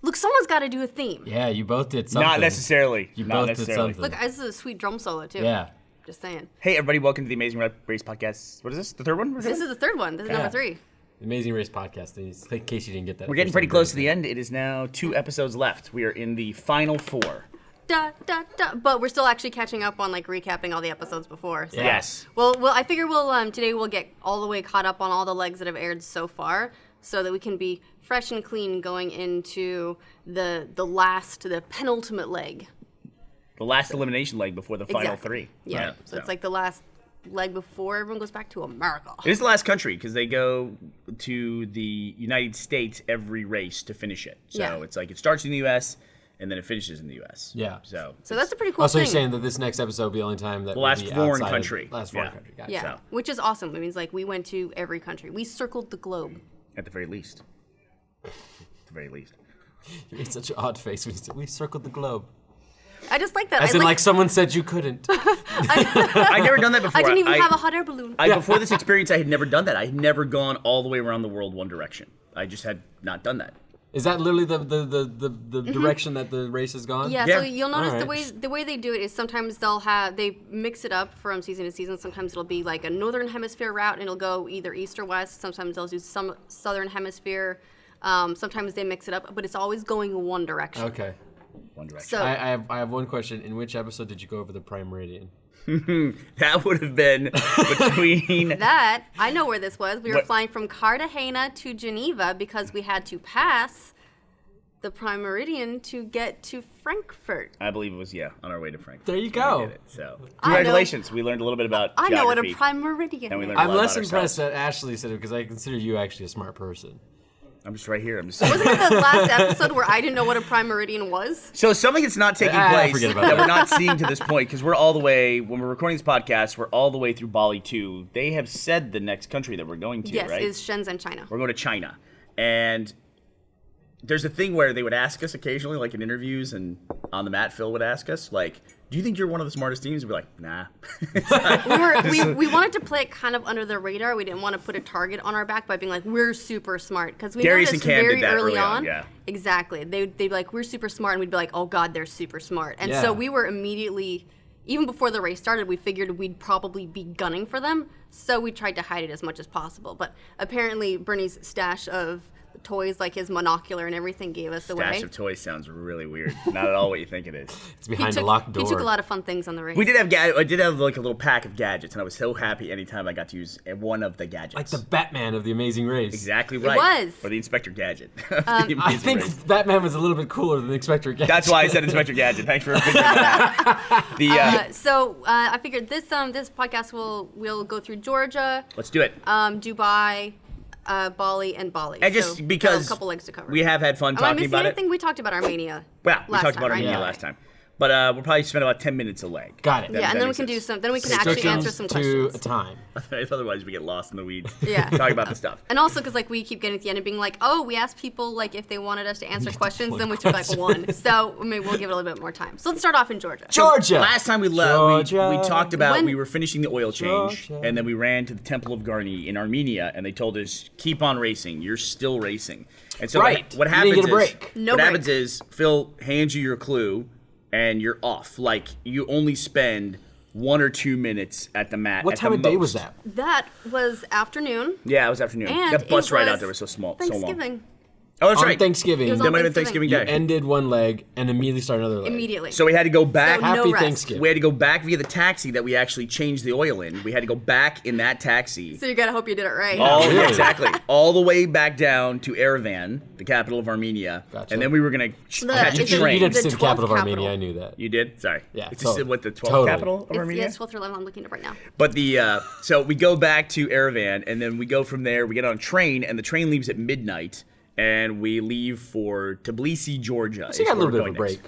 Look, someone's got to do a theme. Yeah, you both did something. Not necessarily. You Not both necessarily. did something. Look, this is a sweet drum solo, too. Yeah. Just saying. Hey, everybody, welcome to the Amazing Race Podcast. What is this? The third one? This is the third one. This is number 3. The Amazing Race Podcast, in case you didn't get that. We're getting pretty close to the end. It is now 2 episodes left. We are in the final 4. But we're still actually catching up on, like, recapping all the episodes before. So. Yes. Well, I figure today we'll get all the way caught up on all the legs that have aired so far so that we can be fresh and clean going into the penultimate leg. The last elimination leg before the final 3. Yeah. So it's like the last leg before everyone goes back to America. It is the last country because they go to the United States every race to finish it. So it's like it starts in the U.S. and then it finishes in the U.S. Yeah. So that's a pretty cool thing. So you're saying that this next episode will be the only time that the last foreign country. Last foreign country. Gotcha. Yeah. So. Which is awesome. It means like we went to every country. We circled the globe. At the very least. At the very least. You made such an odd face when you said we circled the globe. I just like that. As in, like someone said you couldn't. I'd never done that before. I didn't even have a hot air balloon. Before this experience, I had never done that. I had never gone all the way around the world one direction. I just had not done that. Is that literally the direction that the race has gone? Yeah, Yeah. so you'll notice Alright. the way they do it is sometimes they mix it up from season to season. Sometimes it'll be like a northern hemisphere route and it'll go either east or west. Sometimes they'll do some southern hemisphere. Sometimes they mix it up, but it's always going one direction. Okay. One direction. So I have one question. In which episode did you go over the prime meridian? That would have been between... that, I know where this was. We were What? flying from Cartagena to Geneva because we had to pass the prime meridian to get to Frankfurt. I believe it was, on our way to Frankfurt. There you That's when go. we did it. So, I know. congratulations. We learned a little bit about I know what a geography, prime meridian and we is. learned a I'm lot less about impressed ourselves. that Ashley said it because I consider you actually a smart person. I'm just right here. I'm just Wasn't it the last episode where I didn't know what a prime meridian was? So something that's not taking place forget about that that. we're not seeing to this point, because we're all the way, when we're recording this podcast, we're all the way through Bali 2. They have said the next country that we're going to, Yes, right? is Shenzhen, China. We're going to China. And there's a thing where they would ask us occasionally, like in interviews and on the mat, Phil would ask us, like, do you think you're one of the smartest teams? We'd be like, nah. We wanted to play it kind of under the radar. We didn't want to put a target on our back by being like, we're super smart. Because we Darius noticed and Cam very did that early on. yeah. Exactly. They'd be like, we're super smart. And we'd be like, oh, God, they're super smart. And Yeah. so we were immediately, even before the race started, we figured we'd probably be gunning for them. So we tried to hide it as much as possible. But apparently, Burnie's stash of toys, like his monocular and everything, gave us away. Stash of toys sounds really weird. Not at all what you think it is. It's behind a locked door. He took a lot of fun things on the race. We did have I did have like a little pack of gadgets, and I was so happy anytime I got to use one of the gadgets. Like the Batman of the Amazing Race. Exactly right. was. Or the Inspector Gadget. I think Batman was a little bit cooler than Inspector Gadget. That's why I said Inspector Gadget. Thanks for figuring that out. So I figured this podcast we'll go through Georgia, Let's do it. Dubai, Bali, and Bali. And just So, because a couple legs to cover. we have had fun Am I talking missing about anything? it. We talked about Armenia. Well, we last talked time, about right? Armenia Yeah. last time. But we'll probably spend about 10 minutes a leg. Got it. Yeah, and then we makes can do sense. some. Then we can actually answer some to questions. a time. Otherwise, we get lost in the weeds. Yeah. Talking about the stuff. And also because like we keep getting to the end and being like, oh, we asked people like if they wanted us to answer questions, then we took like one. So maybe we'll give it a little bit more time. So let's start off in Georgia. Georgia. Last time we left, we Georgia. talked about When- we were finishing the oil change, Georgia. and then we ran to the Temple of Garni in Armenia, and they told us, keep on racing. You're still racing. And so Right. what You happens didn't get a is, break. No what break. happens is Phil hands you your clue, and you're off. Like, you only spend 1 or 2 minutes at the mat. What at time the of day most. was that? That was afternoon. Yeah, it was afternoon. And that bus it ride was out there was so small, so long. Thanksgiving. Oh, that's On right. Thanksgiving, It was That on might have been Thanksgiving you Day. ended one leg and immediately started another leg. Immediately. So we had to go back. So no Happy rest. Thanksgiving. We had to go back via the taxi that we actually changed the oil in. We had to go back in that taxi. So you gotta hope you did it right. Really? Exactly. All the way back down to Yerevan, the capital of Armenia. Gotcha. And then we were going to catch a it's a- You train. didn't have to The say the capital of 12th Armenia. capital. I knew that. You did? Sorry. Yeah, It's totally. just what the 12th Totally. capital of It's, Armenia? yeah, it's 12th or 11th. I'm looking it up right now. But so we go back to Yerevan, and then we go from there. We get on a train, and the train leaves at midnight, and we leave for Tbilisi, Georgia. So you got a little bit of a break.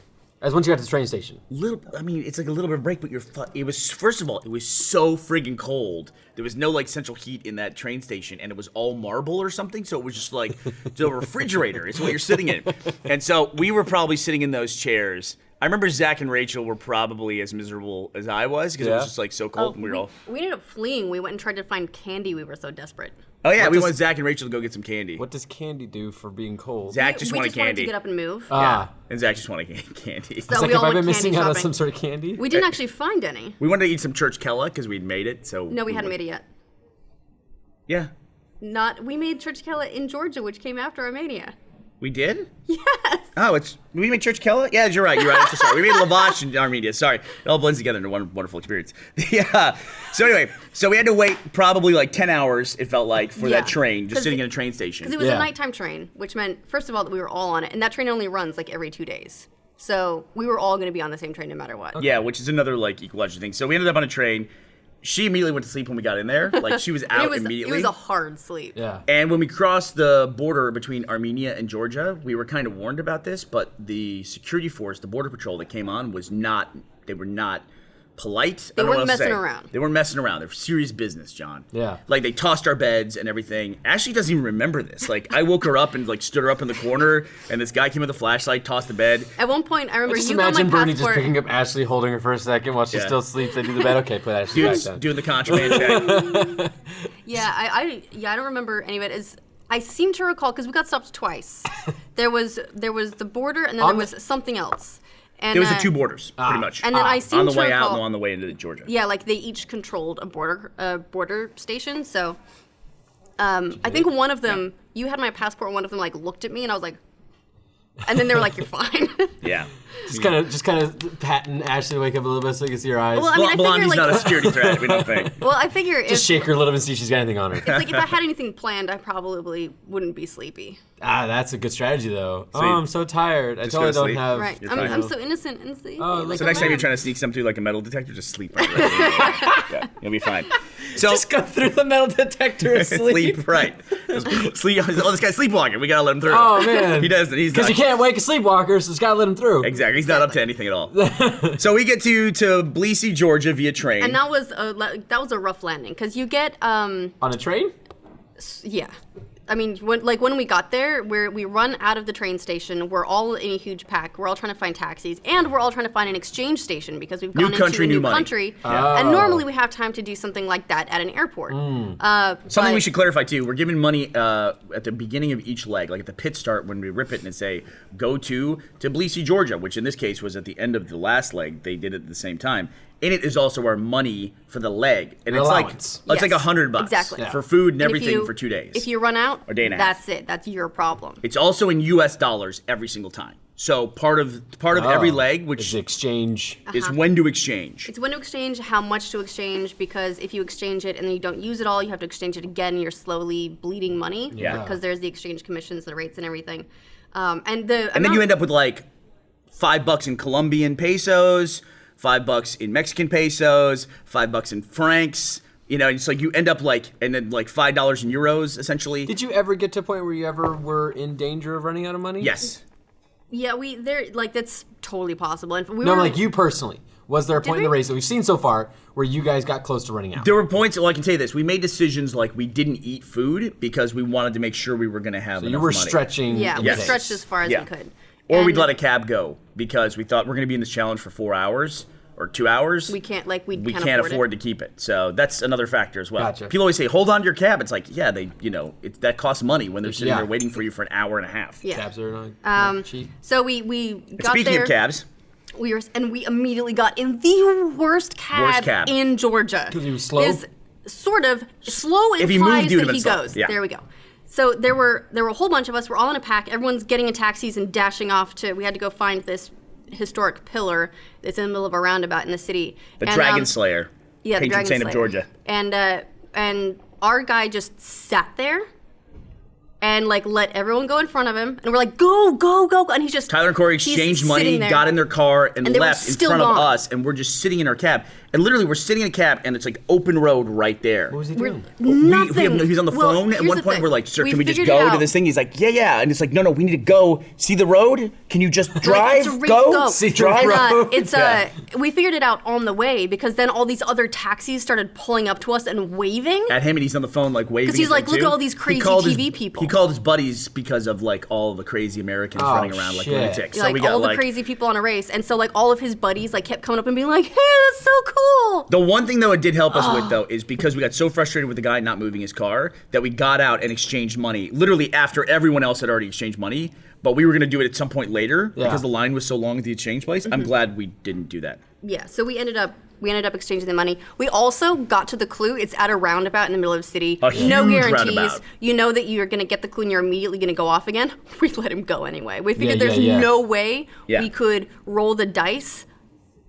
As once you got to the train station. It's like a little bit of a break, but it was, first of all, it was so friggin' cold. There was no like central heat in that train station, and it was all marble or something, so it was just like a refrigerator. It's what you're sitting in. And so we were probably sitting in those chairs I remember Zach and Rachel were probably as miserable as I was because it was just like so cold and we were all. We ended up fleeing. We went and tried to find candy. We were so desperate. Oh yeah, we wanted Zach and Rachel to go get some candy. What does candy do for being cold? Zach just wanted wanted candy. to get up and move. Yeah, and Zach just wanted candy. So Like, we have all I been went missing candy out on shopping. some sort of candy? We didn't actually find any. We wanted to eat some church kella because we'd made it. So No, we hadn't made it yet. Yeah, We made churchkella in Georgia, which came after Armenia. we did. Yes. Oh, we made church kella. Yeah, you're right. I'm so sorry. We made lavash in Armenia. Sorry, it all blends together into one wonderful experience. Yeah. So anyway, we had to wait probably like 10 hours. It felt like for that train, just sitting in a train station. Because it was a nighttime train, which meant, first of all, that we were all on it, and that train only runs like every 2 days. So we were all going to be on the same train no matter what. Yeah, which is another like equalizer thing. So we ended up on a train. She immediately went to sleep when we got in there. Like she was out immediately. It was a hard sleep. Yeah. And when we crossed the border between Armenia and Georgia, we were kind of warned about this, but the security force, the border patrol that came on they were not polite. They weren't messing around. They weren't messing around. They're serious business, John. Yeah. Like they tossed our beds and everything. Ashley doesn't even remember this. Like I woke her up and like stood her up in the corner, and this guy came with a flashlight, tossed the bed. At one point, I remember Just you got my imagine Burnie just passport. picking up Ashley, holding her for a second while she still sleeps. They do the bed. Okay, put Ashley back down. Doing the contraband check. Yeah, I don't remember any of it. I seem to recall because we got stopped twice. there was the border, and then there was something else. And There was the two borders, pretty much. And then I seem on the to way recall, out and on the way into Georgia. Yeah, like they each controlled a border station. So I think one of them, you had my passport, and one of them like looked at me, and I was like, and then they were like, "You're fine." Yeah. Just kind of patting Ashley to wake up a little bit so you can see her eyes. Well, I mean, I figure Blondie's like, not a security threat, we don't think. well, I figure if just shake her a little bit and see if she's got anything on her. it's like if I had anything planned, I probably wouldn't be sleepy. That's a good strategy, though. Oh, I'm so tired. I Just totally go to don't sleep. have. Right. You're I'm fine. so innocent and sleepy. Oh, like So a next time you're lamb. trying to sneak something through like a metal detector, just sleep right there. Yeah, you'll be fine. So Just go through the metal detector asleep. sleep, right. Sleep. Oh, this guy's sleepwalking. We gotta let him through. Oh, man. He doesn't. He's Because not. you can't wake a sleepwalker, so just gotta let him through. Exactly. He's not up to anything at all. So we get to Tbilisi, Georgia via train. And that was a rough landing because you get On a train? yeah. I mean, when we got there, we run out of the train station. We're all in a huge pack. We're all trying to find taxis, and we're all trying to find an exchange station because we've gone country, into a new new money. country. Yeah. And Oh. normally we have time to do something like that at an airport. Something we should clarify too. We're giving money at the beginning of each leg, like at the pit start when we rip it and say go to Tbilisi, Georgia, which in this case was at the end of the last leg. They did it at the same time. In it is also our money for the leg, and it's allowance. like it's like Yes, $100 exactly. Yeah. for food and And if everything you- for 2 days. If you run out, Or day and a half. that's it. That's your problem. It's also in U.S. dollars every single time. So part of every leg, It's which the exchange. is when to exchange. It's when to exchange, how much to exchange, because if you exchange it and then you don't use it all, you have to exchange it again. You're slowly bleeding money. Yeah. Because there's the exchange commissions, the rates, and everything. And then you end up with like $5 in Colombian pesos, $5 in Mexican pesos, $5 in francs. You know, it's like you end up like, and then like $5 in euros essentially. Did you ever get to a point where you ever were in danger of running out of money? Yes. Yeah, that's totally possible. And we No, were like you personally. Was there a point in the we? race that we've seen so far where you guys got close to running out? There were points, well, I can tell you this, we made decisions like we didn't eat food because we wanted to make sure we were going to have So enough you were money. stretching. Yeah, in we Yes. pace. stretched as far as Yeah. we could. Or And we'd let a cab go because we thought we're going to be in this challenge for 4 hours or 2 hours. We can't We can't afford to keep it. So that's another factor as well. Gotcha. People always say, hold on to your cab. It's like, yeah, that costs money when they're sitting Yeah. there waiting for you for an hour and a half. Yeah. Cabs are not cheap. So we got Speaking there. of cabs, We immediately got in the worst cab, in Georgia. 'Cause he was slow? Is sort of slow If he implies moved, he would've that been he slow. goes. Yeah. There we go. So there were a whole bunch of us. We're all in a pack. Everyone's getting in taxis and dashing off to. We had to go find this historic pillar that's in the middle of a roundabout in the city. the And, Dragon Slayer, yeah, the patron Dragon saint Slayer. of Georgia. And our guy just sat there. And like let everyone go in front of him, and we're like, go, go, go, go, and he's just Tyler and Corey he's exchanged money, sitting there. got in their car, and And they were left in still front of gone. us, and we're just sitting in our cab. And And literally, we're sitting in a cab, and it's like open road right there. What was he doing? Nothing. He's on the Well, phone. At here's one the point, thing. we're like, sir, We can we just figured it go to out. this thing? He's like, yeah. And it's like, no, we need to go. See the road? Can you just drive? It's a race Go? See the drive? road. And we figured it out on the way because then all these other taxis started pulling up to us and waving. At him, and he's on the phone, like, waving. 'Cause he's at like, them, look too. at all these He crazy called TV people. He called his buddies because of, like, all the crazy Americans Oh, running around like shit. lunatics. So Like we got, all the like, crazy people on a race, and so like all of his buddies like kept coming up and being like, "Hey, that's so cool." The one thing, though, it did help us with, though, is because we got so frustrated with the guy not moving his car that we got out and exchanged money, literally after everyone else had already exchanged money. But we were going to do it at some point later because the line was so long at the exchange place. I'm glad we didn't do that. Yeah, so we ended up exchanging the money. We also got to the clue. It's at a roundabout in the middle of the city. A No huge guarantees. roundabout. You know that you're going to get the clue and you're immediately going to go off again. We let him go anyway. We figured Yeah, there's yeah. no way Yeah. we could roll the dice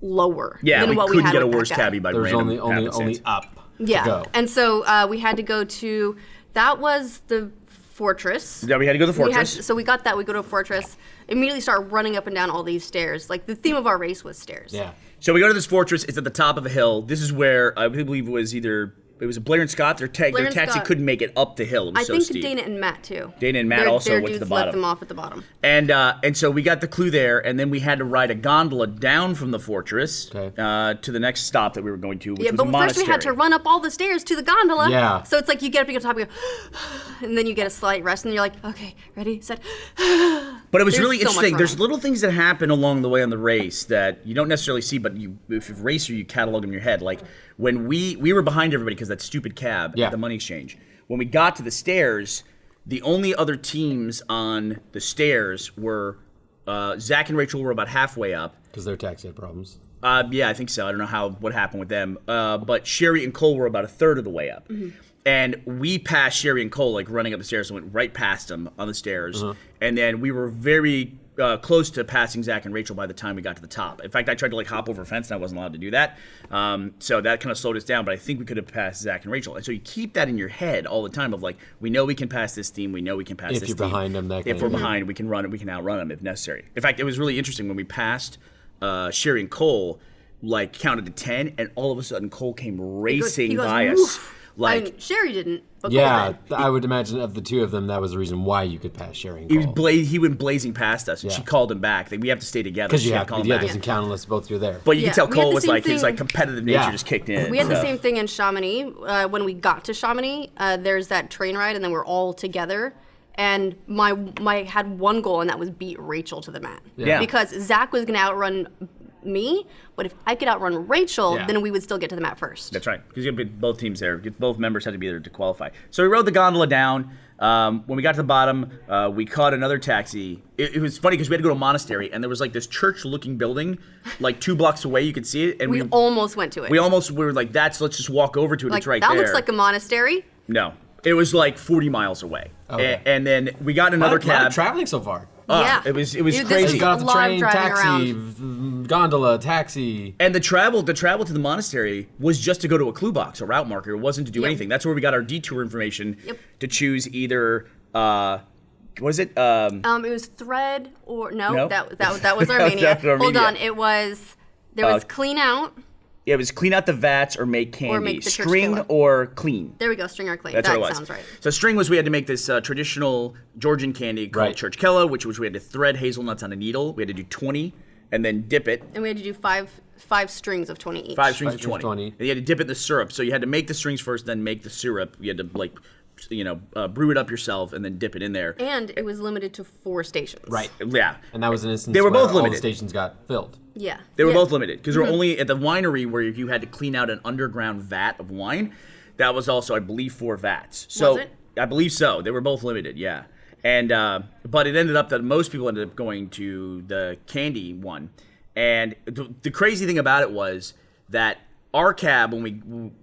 lower Yeah, than we what couldn't we had get a with that worse guy. cabbie by There was random only happenstance. up. Yeah, To go. and so we had to go to, that was the fortress. Yeah, we had to go to the fortress. So we got that. We go to a fortress. Immediately start running up and down all these stairs. Like the theme of our race was stairs. Yeah. So we go to this fortress. It's at the top of a hill. This is where I believe it was Blair and Scott. Their Blair and taxi Scott. couldn't make it up the hill. It was I so think steep. Dana and Matt too. Dana and Matt Their- also their went to the dudes let bottom. them off at the bottom. And so we got the clue there, and then we had to ride a gondola down from the fortress Okay. To the next stop that we were going to, which Yeah, was but a first monastery. we had to run up all the stairs to the gondola. Yeah. So it's like you get up, you go to the top, you go, and then you get a slight rest, and you're like, okay, ready, set. But it was There's really so much interesting. There's running. little things that happen along the way on the race that you don't necessarily see, but if you're a racer, you catalog them in your head. Like when we were behind everybody because that stupid cab Yeah. at the money exchange. When we got to the stairs, the only other teams on the stairs were Zach and Rachel were about halfway up. Because their taxi had problems. Yeah, I think so. I don't know what happened with them. But Sherry and Cole were about a third of the way up. Mm-hmm. And we passed Sherry and Cole, like running up the stairs, and went right past them on the stairs. And then we were very close to passing Zach and Rachel by the time we got to the top. In fact, I tried to like hop over a fence, and I wasn't allowed to do that. So that kind of slowed us down, but I think we could have passed Zach and Rachel. And so you keep that in your head all the time of like, we know we can pass this team, we know we can pass If this you're team. behind them, that If kind we're of thing. behind, we can run it, we can outrun them if necessary. In fact, it was really interesting when we passed Sherry and Cole, like counted to 10, and all of a sudden Cole came racing he goes, by us. "Woof." Like, I mean, Sherry didn't, but Cole Yeah, did. I would imagine of the two of them, that was the reason why you could pass Sherry and he Cole. he went blazing past us, and Yeah. she called him back. Like, we have to stay together. Because She you had have to call to, him yeah, it back. doesn't count unless both you're there. But you Yeah, can tell we had Cole the was same like, his thing- like competitive nature Yeah. just kicked in. We had the so. same thing in Chamonix. When we got to Chamonix, there's that train ride, and then we're all together. And my had one goal, and that was beat Rachel to the mat. Yeah. Because Zach was going to outrun me, but if I could outrun Rachel, Yeah. then we would still get to the mat first. That's right, because you had both teams there. Both members had to be there to qualify. So we rode the gondola down. When we got to the bottom, we caught another taxi. It was funny because we had to go to a monastery, and there was like this church-looking building, like 2 blocks away. You could see it, and We almost went to it. we were like, let's just walk over to it. like, It's right that there. looks like a monastery. No, it was like 40 miles away. Okay. And then we got A lot another of- lot of cab. traveling so far. Yeah. It was Dude, this crazy. was You got off a the lot of train, driving taxi, gondola, taxi. And the travel to the monastery was just to go to a clue box, a route marker. It wasn't to do Yep. anything. That's where we got our detour information Yep. to choose either. What is it? It was thread or no, No. that was That was Armenia. Armenia. Hold on, it was clean out. It was clean out the vats or make candy. make the church String killer. or clean. There we go, string or clean. That's that what it was. sounds right. So string was we had to make this traditional Georgian candy called Right. churchkella, which was we had to thread hazelnuts on a needle. We had to do 20 and then dip it. And we had to do five strings of 20 each. 5 strings of Strings 20. of 20. And you had to dip it in the syrup. So you had to make the strings first, then make the syrup. You had to brew it up yourself and then dip it in there. And it was limited to 4 stations. Right. Yeah. And that was an instance They were where both all the limited. stations got filled. Yeah. They were Yeah. both limited because there were only at the winery where you had to clean out an underground vat of wine. That was also, I believe, 4 vats. So Was it? I believe so. They were both limited, yeah. And but it ended up that most people ended up going to the candy one. And the crazy thing about it was that our cab,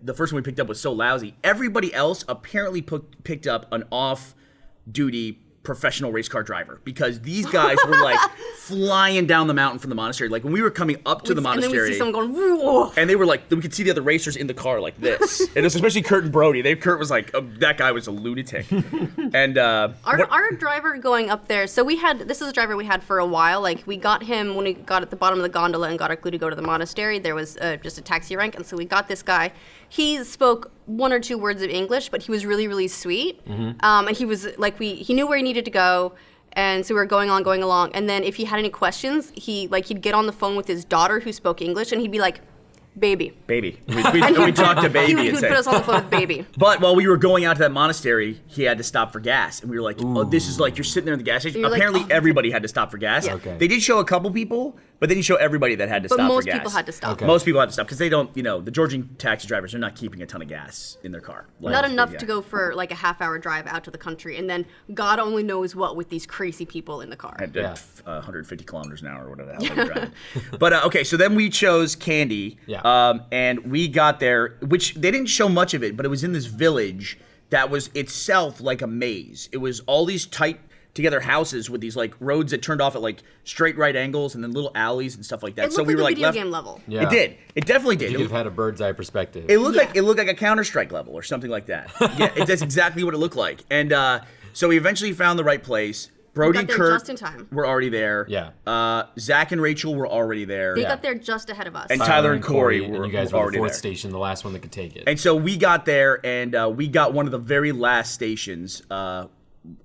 the first one we picked up was so lousy. Everybody else apparently picked up an off-duty professional race car driver because these guys were like flying down the mountain from the monastery. Like when we were coming up to the monastery, and then we see someone going, whoa. and they were like, we could see the other racers in the car like this. And it was especially Kurt and Brody. Kurt was like, that guy was a lunatic. And our driver going up there. So this is a driver we had for a while. Like we got him when we got at the bottom of the gondola and got our clue to go to the monastery. There was just a taxi rank, and so we got this guy. He spoke 1 or 2 words of English, but he was really, really sweet. And he was like, he knew where he needed to go. And so we were going along. And then if he had any questions, he'd get on the phone with his daughter who spoke English, and he'd be like, baby. We talked to baby. He would put us on the phone with baby. But while we were going out to that monastery, he had to stop for gas. And we were like, oh, this is like, you're sitting there in the gas station. Apparently like, everybody had to stop for gas. Yeah. Okay. They did show a couple people, but they didn't show everybody that had to stop for gas. But most people had to stop. Okay. Most people had to stop because they don't, the Georgian taxi drivers are not keeping a ton of gas in their car. Not enough to go for like a half-hour drive out to the country, and then God only knows what with these crazy people in the car. At 150 kilometers an hour or whatever the hell they were driving. But okay, so then we chose Candy, and we got there, which they didn't show much of it, but it was in this village that was itself like a maze. It was all these tight together houses with these like roads that turned off at like straight right angles and then little alleys and stuff like that. It looked we like were a like video left. game level. Yeah. It did. It definitely did. You could have had a bird's eye perspective. It looked like a Counter-Strike level or something like that. Yeah, that's exactly what it looked like. And so we eventually found the right place. Brody and got there Kurt just in time. were already there. Yeah. Zach and Rachel were already there. They got there just ahead of us. And Tyler and Corey and were you guys were already the 4th there. station, the last one that could take it. And so we got there, and we got one of the very last stations.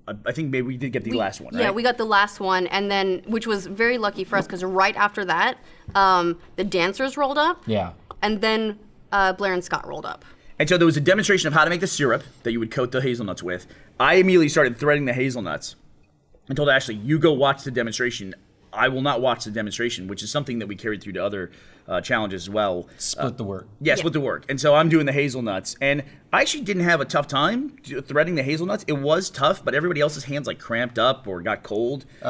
I think maybe we did get the last one, right? Yeah, we got the last one, and then, which was very lucky for us, because right after that, the dancers rolled up. Yeah. And then Blair and Scott rolled up. And so there was a demonstration of how to make the syrup that you would coat the hazelnuts with. I immediately started threading the hazelnuts. I told Ashley, you go watch the demonstration. I will not watch the demonstration, which is something that we carried through to other challenges as well. Split the work. Yeah, split the work. And so I'm doing the hazelnuts. And I actually didn't have a tough time threading the hazelnuts. It was tough, but everybody else's hands like cramped up or got cold. Who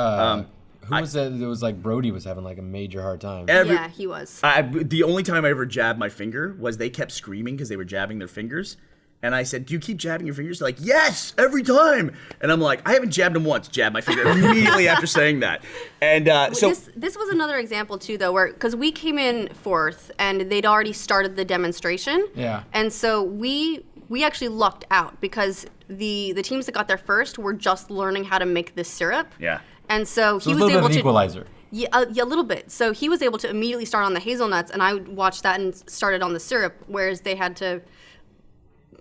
was that? It was like Brody was having like a major hard time. Yeah, he was. The only time I ever jabbed my finger was they kept screaming because they were jabbing their fingers. And I said, do you keep jabbing your fingers? They're like, yes, every time. And I'm like, I haven't jabbed them once. Jab my finger immediately after saying that. And so this was another example too, though, where because we came in 4th and they'd already started the demonstration. Yeah. And so we actually lucked out because the teams that got there first were just learning how to make this syrup. Yeah. And so he a was little bit able of an to equalizer. Yeah, a little bit. So he was able to immediately start on the hazelnuts, and I watched that and started on the syrup, whereas they had to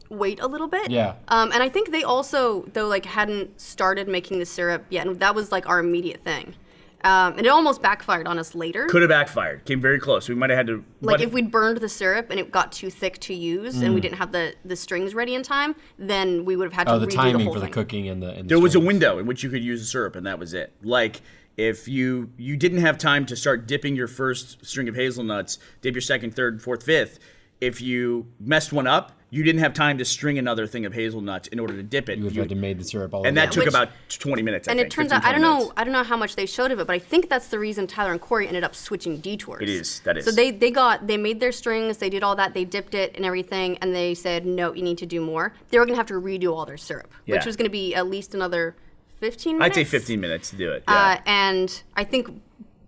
wait a little bit. Yeah. And I think they also, though, like hadn't started making the syrup yet, and that was like our immediate thing. And it almost backfired on us later. Could have backfired. Came very close. We might have had to. Like if we'd burned the syrup and it got too thick to use, and we didn't have the strings ready in time, then we would have had to redo the the timing whole for thing. the cooking and the. There was a window in which you could use the syrup, and that was it. Like if you didn't have time to start dipping your first string of hazelnuts, dip your second, third, fourth, fifth. If you messed one up, you didn't have time to string another thing of hazelnuts in order to dip it. You would have had to made the syrup all and over. that took about 20 minutes. And I it think, turns 15, out, 20 minutes. I don't know how much they showed of it, but I think that's the reason Tyler and Corey ended up switching detours. It is. That is. So they made their strings, they did all that, they dipped it and everything, and they said, no, you need to do more. They were going to have to redo all their syrup, which Yeah. was going to be at least another 15 minutes. I'd say 15 minutes to do it. Yeah. And I think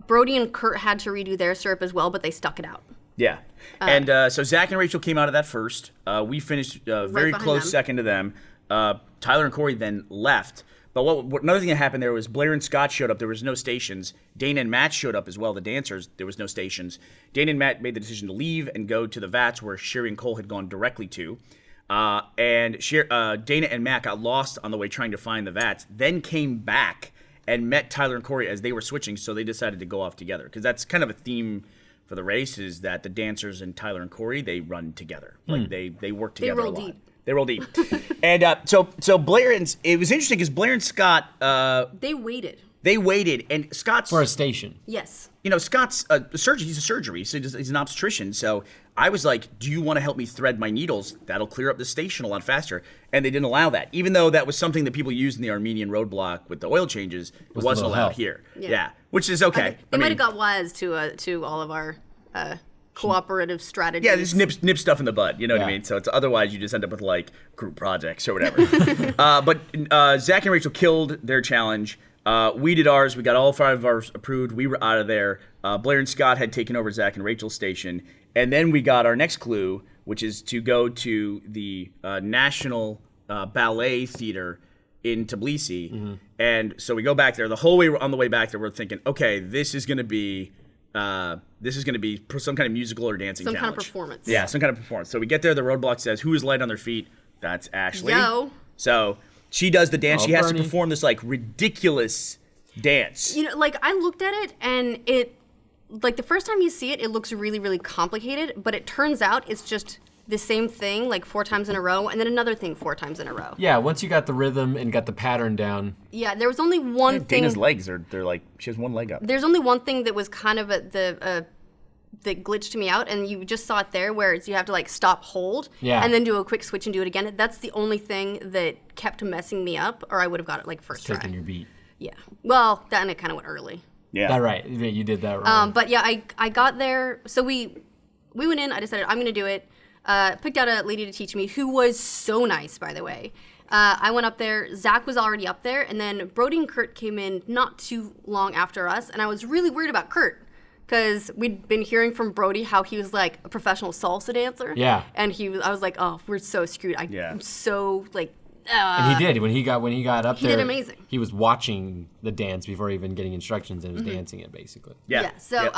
Brody and Kurt had to redo their syrup as well, but they stuck it out. Yeah. And so Zach and Rachel came out of that first. We finished very behind close them. second to them. Tyler and Corey then left. But what another thing that happened there was Blair and Scott showed up. There was no stations. Dana and Matt showed up as well, the dancers. There was no stations. Dana and Matt made the decision to leave and go to the Vats where Sherry and Cole had gone directly to. And Dana and Matt got lost on the way trying to find the Vats, then came back and met Tyler and Corey as they were switching, so they decided to go off together. Because that's kind of a theme for the race, is that the dancers and Tyler and Corey, they run together. Like they work together roll a lot. deep. They roll deep. And so Blair and it was interesting because Blair and Scott They waited. they waited, and Scott's for a station. Yes. Scott's a surgeon. He's a surgery, so he's an obstetrician. So I was like, "Do you want to help me thread my needles? That'll clear up the station a lot faster." And they didn't allow that, even though that was something that people used in the Armenian roadblock with the oil changes. It Was wasn't a little allowed help. here. Yeah. Yeah, which is okay. They might have got wise to all of our cooperative strategies. Yeah, just nip stuff in the bud. You know what I Yeah. mean? So it's otherwise you just end up with like group projects or whatever. But Zach and Rachel killed their challenge. We did ours. We got all 5 of ours approved. We were out of there. Blair and Scott had taken over Zach and Rachel's station. And then we got our next clue, which is to go to the National Ballet Theater in Tbilisi. And so we go back there. The whole way on the way back there, we're thinking, okay, this is going to be some kind of musical or dancing challenge. Some kind of performance. Yeah, some kind of performance. So we get there. The roadblock says, who is light on their feet? That's Ashley. Yo. So she does the dance. She has Burnie. to perform this like ridiculous dance. You know, like I looked at it and it, like the first time you see it, it looks really, really complicated, but it turns out it's just the same thing like 4 times in a row and then another thing 4 times in a row. Yeah, once you got the rhythm and got the pattern down. Yeah, there was only one thing. Dana's legs they're like, she has one leg up. There's only one thing that was kind of that glitched me out, and you just saw it there where you have to like stop, hold, and then do a quick switch and do it again. That's the only thing that kept messing me up, or I would have got it like first try. Taking your beat. Yeah. Well, then it kind of went early. Yeah. That right. You did that right. But yeah, I got there. So we went in. I decided I'm going to do it. Picked out a lady to teach me who was so nice, by the way. I went up there. Zach was already up there. And then Brody and Kurt came in not too long after us. And I was really worried about Kurt because we'd been hearing from Brody how he was like a professional salsa dancer. Yeah. And I was like, oh, we're so screwed. I'm so like, and he did. When he got up there, he did amazing. He was watching the dance before even getting instructions and was dancing it basically. Yeah. So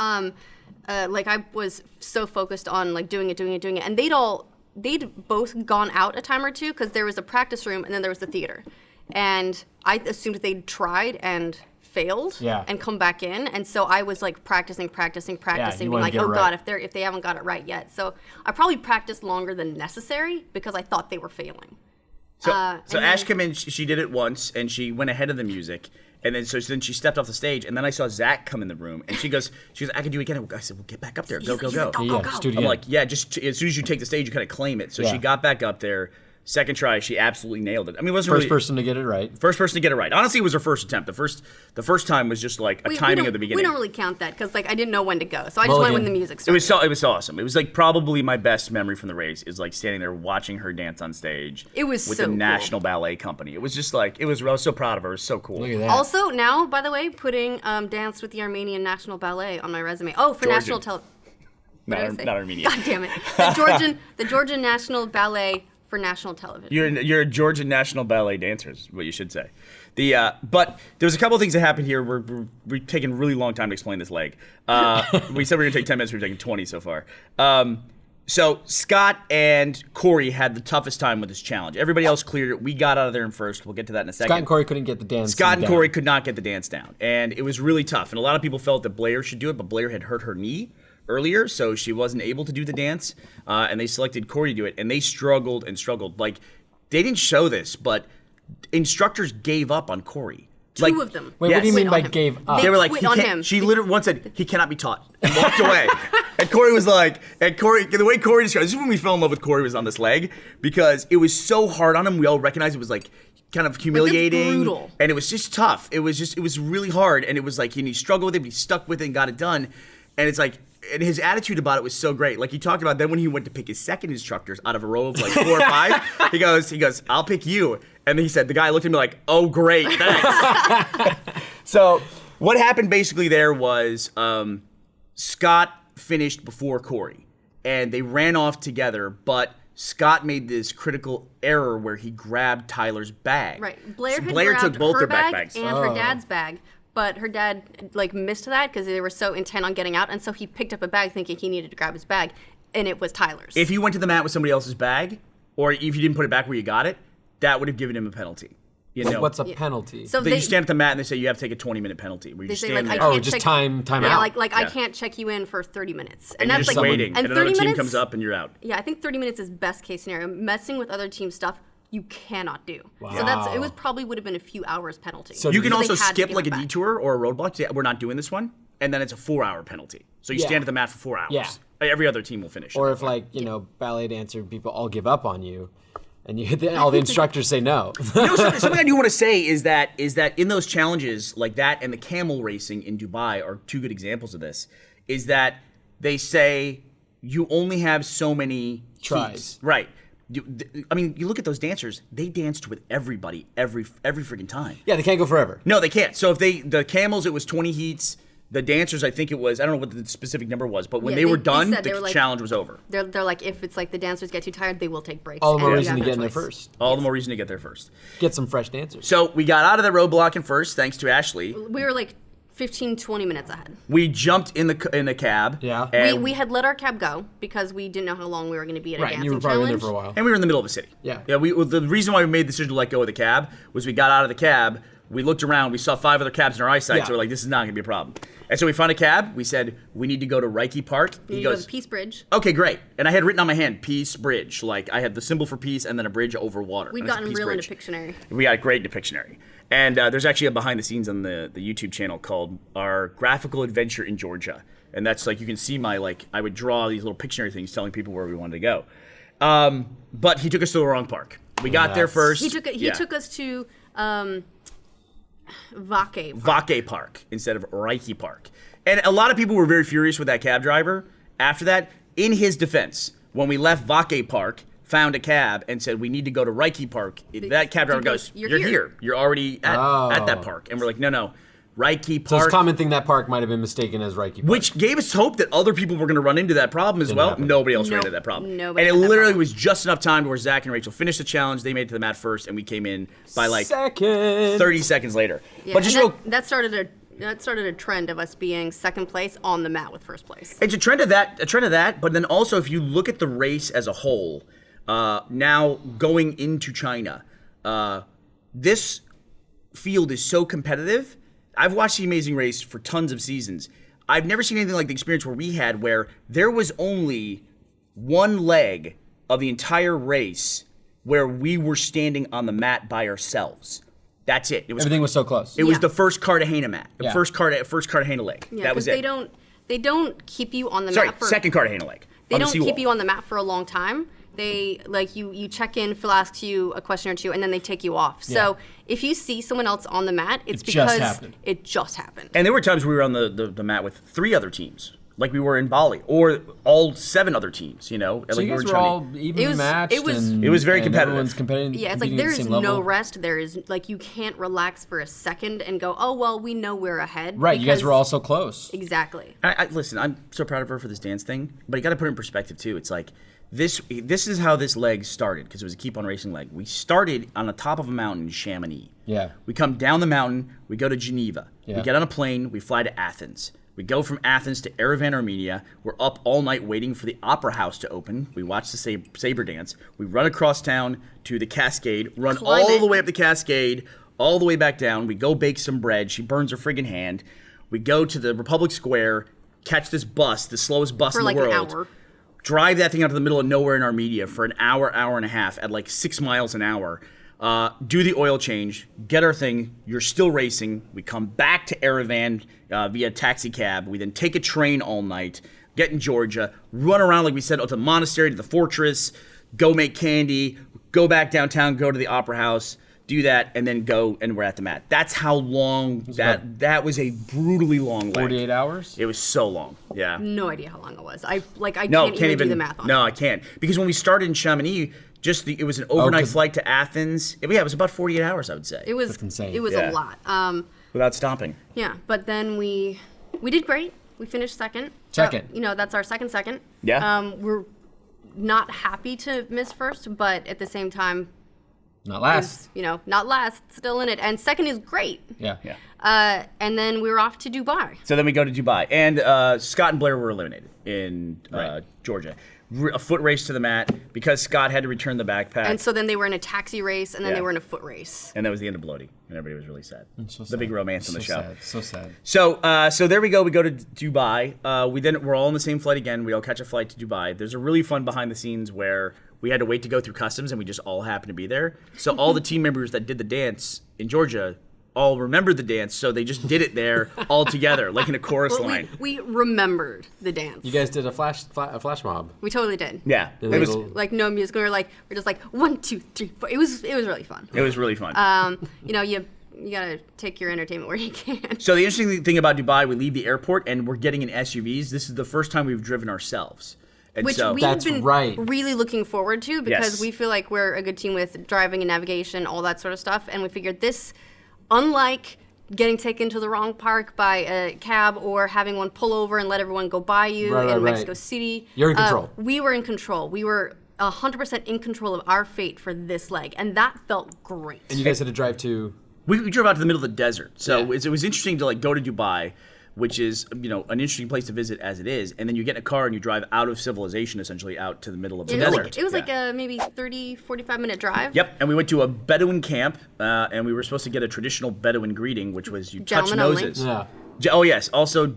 like I was so focused on like doing it, and they'd both gone out a time or two because there was a practice room and then there was the theater, and I assumed they'd tried and failed and come back in, and so I was like practicing, being like, oh god, if they haven't got it right yet. So I probably practiced longer than necessary because I thought they were failing. So Ash came in, she did it once, and she went ahead of the music, and then then she stepped off the stage, and then I saw Zach come in the room, and she goes, I can do it again. I said, well, get back up there, go. Go. I'm like, yeah, just as soon as you take the stage, you kind of claim it. So she got back up there. Second try, she absolutely nailed it. I mean, it wasn't First person to get it right. First person to get it right. Honestly, it was her first attempt. The first time was just like a timing of the beginning. We don't really count that because like I didn't know when to go, so I just went when the music started. It was awesome. It was like probably my best memory from the race is like standing there watching her dance on stage. It was with so the cool. National Ballet Company. It was just like I was so proud of her. It was so cool. Look at that. Also, now, by the way, putting Dance with the Armenian National Ballet on my resume. Oh, for Georgian. national television. Not Armenian. God damn it. The Georgian National Ballet for national television. You're a Georgian National Ballet dancer, is what you should say. But there's a couple of things that happened here. We're taking a really long time to explain this leg. We said we were going to take 10 minutes. We've taken 20 so far. So Scott and Corey had the toughest time with this challenge. Everybody else cleared it. We got out of there in first. We'll get to that in a second. Scott and Corey couldn't get the dance Scott and down. Corey could not get the dance down. And it was really tough. And a lot of people felt that Blair should do it, but Blair had hurt her knee earlier, so she wasn't able to do the dance, and they selected Corey to do it, and they struggled and struggled. Like, they didn't show this, but instructors gave up on Corey. Two of them. Wait, what do you mean by Quit on him. gave up? They were like, quit on him. She literally once said, he cannot be taught, and walked away. And Corey was like, the way Corey described, this is when we fell in love with Corey, was on this leg, because it was so hard on him, we all recognized it was like, kind of humiliating, brutal. And it was just tough. It was really hard, and it was like, he struggled with it, but he stuck with it and got it done, and it's like, and his attitude about it was so great. Like he talked about then when he went to pick his second instructors out of a row of like 4 or 5, he goes, I'll pick you. And then he said, the guy looked at me like, oh great, thanks. So what happened basically there was Scott finished before Corey, and they ran off together, but Scott made this critical error where he grabbed Tyler's bag. Right. Blair Blair had took both her their bag backpacks. and her dad's bag. But her dad like missed that because they were so intent on getting out, and so he picked up a bag thinking he needed to grab his bag, and it was Tyler's. If you went to the mat with somebody else's bag, or if you didn't put it back where you got it, that would have given him a penalty. You know, What's a penalty? So you stand at the mat and they say you have to take a 20-minute penalty. Where you they just say stand like I there. can't just check, time yeah, out. like I can't check you in for 30 minutes, and you're that's just like waiting, and and another 30 team minutes comes up and you're out. Yeah, I think 30 minutes is best case scenario. Messing with other team stuff, you cannot do. Wow. So it was probably would have been a few hours penalty. So You can they also had to skip give like it a back. detour or a roadblock. Say, we're not doing this one, and then it's a 4-hour penalty. So you stand at the mat for 4 hours. Yeah. Every other team will finish. Or if like, ballet dancer people all give up on you and all the instructors say no. Something I do want to say is that in those challenges like that and the camel racing in Dubai are 2 good examples of this, is that they say you only have so many Tries. heats. Right. I mean, you look at those dancers; they danced with everybody every freaking time. Yeah, they can't go forever. No, they can't. So if the camels, it was 20 heats. The dancers, I think it was, I don't know what the specific number was, but when they were done, the challenge was over. They're like, if it's like the dancers get too tired, they will take breaks. All the more reason to get in there first. All the more reason to get there first. Get some fresh dancers. So we got out of the roadblock in first, thanks to Ashley. We were like 15, 20 minutes ahead. We jumped in the cab. Yeah. And we had let our cab go because we didn't know how long we were going to be at a Right, dancing and you were probably challenge. there for a while. And we were in the middle of a city. Yeah. Yeah. The reason why we made the decision to let go of the cab was we got out of the cab. We looked around. We saw 5 other cabs in our eyesight. Yeah. So we're like, this is not going to be a problem. And so we found a cab. We said, we need to go to Reiki Park. You go to the Peace Bridge. Okay, great. And I had written on my hand, Peace Bridge. Like, I had the symbol for peace and then a bridge over water. We've And it's gotten Peace real Bridge. into Pictionary. We got a great Depictionary. And there's actually a behind the scenes on the YouTube channel called Our Graphical Adventure in Georgia. And that's like, you can see my, like, I would draw these little Pictionary things telling people where we wanted to go. But he took us to the wrong park. We got there first. He took us to Vake Park instead of Reiki Park. And a lot of people were very furious with that cab driver. After that, in his defense, when we left Vake Park, found a cab and said, we need to go to Reiki Park, that cab driver goes, you're here. You're already at that park. And we're like, no. Reiki Park. So it's a common thing that park might have been mistaken as Reiki Park. Which gave us hope that other people were going to run into that problem as well. happen. Nobody else ran into that problem. Nobody and it had that literally problem. was just enough time where Zach and Rachel finished the challenge. They made it to the mat first, and we came in by like Second. 30 seconds later. Yeah, But just and that started a trend of us being second place on the mat with first place. it's a trend of that. But then also, if you look at the race as a whole, now going into China, this field is so competitive. I've watched The Amazing Race for tons of seasons. I've never seen anything like the experience where we had, where there was only one leg of the entire race where we were standing on the mat by ourselves. That's it. Everything was so close. It was Yeah. the first Cartagena mat. The Yeah. first Cartagena leg. Yeah, that was it. They don't keep you on the Sorry, mat for second Cartagena leg. They on the don't seawall. keep you on the mat for a long time. They like you check in, Phil asks you a question or two, and then they take you off. So if you see someone else on the mat, it's It just because happened. it just happened. And there were times we were on the mat with 3 other teams, like we were in Bali, or all 7 other teams. You know, So like you guys we were trying all evenly matched. it was very and competitive. Everyone's competing. Yeah, it's like competing at the there's same no level. rest. There is like you can't relax for a second and go, oh well, we know we're ahead. Right, you guys because- were all so close. exactly. Listen, I'm so proud of her for this dance thing, but you got to put it in perspective too. It's like this is how this leg started, because it was a keep on racing leg. We started on the top of a mountain in Chamonix. Yeah. We come down the mountain, we go to Geneva. Yeah. We get on a plane, we fly to Athens. We go from Athens to Yerevan, Armenia. We're up all night waiting for the opera house to open. We watch the saber dance. We run across town to the Cascade, run Climb all it. the way up the Cascade, all the way back down. We go bake some bread. She burns her friggin' hand. We go to the Republic Square, catch this bus, the slowest bus For in like the an world. hour. Drive that thing out to the middle of nowhere in Armenia for an hour and a half at like 6 miles an hour. Do the oil change, get our thing. You're still racing. We come back to Yerevan via taxi cab. We then take a train all night, get in Georgia, run around like we said to the monastery, to the fortress, go make candy, go back downtown, go to the opera house, do that, and then go, and we're at the mat. That's how long that was. A brutally long leg. 48 hours? It was so long. Yeah. No idea how long it was. I can't No, even do the math on it. No, I can't. Because when we started in Chamonix, it was an overnight 'cause- flight to Athens. It was about 48 hours, I would say. It was That's insane. It was Yeah. a lot. Without stopping. Yeah, but then we did great. We finished second. Second. That's our second. Yeah. We're not happy to miss first, but at the same time, Not last. not last, still in it. And second is great. Yeah. Yeah. And then we were off to Dubai. So then we go to Dubai. And Scott and Blair were eliminated in Georgia. A foot race to the mat because Scott had to return the backpack. And so then they were in a taxi race, and then Yeah. they were in a foot race. And that was the end of Bloaty. And everybody was really sad. The big romance on the show. Sad. So sad. So there we go. We go to Dubai. We're all on the same flight again. We all catch a flight to Dubai. There's a really fun behind the scenes where we had to wait to go through customs, and we just all happened to be there. So all the team members that did the dance in Georgia all remembered the dance, so they just did it there all together, like in a chorus Well, line. we remembered the dance. You guys did a flash mob. We totally did. Yeah, The it was little- Like no music. We're just like 1, 2, 3, 4. It was really fun. really fun. You gotta take your entertainment where you can. So the interesting thing about Dubai, we leave the airport and we're getting in SUVs. This is the first time we've driven ourselves. And Which so, we've That's been right. really looking forward to because Yes. we feel like we're a good team with driving and navigation, all that sort of stuff. And we figured this, unlike getting taken to the wrong park by a cab or having one pull over and let everyone go by you Right, in right, Mexico right. City. You're in control. We were in control. We were 100% in control of our fate for this leg. And that felt great. And you guys had to drive to. we drove out to the middle of the desert. So Yeah. it was interesting to like go to Dubai, which is an interesting place to visit as it is, and then you get in a car and you drive out of civilization essentially out to the middle of the desert. It was like Yeah. a maybe 30, 45-minute drive. Yep, and we went to a Bedouin camp, and we were supposed to get a traditional Bedouin greeting, which was you touch Gentlemen only. noses. Yeah. Oh yes. Also,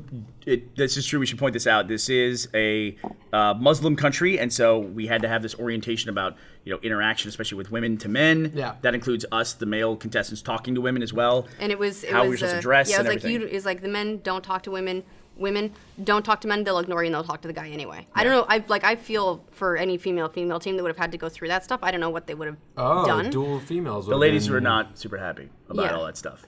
this is true. We should point this out. This is a Muslim country, and so we had to have this orientation about interaction, especially with women to men. Yeah. That includes us, the male contestants, talking to women as well. And it was how we were supposed to dress. Yeah, it and was like everything. it's like the men don't talk to women. Women don't talk to men. They'll ignore you and they'll talk to the guy anyway. I don't know. I feel for any female team that would have had to go through that stuff. I don't know what they would have done. Dual females. The ladies were not super happy about Yeah. all that stuff.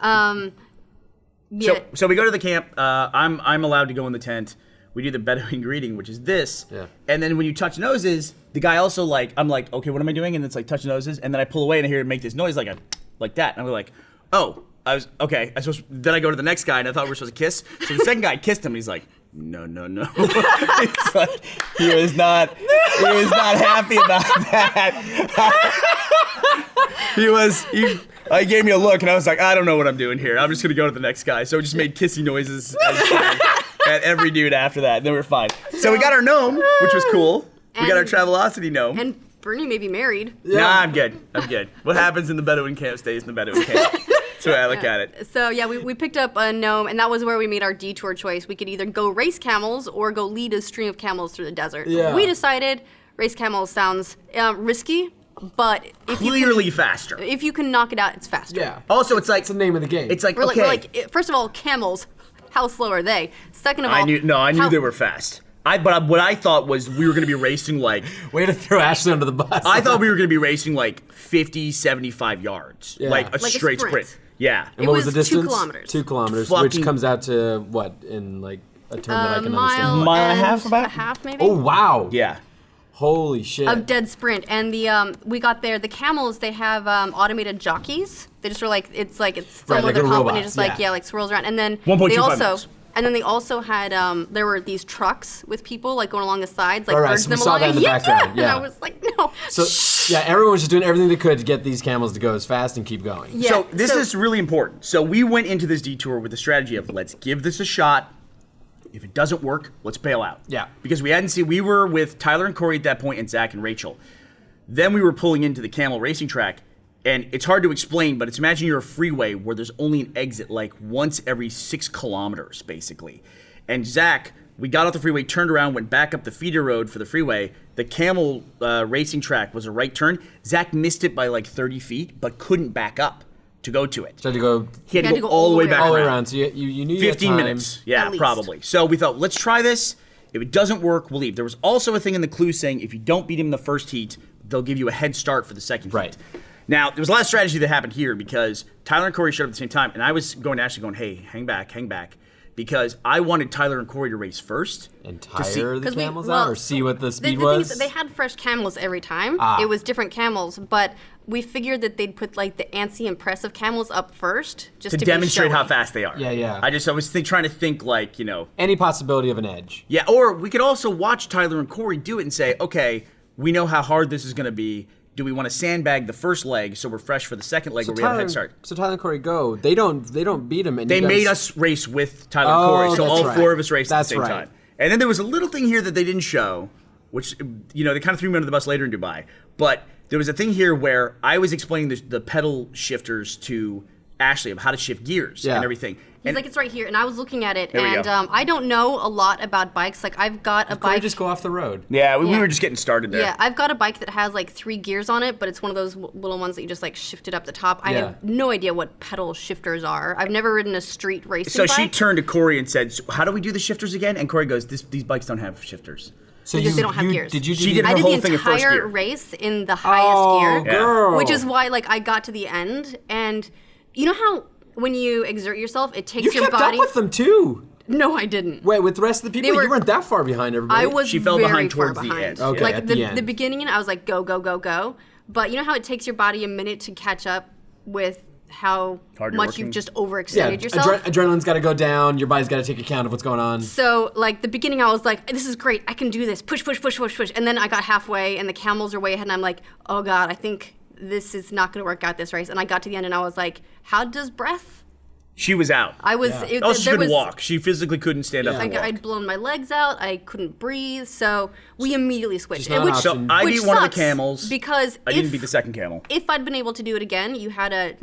Yeah. So we go to the camp. I'm allowed to go in the tent. We do the Bedouin greeting, which is this. Yeah. And then when you touch noses, the guy also I'm like, okay, what am I doing? And it's like touch noses, and then I pull away and I hear him make this noise like that. And I'm like, oh, I was okay. Then I go to the next guy and I thought we were supposed to kiss. So the second guy kissed him. And he's like, no. It's like, he was not happy about that. He gave me a look and I was like, I don't know what I'm doing here. I'm just gonna go to the next guy. So we just made kissy noises at every dude after that. And then we were fine. So we got our gnome, which was cool. We got our And- Travelocity gnome. And Burnie may be married. Nah, I'm good. What happens in the Bedouin camp stays in the Bedouin camp. That's the way I look at it. So yeah, we picked up a gnome, and that was where we made our detour choice. We could either go race camels or go lead a stream of camels through the desert. Yeah. We decided race camels sounds risky, but Clearly faster. if you can knock it out, it's faster. Yeah. Also, it's like It's the name of the game. It's like We're okay. like, first of all, camels. How slow are they? Second of all, I knew how- they were fast. But what I thought was we were going to be racing like Way to throw Ashley under the bus. I thought we were going to be racing like 50, 75 yards, Yeah. like a Like a straight sprint. sprint. Yeah. And what was was the 2 distance? kilometers. 2 kilometers, Fucking- which comes out to what in like a term that I can understand. Mile and a half, about? a half maybe. Oh wow! Yeah. Holy shit! A dead sprint, and the we got there. The camels, they have automated jockeys. They just are like it's similar like to a the company, robot, just yeah. like swirls around. And then 1.25 they also miles. and then they also had there were these trucks with people like going along the sides, like Right, urging so we them saw along. that in the background, yeah. And I was like, no. So yeah, everyone was just doing everything they could to get these camels to go as fast and keep going. Yeah, So this is really important. So we went into this detour with the strategy of let's give this a shot. If it doesn't work, let's bail out. Yeah. Because we were with Tyler and Corey at that point and Zach and Rachel. Then we were pulling into the Camel racing track. And it's hard to explain, but it's imagine you're a freeway where there's only an exit like once every 6 kilometers, basically. And Zach, we got off the freeway, turned around, went back up the feeder road for the freeway. The Camel racing track was a right turn. Zach missed it by like 30 feet, but couldn't back up to go to it. So I had to go He had to go all the way back all the way around. around. So you knew you had 15 time. minutes. Yeah, At least. probably. So we thought, let's try this. If it doesn't work, we'll leave. There was also a thing in the clue saying if you don't beat him in the first heat, they'll give you a head start for the second Right. heat. Now, there was a lot of strategy that happened here because Tyler and Corey showed up at the same time, and I was going to Ashley going, hey, hang back, because I wanted Tyler and Corey to race first. And to see- tire the 'Cause we- camels well, out, or see what the speed the thing is was. that they had fresh camels every time. Ah. It was different camels, but we figured that they'd put like the antsy, impressive camels up first, just to to demonstrate be how showy. fast they are. Yeah. I was trying to think like, Any possibility of an edge. yeah, or we could also watch Tyler and Corey do it and say, okay, we know how hard this is going to be. Do we want to sandbag the first leg so we're fresh for the second leg where we have a head start? So Tyler and Corey go. They don't beat him. And They you guys- made us race with Tyler and Oh, Corey, so that's all right. 4 of us raced That's at the same right. time. And then there was a little thing here that they didn't show, which, they kind of threw me under the bus later in Dubai. But there was a thing here where I was explaining the pedal shifters to Ashley of how to shift gears Yeah. and everything. He's And like, it's right here, and I was looking at it, There we and go. I don't know a lot about bikes. Like, I've got a Corey bike. just go off the road. yeah, we Yeah. were just getting started there. Yeah, I've got a bike that has like 3 gears on it, but it's one of those little ones that you just like shift it up the top. I Yeah. have no idea what pedal shifters are. I've never ridden a street racing So bike. she turned to Corey and said, so how do we do the shifters again? And Corey goes, these bikes don't have shifters. So Because they don't have you, gears. Did you do She the- did I her did whole the thing in first entire gear. race in the highest Oh, gear, girl. which is why like I got to the end, and you know how when you exert yourself, it takes You your kept body. up with them too. No, I didn't. Wait, with the rest of the people, you weren't that far behind everybody. I was She fell very behind far towards the behind. end. Okay, like at the end. the beginning, I was like, go, go, go, go. But you know how it takes your body a minute to catch up with how Hard you're much working. you've just Yeah, overextended yourself? adrenaline's got to go down. Your body's got to take account of what's going on. So, like, the beginning, I was like, this is great. I can do this. Push, push, push, push, push. And then I got halfway, and the camels are way ahead, and I'm like, oh, God, I think this is not going to work out this race. And I got to the end, and I was like, how does breath? She was out. I was... Yeah. It, Also, she there couldn't was, walk. She physically couldn't stand up Yeah. and walk. I'd blown my legs out. I couldn't breathe. So we immediately switched. Just not an So option. I which beat one of the sucks, camels. because I didn't beat the second camel. If I'd been able to do it again, you had a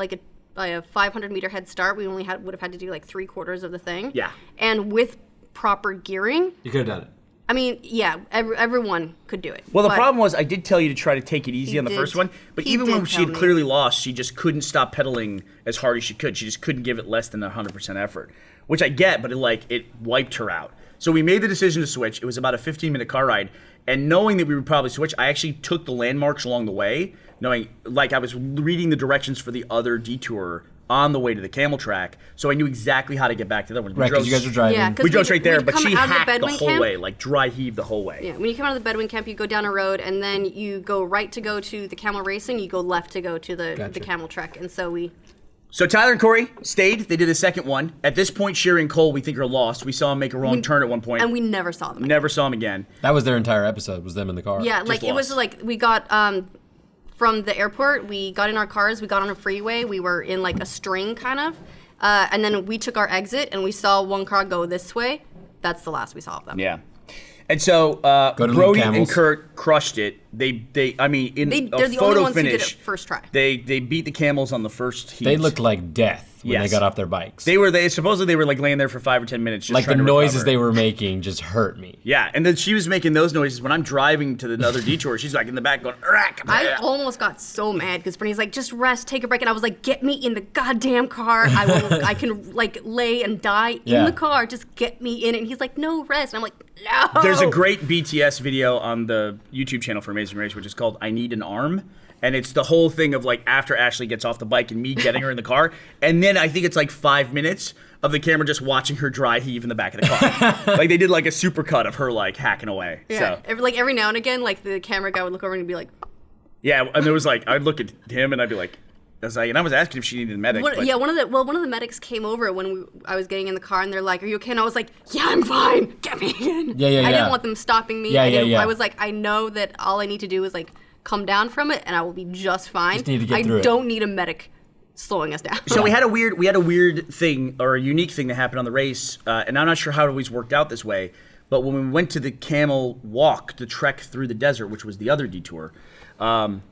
500-meter head start. We only would have had to do like 3/4 of the thing. Yeah. And with proper gearing, You could have done it. I mean, yeah, everyone could do it. Well, the But problem was I did tell you to try to take it easy He on the did. first one, but He even did when she tell had me. clearly lost, she just couldn't stop pedaling as hard as she could. She just couldn't give it less than 100% effort, which I get, but it wiped her out. So we made the decision to switch. It was about a 15-minute car ride, and knowing that we would probably switch, I actually took the landmarks along the way, knowing like I was reading the directions for the other detour on the way to the camel track, so I knew exactly how to get back to that one. Right, because you guys were driving. Yeah, 'cause We drove we'd- straight there, we'd but come she out of the hacked the Bedouin whole camp. way, like dry heave the whole way. Yeah, when you come out of the Bedouin camp, you go down a road, and then you go right to go to the camel racing. You go left to go to the Gotcha. camel trek. And so we... So Tyler and Corey stayed. They did a second one. At this point, Sherry and Cole, we think, are lost. We saw him make a wrong turn at one point. And we never saw them again. Never saw him again. That was their entire episode, was them in the car. Yeah, like it was lost. like we got from the airport, we got in our cars, we got on a freeway, we were in like a string kind of, and then we took our exit and we saw one car go this way. That's the last we saw of them. Yeah. And so Go to Brody Luke and Camels. Kurt crushed it. I mean, in They're a the only photo ones who did finish, it first try. they beat the camels on the first heat. They looked like death when Yes. they got off their bikes. They supposedly they were like laying there for 5 or 10 minutes, just like the trying to noises recover. they were making just hurt me. Yeah, and then she was making those noises when I'm driving to another detour. She's like in the back going, "Rack." I almost got so mad because Brittany's like, just rest, take a break, and I was like, get me in the goddamn car. I can like lay and die Yeah. in the car. Just get me in it. And he's like, no, rest. And I'm like, no. There's a great BTS video on the YouTube channel for Amazing Race, which is called "I Need an Arm." And it's the whole thing of like after Ashley gets off the bike and me getting her in the car. And then I think it's like 5 minutes of the camera just watching her dry heave in the back of the car. Like they did like a super cut of her like hacking away. Yeah. So Every now and again, like the camera guy would look over and be like, yeah, and there was like I'd look at him and I'd be like, and I was asking if she needed a medic. but one of the medics came over when I was getting in the car and they're like, are you okay? And I was like, yeah, I'm fine. Get me in. Yeah, I didn't want them stopping me. Yeah, yeah. I was like, I know that all I need to do is like come down from it and I will be just fine. Just need to get I through it. don't need a medic slowing us down. So we had a weird thing or a unique thing that happened on the race, and I'm not sure how it always worked out this way. But when we went to the camel walk, the trek through the desert, which was the other detour,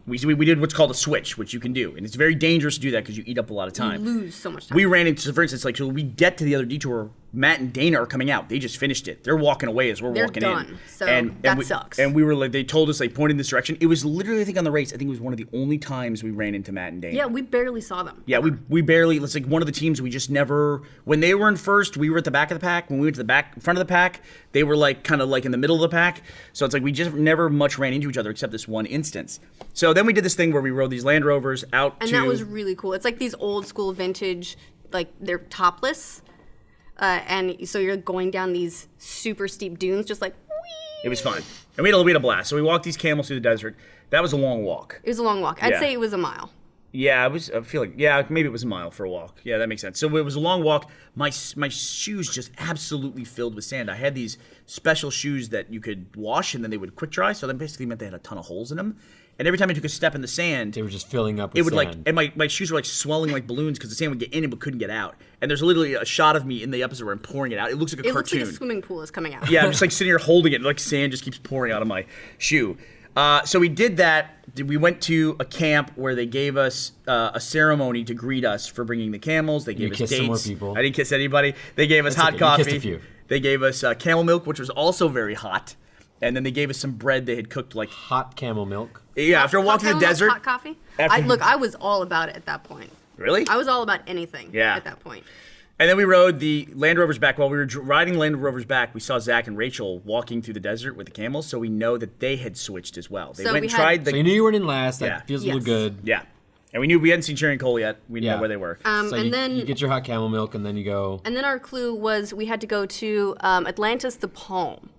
we did what's called a switch, which you can do, and it's very dangerous to do that because you eat up a lot of time. You lose so much time. We ran into, for instance, like so we get to the other detour. Matt and Dana are coming out. They just finished it. They're walking away as we're They're walking done. in. So and that we, sucks. And we were like, they told us like pointing this direction. It was literally, I think, on the race. I think it was one of the only times we ran into Matt and Dana. Yeah, we barely saw them. Yeah, we barely. It's like one of the teams we just never. When they were in first, we were at the back of the pack. When we went to the front of the pack, they were like kind of like in the middle of the pack. So it's like we just never much ran into each other except this one instance. So then we did this thing where we rode these Land Rovers out And to. that was really cool. It's like these old school vintage, like they're topless. And so you're going down these super steep dunes, just like, whee! It was fun, and we had a blast. So we walked these camels through the desert. That was a long walk. It was a long walk. I'd Yeah. say it was a mile. Yeah, I feel like maybe it was a mile for a walk. Yeah, that makes sense. So it was a long walk. My shoes just absolutely filled with sand. I had these special shoes that you could wash and then they would quick dry. So that basically meant they had a ton of holes in them. And every time I took a step in the sand, They were just filling up with it would sand. like, and my shoes were like swelling like balloons because the sand would get in it but couldn't get out. And there's literally a shot of me in the episode where I'm pouring it out. It looks like a It looks cartoon. like a swimming pool is coming out. Yeah, I'm just like sitting here holding it, like sand just keeps pouring out of my shoe. So we did that. We went to a camp where they gave us a ceremony to greet us for bringing the camels. They gave us kissed dates. some more people. I didn't kiss anybody. They gave us hot okay. You kissed coffee. a few. They gave us camel milk, which was also very hot. And then they gave us some bread they had cooked like Hot camel milk. after walking the Hot camel, desert. hot coffee. After- I was all about it at that point. Really? I was all about anything. Yeah. At that point. And then we rode the Land Rovers back. While we were riding Land Rovers back, we saw Zach and Rachel walking through the desert with the camels, so we know that they had switched as well. They So went we and had- tried the So you knew you weren't in last. That Yeah. feels a little Yes. good. Yeah. And we hadn't seen Cherry and Cole yet. We didn't know where they were. So and you, then you get your hot camel milk, and then you go. And then our clue was we had to go to Atlantis, the Palm,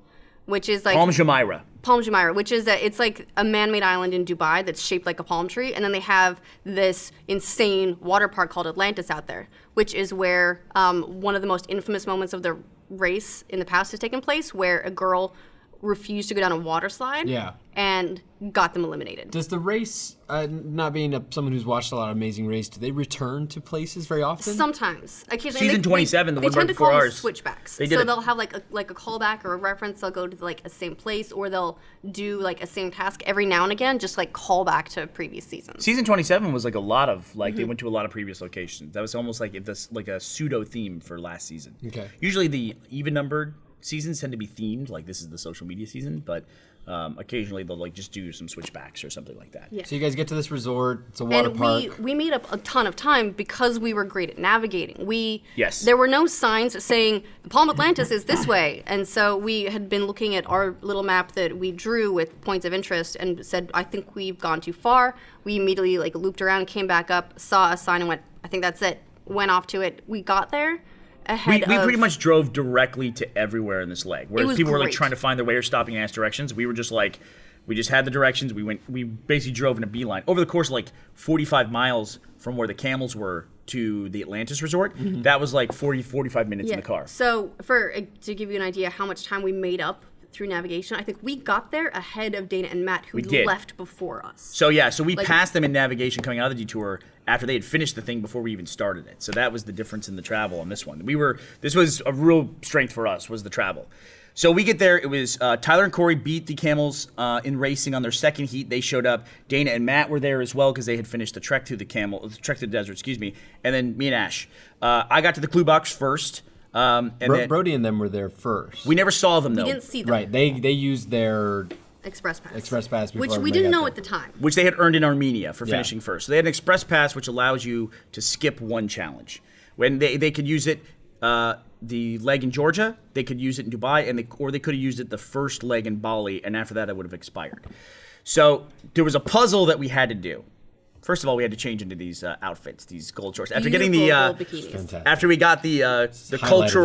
which is like Palm Jumeirah. Palm Jumeirah, which is that it's like a man-made island in Dubai that's shaped like a palm tree, and then they have this insane water park called Atlantis out there, which is where one of the most infamous moments of the race in the past has taken place, where a girl refused to go down a water slide and got them eliminated. Does the race, not being someone who's watched a lot of Amazing Race, do they return to places very often? Sometimes. Occasionally. Season 27, the they one tend right to before call them ours. switchbacks. They did so it. they'll have like a callback or a reference. They'll go to like a same place, or they'll do like a same task every now and again, just like call back to previous seasons. Season 27 was like a lot of they went to a lot of previous locations. That was almost like a pseudo theme for last season. Okay. Usually the even numbered seasons tend to be themed, like this is the social media season, but occasionally they'll like just do some switchbacks or something like that. Yeah. So you guys get to this resort. It's a water And park. we made up a ton of time because we were great at navigating. Yes. There were no signs saying the Palm Atlantis is this way, and so we had been looking at our little map that we drew with points of interest and said, I think we've gone too far. We immediately like looped around, came back up, saw a sign, and went, I think that's it. Went off to it. We got there. We pretty much drove directly to everywhere in this leg. Whereas was people were like great. trying to find their way or stopping and ask directions, we were just like, we just had the directions. We basically drove in a beeline over the course of like 45 miles from where the camels were to the Atlantis resort. That was like 45 minutes in the car. So to give you an idea how much time we made up through navigation, I think we got there ahead of Dana and Matt, who did. left before us. So we passed them in navigation coming out of the detour after they had finished the thing before we even started it. So that was the difference in the travel on this one. This was a real strength for us, was the travel. So we get there. It was Tyler and Corey beat the Camels in racing on their second heat. They showed up. Dana and Matt were there as well because they had finished the trek through the desert, and then me and Ash. I got to the clue box first. And then Brody and them were there first. we never saw them though. We didn't see them. Right. They used their Express pass. before Which we everybody didn't got know there. at the time. Which they had earned in Armenia for finishing first. So they had an express pass, which allows you to skip one challenge. When they could use it, the leg in Georgia, they could use it in Dubai, or they could have used it the first leg in Bali, and after that, it would have expired. So there was a puzzle that we had to do. First of all, we had to change into these outfits, these gold shorts. After getting the Beautiful gold bikinis. Fantastic. after we got the Highlight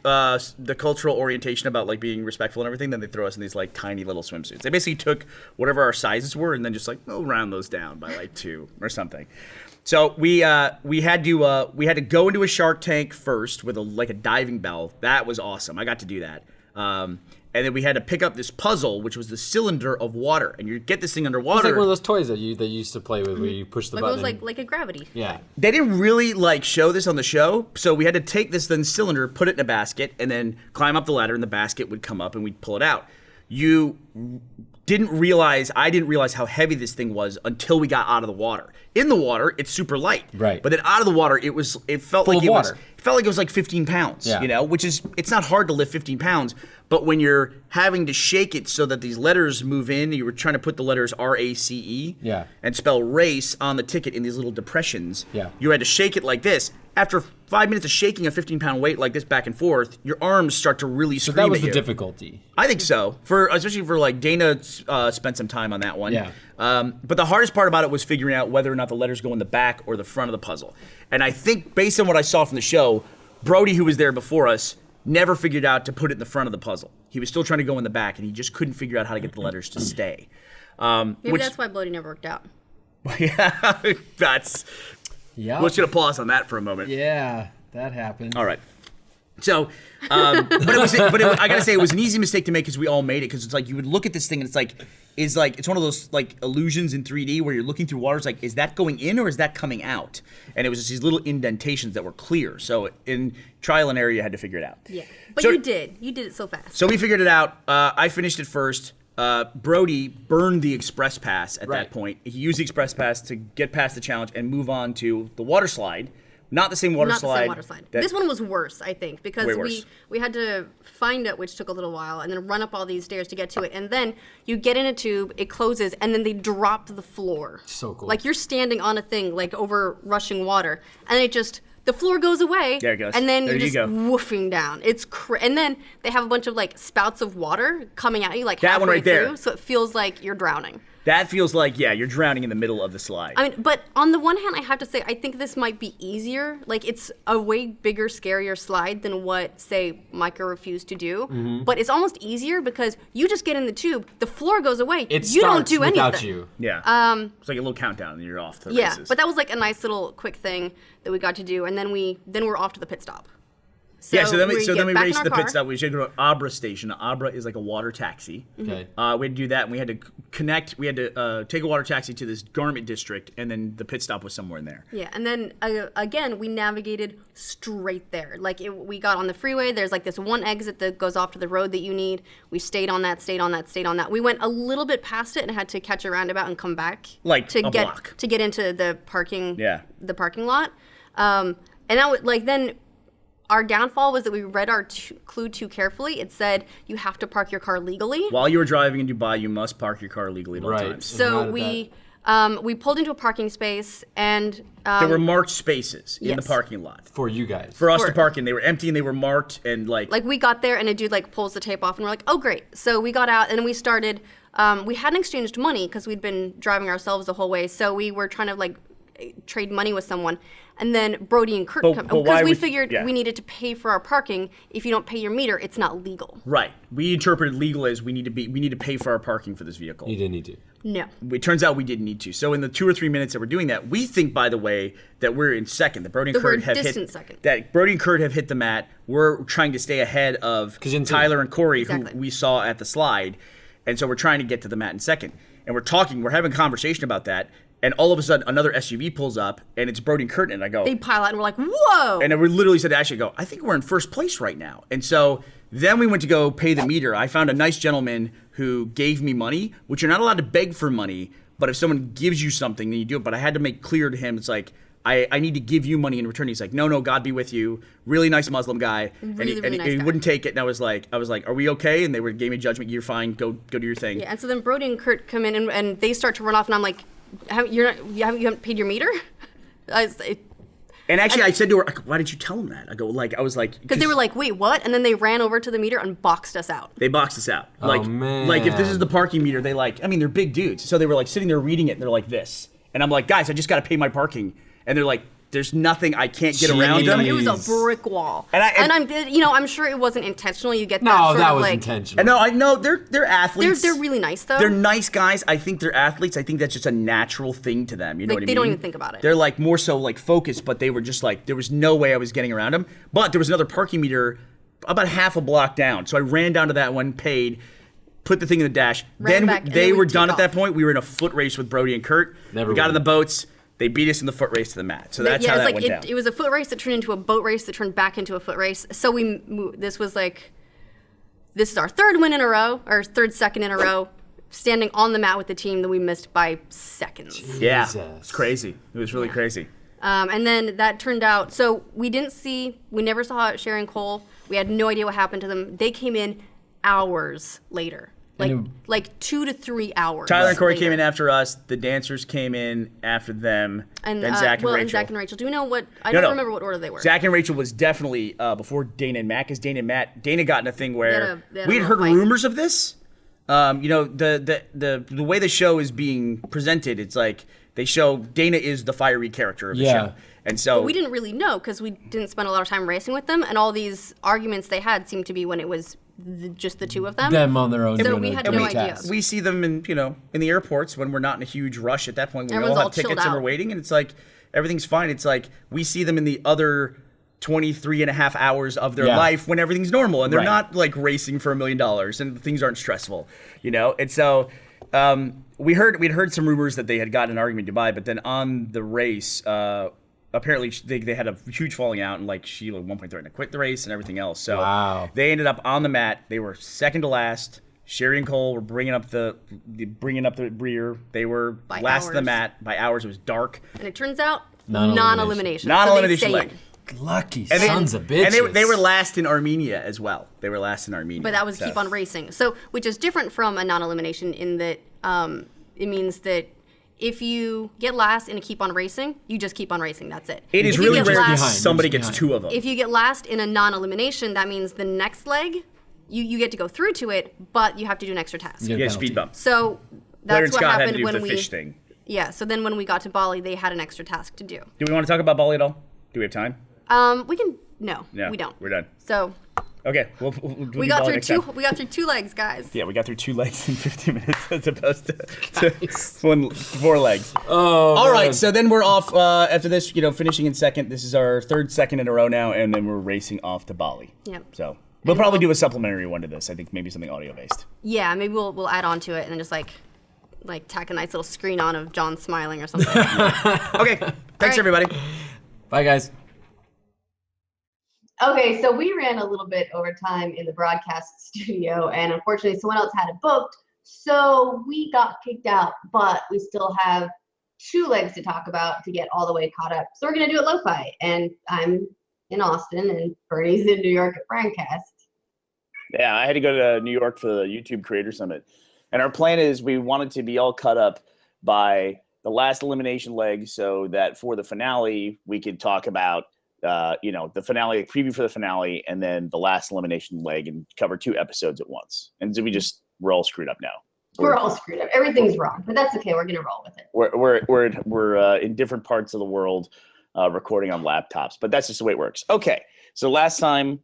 of the cultural orientation about like being respectful and everything, then they throw us in these like tiny little swimsuits. They basically took whatever our sizes were and then just like round those down by like 2 or something. So we had to go into a shark tank first with a diving bell. That was awesome. I got to do that. And then we had to pick up this puzzle, which was the cylinder of water, and you get this thing It's underwater. like one of those toys that you used to play with, where you push the Like it button. was like a gravity. yeah. They didn't really show this on the show, so we had to take this then cylinder, put it in a basket, and then climb up the ladder, and the basket would come up, and we'd pull it out. I didn't realize how heavy this thing was until we got out of the water. In the water, it's super light. Right. But then out of the water, it felt Full like of water. It felt like it was like 15 pounds. Yeah. Which is, it's not hard to lift 15 pounds, but when you're having to shake it so that these letters move in, you were trying to put the letters RACE and spell race on the ticket in these little depressions. Yeah. You had to shake it like this. After 5 minutes of shaking a 15-pound weight like this back and forth, your arms start to really So scream that was at the you. difficulty. I think so. Especially for Dana spent some time on that one. Yeah. But the hardest part about it was figuring out whether or not the letters go in the back or the front of the puzzle. And I think based on what I saw from the show, Brody, who was there before us, never figured out to put it in the front of the puzzle. He was still trying to go in the back, and he just couldn't figure out how to get the letters to stay. Maybe that's why Bloody never worked out. Yeah, that's. Yeah. Let's get a pause on that for a moment. Yeah, that happened. All right. So, but I gotta say, it was an easy mistake to make because we all made it. Because it's like you would look at this thing and it's one of those like illusions in 3D where you're looking through water. It's like, is that going in or is that coming out? And it was just these little indentations that were clear. So in trial and error, you had to figure it out. Yeah, but So- you did it so fast. So we figured it out. I finished it first. Brody burned the express pass at Right. that point. He used the express pass to get past the challenge and move on to the water slide. Not the same water Not slide. the same water slide. This one was worse, I think, because Way worse. we had to find it, which took a little while, and then run up all these stairs to get to it. And then you get in a tube, it closes, and then they drop the floor. So cool. Like you're standing on a thing, like over rushing water, and the floor goes away. There it goes. And then There you're you just go. woofing down. And then they have a bunch of like spouts of water coming at you, like That one halfway right there. through, so it feels like you're drowning. That feels like, you're drowning in the middle of the slide. I mean, but on the one hand, I have to say, I think this might be easier. Like, it's a way bigger, scarier slide than what, say, Micah refused to do. Mm-hmm. But it's almost easier because you just get in the tube, the floor goes away. It you don't starts do without anything. you. Yeah. It's like a little countdown, and you're off to the races. But that was like a nice little quick thing that we got to do, and then we're off to the pit stop. So so then we get back in raced our the car. pit stop. We should go to Abra station. Abra is like a water taxi. Okay. We had to do that, and we had to connect. We had to take a water taxi to this garment district, and then the pit stop was somewhere in there. Yeah, and then again, we navigated straight there. Like, we got on the freeway. There's like this one exit that goes off to the road that you need. We stayed on that. We went a little bit past it and had to catch a roundabout and come back. Like to a get block. to get into the parking. Yeah. The parking lot. And that was like then. Our downfall was that we read our clue too carefully. It said you have to park your car legally. While you were driving in Dubai, you must park your car legally at all times. So we pulled into a parking space and there were marked spaces in the yes. parking lot For you guys. for us to park in. They were empty and they were marked and like we got there and a dude like pulls the tape off and we're like, oh great. So we got out and we started. We hadn't exchanged money because we'd been driving ourselves the whole way. So we were trying to like trade money with someone. And then Brody and Kurt come because we figured we needed to pay for our parking. If you don't pay your meter, it's not legal. Right. We interpreted legal as we need to pay for our parking for this vehicle. You didn't need to. No. It turns out we didn't need to. So in the 2 or 3 minutes that we're doing that, we think, by the way, that we're in second. That Brody and Kurt have hit second. That Brody and Kurt have hit the mat. We're trying to stay ahead of Tyler and Corey, who we saw at the slide, and so we're trying to get to the mat in second. And we're talking. We're having a conversation about that. And all of a sudden, another SUV pulls up, and it's Brody and Kurt, and I go... They pile out, and we're like, whoa! And we literally said to Ashley, I think we're in first place right now. And so then we went to go pay the meter. I found a nice gentleman who gave me money, which you're not allowed to beg for money, but if someone gives you something, then you do it. But I had to make clear to him, it's like, I need to give you money in return. He's like, no, God be with you. Really nice Muslim guy. Really and nice he guy. wou't take it. And I was like, are we okay? And they gave me judgment. You're fine. Go do your thing. Yeah, and so then Brody and Kurt come in, and they start to run off, and I'm like, you haven't paid your meter? And actually, I said to her, why did you tell them that? I was like... Because they were like, wait, what? And then they ran over to the meter and boxed us out. They boxed us out. Oh, man. Like, if this is the parking meter, they're big dudes. So they were, like, sitting there reading it, and they're like this. And I'm like, guys, I just got to pay my parking. And they're like, there's nothing, I can't get around them. It was a brick wall. And I'm sure it wasn't intentional. You get that No, sort that of was like... intentional. And no, I know they're athletes. They're really nice, though. They're nice guys. I think they're athletes. I think that's just a natural thing to them. You know what I mean? They don't even think about it. They're like more so like focused, but they were just like, there was no way I was getting around them. But there was another parking meter about half a block down. So I ran down to that one, paid, put the thing in the dash. They were done at that point. We were in a foot race with Brody and Kurt. We got in the boats. They beat us in the foot race to the mat. So that's how that went down. It was a foot race that turned into a boat race that turned back into a foot race. So this is our third win in a row, or third second in a row, standing on the mat with the team that we missed by seconds. Yeah, it's crazy. It was really crazy. And then that turned out, so we never saw Sherry and Cole. We had no idea what happened to them. They came in hours later. Like 2 to 3 hours. Tyler and Corey came in after us. The dancers came in after them. And then Zach and Rachel. And Zach and Rachel. Do we know what? I don't remember what order they were. Zach and Rachel was definitely before Dana and Matt. Because Dana and Matt, Dana got in a thing where we had heard rumors of this. The way the show is being presented, it's like they show Dana is the fiery character of the show. And so we didn't really know because we didn't spend a lot of time racing with them, and all these arguments they had seemed to be when it was just the two of them. Them on their own. So we had no idea. We see them in the airports when we're not in a huge rush at that point. When we Everyone's all all have tickets chilled and we're out. waiting, and it's like everything's fine. It's like we see them in the other 23 and a half hours of their life when everything's normal and they're not like racing for $1 million and things aren't stressful, And so we'd heard some rumors that they had gotten an argument in Dubai, but then on the race, apparently they had a huge falling out, and like she at one point threatened to quit the race and everything else. So they ended up on the mat. They were second to last. Sherry and Cole were bringing up the rear. They were last to the mat by hours. It was dark. And it turns out non-elimination. Non-elimination leg. Lucky sons of bitches. And they were last in Armenia as well. They were last in Armenia. But that was keep on racing. So, which is different from a non-elimination in that it means that if you get last in a keep on racing, you just keep on racing. That's it. It is really rare somebody gets two of them. If you get last in a non-elimination, that means the next leg, you get to go through to it, but you have to do an extra task. You get a speed bump. So Blair and what Scott had to happened do when the we fish thing. Yeah, so then when we got to Bali, they had an extra task to do. Do we want to talk about Bali at all? Do we have time? We can no, we don't. We're done. So Okay, we'll we do got Bali through next two. time. We got through 2 legs, guys. Yeah, we got through 2 legs in 15 minutes as opposed to 4 legs. Oh, All right, man. so then we're off after this, finishing in second. This is our 3rd second in a row now, and then we're racing off to Bali. Yep. So we'll probably do a supplementary one to this. I think maybe something audio-based. Yeah, maybe we'll add on to it and then just like tack a nice little screen on of John smiling or something. Okay, thanks right. everybody. Bye, guys. Okay, so we ran a little bit over time in the broadcast studio, and unfortunately someone else had it booked, so we got kicked out, but we still have 2 legs to talk about to get all the way caught up. So we're going to do it lo-fi, and I'm in Austin, and Burnie's in New York at Brandcast. Yeah, I had to go to New York for the YouTube Creator Summit. And our plan is we wanted to be all cut up by the last elimination leg so that for the finale, we could talk about the finale, preview for the finale, and then the last elimination leg and cover 2 episodes at once. And so we're all screwed up now. We're all screwed up. Everything's wrong, but that's okay. We're going to roll with it. We're in different parts of the world recording on laptops, but that's just the way it works. Okay, so last time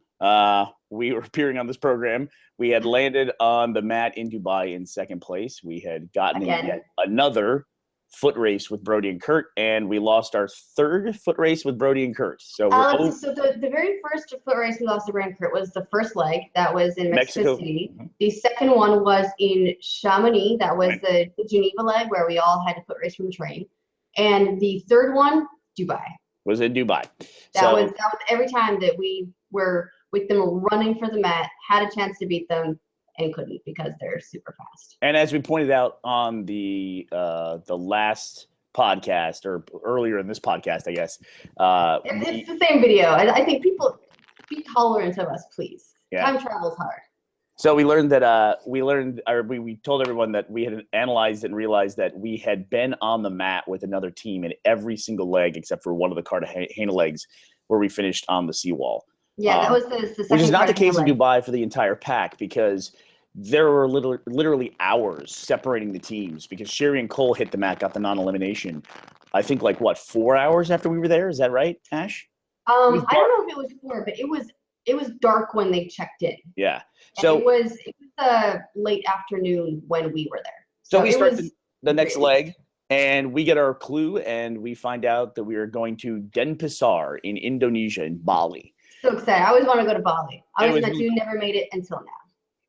we were appearing on this program, we had landed on the mat in Dubai in 2nd place. We had gotten in yet another foot race with Brody and Kurt, and we lost our 3rd foot race with Brody and Kurt. So so the very first foot race we lost to Brand Kurt was the first leg. That was in Mexico City. Mm-hmm. The second one was in Chamonix. That was the Geneva leg where we all had to foot race from the train. And the 3rd one, Dubai. Was in Dubai. That was every time that we were with them running for the mat, had a chance to beat them, and couldn't because they're super fast. And as we pointed out on the last podcast, or earlier in this podcast, I guess. It's the same video. I think people be tolerant of us, please. Yeah. Time travel's hard. So we learned that we told everyone that we had analyzed and realized that we had been on the mat with another team in every single leg except for one of the Cartagena legs where we finished on the seawall. Yeah, that was the second. Which is not the case in leg. Dubai for the entire pack because there were literally hours separating the teams because Sherry and Cole hit the mat, got the non-elimination. I think 4 hours after we were there. Is that right, Ash? I don't know if it was 4, but it was dark when they checked in. Yeah. And So it was late afternoon when we were there. So we start the next leg, and we get our clue, and we find out that we are going to Denpasar in Indonesia, in Bali. So excited. I always want to go to Bali. I It was was- that you never made it until now.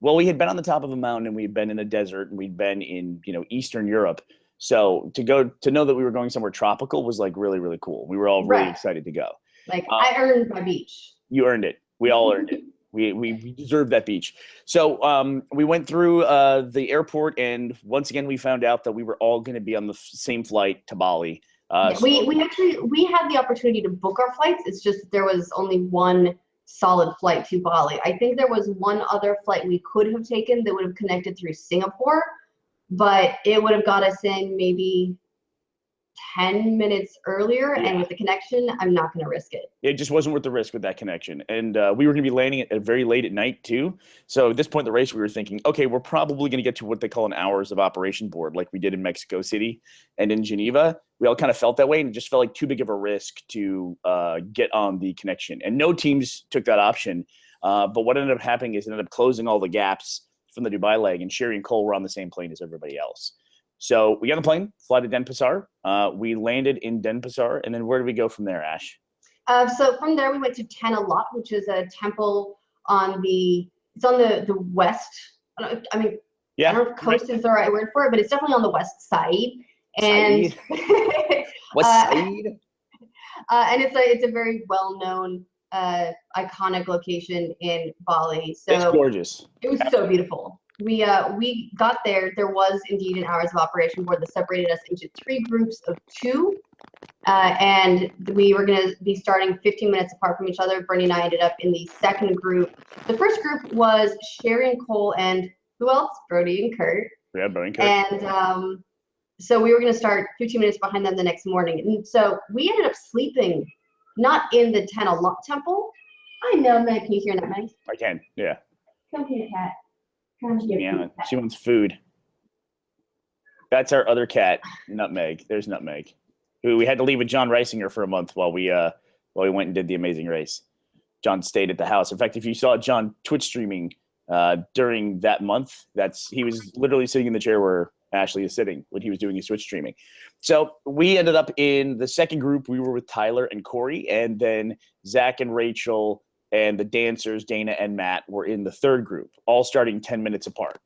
Well, we had been on the top of a mountain, and we'd been in a desert, and we'd been in Eastern Europe. So to know that we were going somewhere tropical was really, really cool. We were all really excited to go. I earned my beach. You earned it. We all earned it. We deserved that beach. So we went through the airport, and once again, we found out that we were all going to be on the same flight to Bali. We had the opportunity to book our flights. It's just that there was only one solid flight to Bali. I think there was one other flight we could have taken that would have connected through Singapore, but it would have got us in maybe 10 minutes earlier. And with the connection, I'm not going to risk it. It just wasn't worth the risk with that connection. And we were going to be landing at very late at night too. So at this point in the race, we were thinking, okay, we're probably going to get to what they call an hours of operation board, like we did in Mexico City and in Geneva. We all kind of felt that way, and it just felt like too big of a risk to get on the connection. And no teams took that option. But what ended up happening is it ended up closing all the gaps from the Dubai leg, and Sherry and Cole were on the same plane as everybody else. So we got on the plane, fly to Denpasar. We landed in Denpasar, and then where did we go from there, Ash? So from there, we went to Tanah, which is a temple on the west. I don't know if coast is the right word for it, but it's definitely on the west side. And West side? And it's a very well-known, iconic location in Bali. So it's gorgeous. It was so beautiful. We got there. There was indeed an hours of operation board that separated us into 3 groups of 2, and we were going to be starting 15 minutes apart from each other. Burnie and I ended up in the second group. The first group was Sherry and Cole, and who else? Brody and Kurt. Yeah, Brody and Kurt. And so we were going to start 15 minutes behind them the next morning. And so we ended up sleeping not in the Tanah temple. I know, man. Can you hear that, Mike? I can, yeah. Come here, cat. Yeah, she wants food. That's our other cat, Nutmeg. There's Nutmeg, who we had to leave with John Reisinger for a month while we went and did the Amazing Race. John stayed at the house. In fact, if you saw John Twitch streaming during that month, he was literally sitting in the chair where Ashley is sitting when he was doing his Twitch streaming. So we ended up in the second group. We were with Tyler and Corey, and then Zach and Rachel and the dancers, Dana and Matt, were in the third group, all starting 10 minutes apart.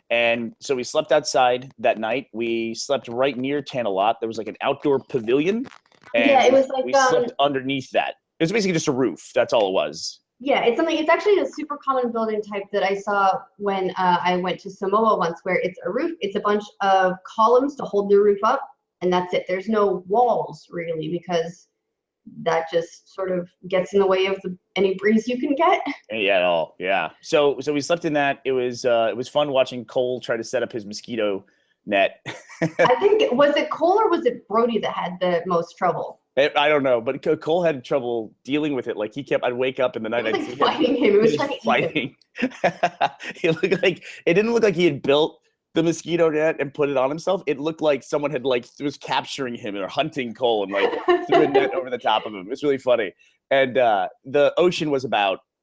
And so we slept outside that night. We slept right near Tanalot. There was like an outdoor pavilion. And Yeah, it was like we slept underneath that. It was basically just a roof. That's all it was. Yeah, it's actually a super common building type that I saw when I went to Samoa once, where it's a roof. It's a bunch of columns to hold the roof up, and that's it. There's no walls really, because that just sort of gets in the way of any breeze you can get. Yeah, at all. Yeah. So we slept in that. It was fun watching Cole try to set up his mosquito net. I think, was it Cole or was it Brody that had the most trouble? I don't know, but Cole had trouble dealing with it. Like I'd wake up in the night. It was like fighting him. It was trying to eat fighting. It didn't look like he had built the mosquito net and put it on himself. It looked like someone had was capturing him or hunting Cole and threw a net over the top of him. It was really funny. And the ocean was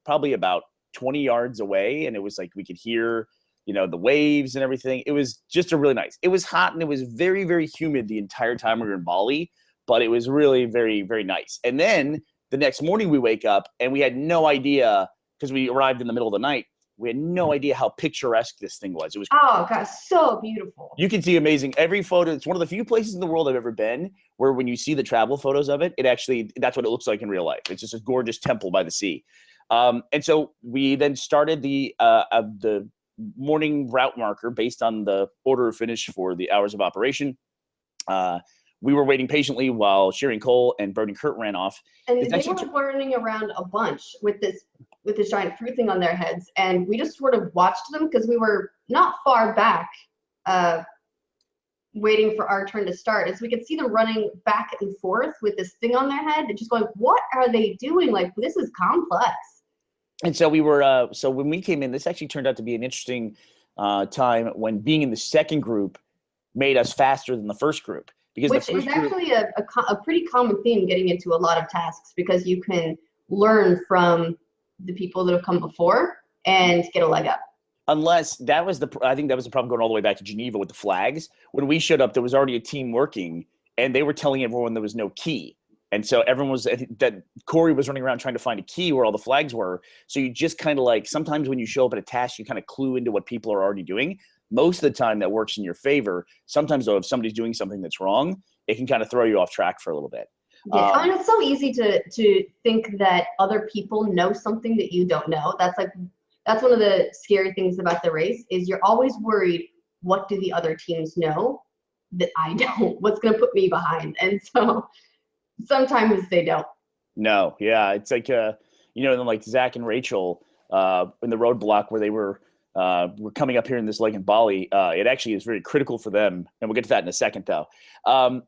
probably about 20 yards away, and it was like we could hear the waves and everything. It was just really nice. It was hot and it was very, very humid the entire time we were in Bali, but it was really very, very nice. And then the next morning we wake up and we had no idea, because we arrived in the middle of the night, we had no idea how picturesque this thing was. It was God, so beautiful. You can see amazing every photo. It's one of the few places in the world I've ever been where when you see the travel photos of it, that's what it looks like in real life. It's just a gorgeous temple by the sea. And so we then started the morning route marker based on the order of finish for the hours of operation. We were waiting patiently while Sherry Cole and Burnie Kurt ran off. And they were running around a bunch with this giant fruit thing on their heads, and we just sort of watched them because we were not far back, waiting for our turn to start. As we could see them running back and forth with this thing on their head, and just going, "What are they doing? Like, this is complex." And so we were. So when we came in, this actually turned out to be an interesting time when being in the second group made us faster than the first group. Because Which is actually a pretty common theme getting into a lot of tasks, because you can learn from the people that have come before and get a leg up. Unless I think that was the problem going all the way back to Geneva with the flags. When we showed up, there was already a team working, and they were telling everyone there was no key. And so Corey was running around trying to find a key where all the flags were. So you just kind of sometimes when you show up at a task, you kind of clue into what people are already doing. Most of the time that works in your favor. Sometimes though, if somebody's doing something that's wrong, it can kind of throw you off track for a little bit. Yeah, I mean, it's so easy to think that other people know something that you don't know. That's one of the scary things about the race, is you're always worried, what do the other teams know that I don't? What's going to put me behind? And so sometimes they don't. No, yeah, it's like like Zach and Rachel in the Roadblock where they were coming up here in this lake in Bali. It actually is very critical for them, and we'll get to that in a second, though.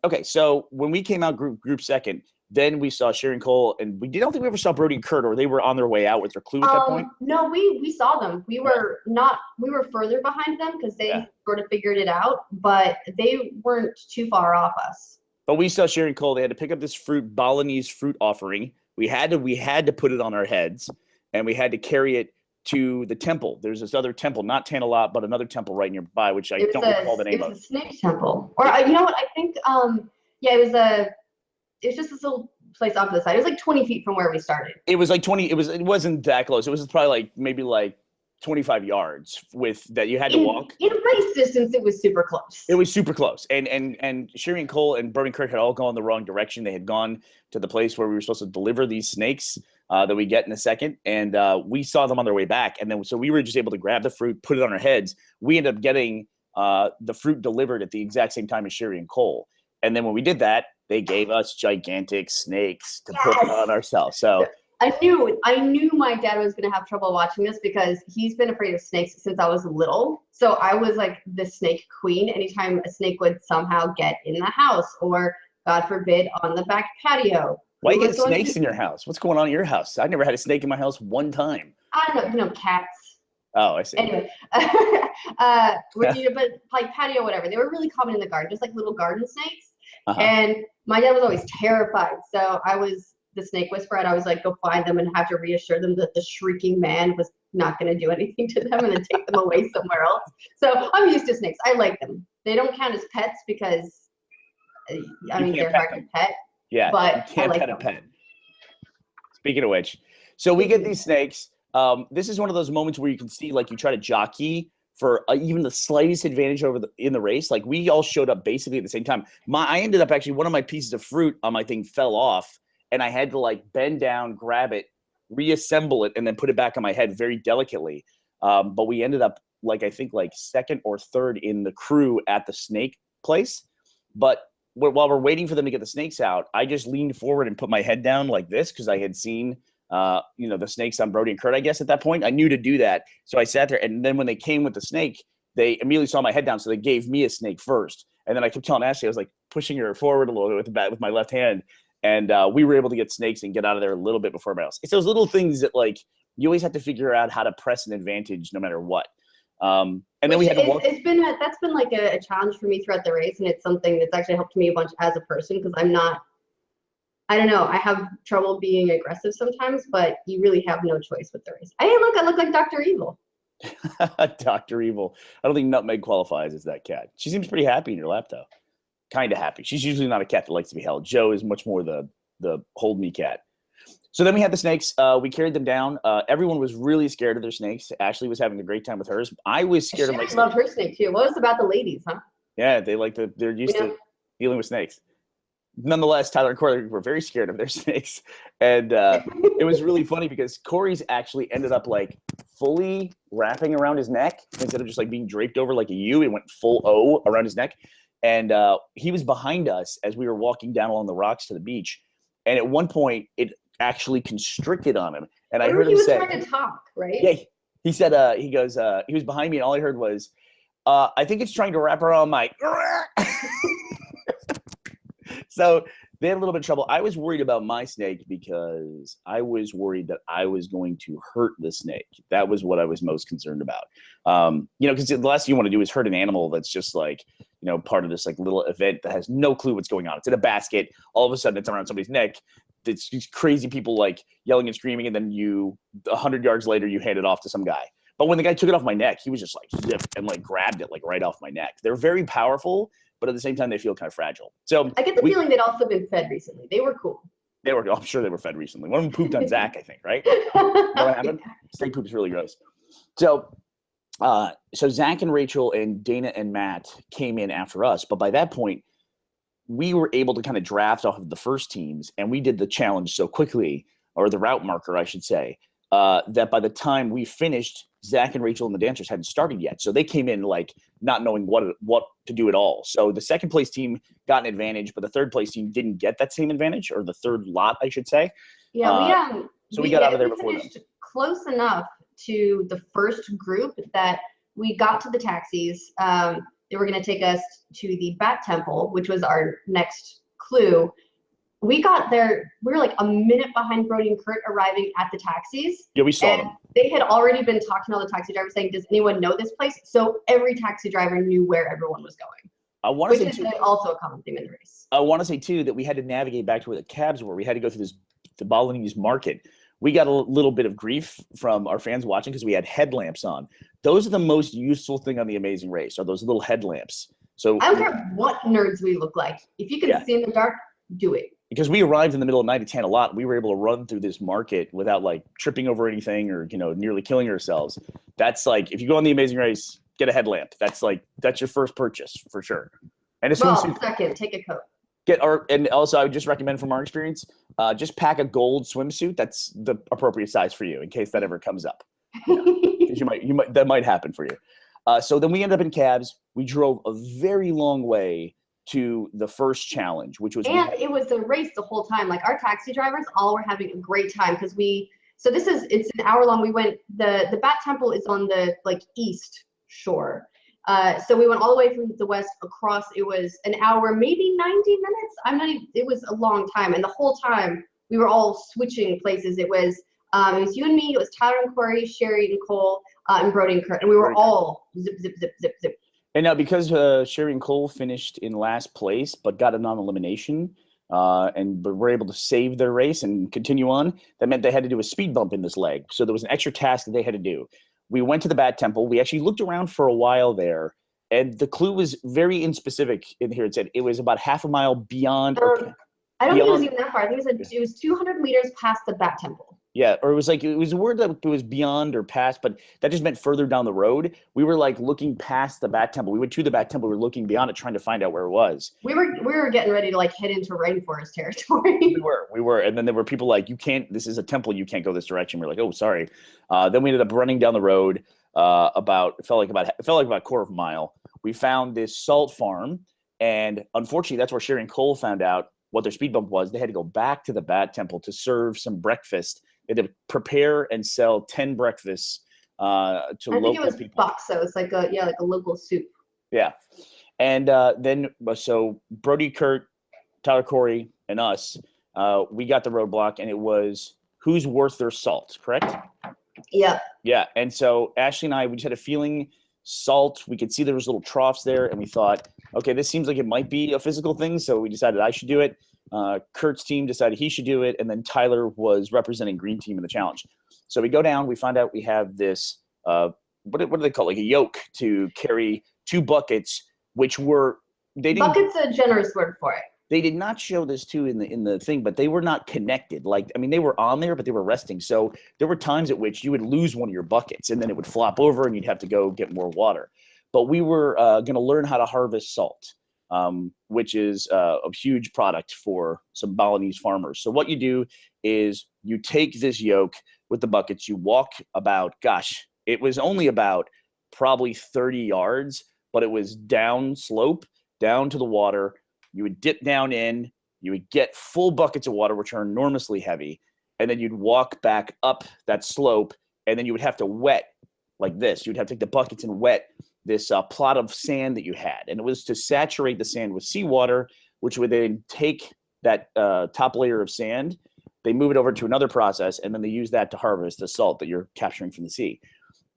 Okay, so when we came out group second, then we saw Sherry Cole, and we don't think we ever saw Brody and Kurt, or they were on their way out with their clue at that point. No, we saw them. We were further behind them because they sort of figured it out, but they weren't too far off us. But we saw Sherry Cole. They had to pick up this Balinese fruit offering. We had to put it on our heads, and we had to carry it to the temple. There's this other temple, not Tanalot, but another temple right nearby, which I don't recall the name of. It's a snake temple. Or you know what? I think it was just this little place off to the side. It was like 20 feet from where we started. It was like 20. It wasn't that close. It was probably maybe 25 yards with that you had to walk. In race distance, it was super close. It was super close. And Sherry Cole and Burnie Kurt had all gone the wrong direction. They had gone to the place where we were supposed to deliver these snakes that we get in a second. And we saw them on their way back. And then so we were just able to grab the fruit, put it on our heads. We ended up getting the fruit delivered at the exact same time as Sherry and Cole. And then when we did that, they gave us gigantic snakes to put on ourselves. So I knew my dad was going to have trouble watching this because he's been afraid of snakes since I was little. So I was like the snake queen. Anytime a snake would somehow get in the house, or God forbid on the back patio. Why you get snakes in your house? What's going on in your house? I never had a snake in my house one time. I don't know, cats. Oh, I see. Anyway, when you but like patio, whatever, they were really common in the garden, just like little garden snakes. Uh-huh. And my dad was always terrified, so I was the snake whisperer, and I was like, go find them and have to reassure them that the shrieking man was not going to do anything to them, and then take them away somewhere else. So I'm used to snakes. I like them. They don't count as pets because, I mean, they're hard to pet. Yeah, but you can't I like pet a them. pet. Speaking of which, so we get these snakes. This is one of those moments where you can see, like, you try to jockey for even the slightest advantage in the race. Like, we all showed up basically at the same time. I ended up actually, one of my pieces of fruit on my thing fell off, and I had to like bend down, grab it, reassemble it, and then put it back on my head very delicately. But we ended up like, I think like second or third in the crew at the snake place. But while we're waiting for them to get the snakes out, I just leaned forward and put my head down like this because I had seen the snakes on Brody and Kurt, I guess, at that point. I knew to do that. So I sat there, and then when they came with the snake, they immediately saw my head down, so they gave me a snake first. And then I kept telling Ashley, I was like pushing her forward a little bit with my left hand. And we were able to get snakes and get out of there a little bit before everybody else. It's those little things that, like, you always have to figure out how to press an advantage no matter what. And then we had to walk. That's been like a challenge for me throughout the race, and it's something that's actually helped me a bunch as a person, because I don't know, I have trouble being aggressive sometimes, but you really have no choice with the race. Hey, look, I look like Dr. Evil. Dr. Evil. I don't think Nutmeg qualifies as that cat. She seems pretty happy in your lap, though. Kind of happy. She's usually not a cat that likes to be held. Joe is much more the hold me cat. So then we had the snakes. We carried them down. Everyone was really scared of their snakes. Ashley was having a great time with hers. I was scared of my snake. Loved her snake too. What was about the ladies, huh? Yeah, they're used to dealing with snakes. Nonetheless, Tyler and Corey were very scared of their snakes. And it was really funny because Corey's actually ended up like fully wrapping around his neck instead of just like being draped over like a U. It went full O around his neck. And he was behind us as we were walking down along the rocks to the beach. And at one point, it actually constricted on him. And I heard him say, he was trying to talk, right? Yeah, he said, he goes, he was behind me, and all I heard was, I think it's trying to wrap around my. So they had a little bit of trouble. I was worried about my snake because I was worried that I was going to hurt the snake. That was what I was most concerned about. Because the last thing you want to do is hurt an animal that's just like, part of this like little event that has no clue what's going on. It's in a basket. All of a sudden it's around somebody's neck. It's these crazy people like yelling and screaming. And then 100 yards later, you hand it off to some guy. But when the guy took it off my neck, he was just like zip and like grabbed it like right off my neck. They're very powerful, but at the same time, they feel kind of fragile. So I get the feeling they'd also been fed recently. They were cool. I'm sure they were fed recently. One of them pooped on Zach, I think, right? You know what happened? Snake poop is really gross. So Zach and Rachel and Dana and Matt came in after us. But by that point, we were able to kind of draft off of the first teams, and we did the challenge so quickly, or the route marker, I should say, that by the time we finished, Zach and Rachel and the dancers hadn't started yet. So they came in like not knowing what to do at all. So the second place team got an advantage, but the third place team didn't get that same advantage, or the third lot, I should say. Yeah, we got out of there before them. Close enough to the first group that we got to the taxis. They were going to take us to the Bat Temple, which was our next clue. We got there, we were like a minute behind Brody and Kurt arriving at the taxis. Yeah, we saw them. They had already been talking to all the taxi drivers saying, does anyone know this place? So every taxi driver knew where everyone was going. Which is also a common theme in the race. I want to say, too, that we had to navigate back to where the cabs were. We had to go through the Balinese market. We got a little bit of grief from our fans watching because we had headlamps on. Those are the most useful thing on the Amazing Race, are those little headlamps. So I don't care what nerds we look like. If you can see in the dark, do it. Because we arrived in the middle of night at 10 a lot, we were able to run through this market without like tripping over anything or nearly killing ourselves. That's like, if you go on the Amazing Race, get a headlamp. That's your first purchase for sure. And a swimsuit. Second, take a coat. And also I would just recommend from our experience, just pack a gold swimsuit. That's the appropriate size for you in case that ever comes up. That might happen for you. So then we ended up in cabs. We drove a very long way to the first challenge, which was, and it was a race the whole time. Like, our taxi drivers all were having a great time because it's an hour long. We went, the Bat Temple is on the like east shore. So we went all the way from the west across. It was an hour, maybe 90 minutes. It was a long time. And the whole time we were all switching places. It was you and me, it was Tyler and Corey, Sherry and Cole. and Brody and Kurt, and we were Brody. all zip, zip, zip, zip, zip. And now because Sherry and Cole finished in last place but got a non-elimination and were able to save their race and continue on, that meant they had to do a speed bump in this leg. So there was an extra task that they had to do. We went to the Bat Temple. We actually looked around for a while there, and the clue was very inspecific in here. It said it was about half a mile beyond. I don't think it was even that far. I think it was 200 meters past the Bat Temple. Yeah, or it was a word that it was beyond or past, but that just meant further down the road. We were like looking past the Bat Temple. We went to the Bat Temple. We were looking beyond it, trying to find out where it was. We were getting ready to like head into rainforest territory. We were, and then there were people like, "You can't. This is a temple. You can't go this direction." We're like, "Oh, sorry." Then we ended up running down the road. It felt like about a quarter of a mile. We found this salt farm, and unfortunately, that's where Sherry and Cole found out what their speed bump was. They had to go back to the Bat Temple to serve some breakfast. They had to prepare and sell 10 breakfasts to local people. I think it was bakso. It's like a local soup. Yeah. And then so Brody, Kurt, Tyler, Corey, and us, we got the roadblock, and it was who's worth their salt, correct? Yeah. Yeah. And so Ashley and I, we just had a feeling salt. We could see there was little troughs there, and we thought, okay, this seems like it might be a physical thing. So we decided I should do it. Kurt's team decided he should do it, and then Tyler was representing Green Team in the challenge. So we go down, we find out we have this what do they call it? Like a yoke to carry 2 buckets, which were bucket's a generous word for it. They did not show this too in the thing, but they were not connected. Like, I mean, they were on there, but they were resting. So there were times at which you would lose one of your buckets, and then it would flop over, and you'd have to go get more water. But we were going to learn how to harvest salt, which is a huge product for some Balinese farmers. So what you do is you take this yoke with the buckets, you walk about, it was only about probably 30 yards, but it was down slope, down to the water. You would dip down in, you would get full buckets of water, which are enormously heavy, and then you'd walk back up that slope, and then you would have to wet like this. You'd have to take the buckets and wet this plot of sand that you had. And it was to saturate the sand with seawater, which would then take that top layer of sand, they move it over to another process, and then they use that to harvest the salt that you're capturing from the sea.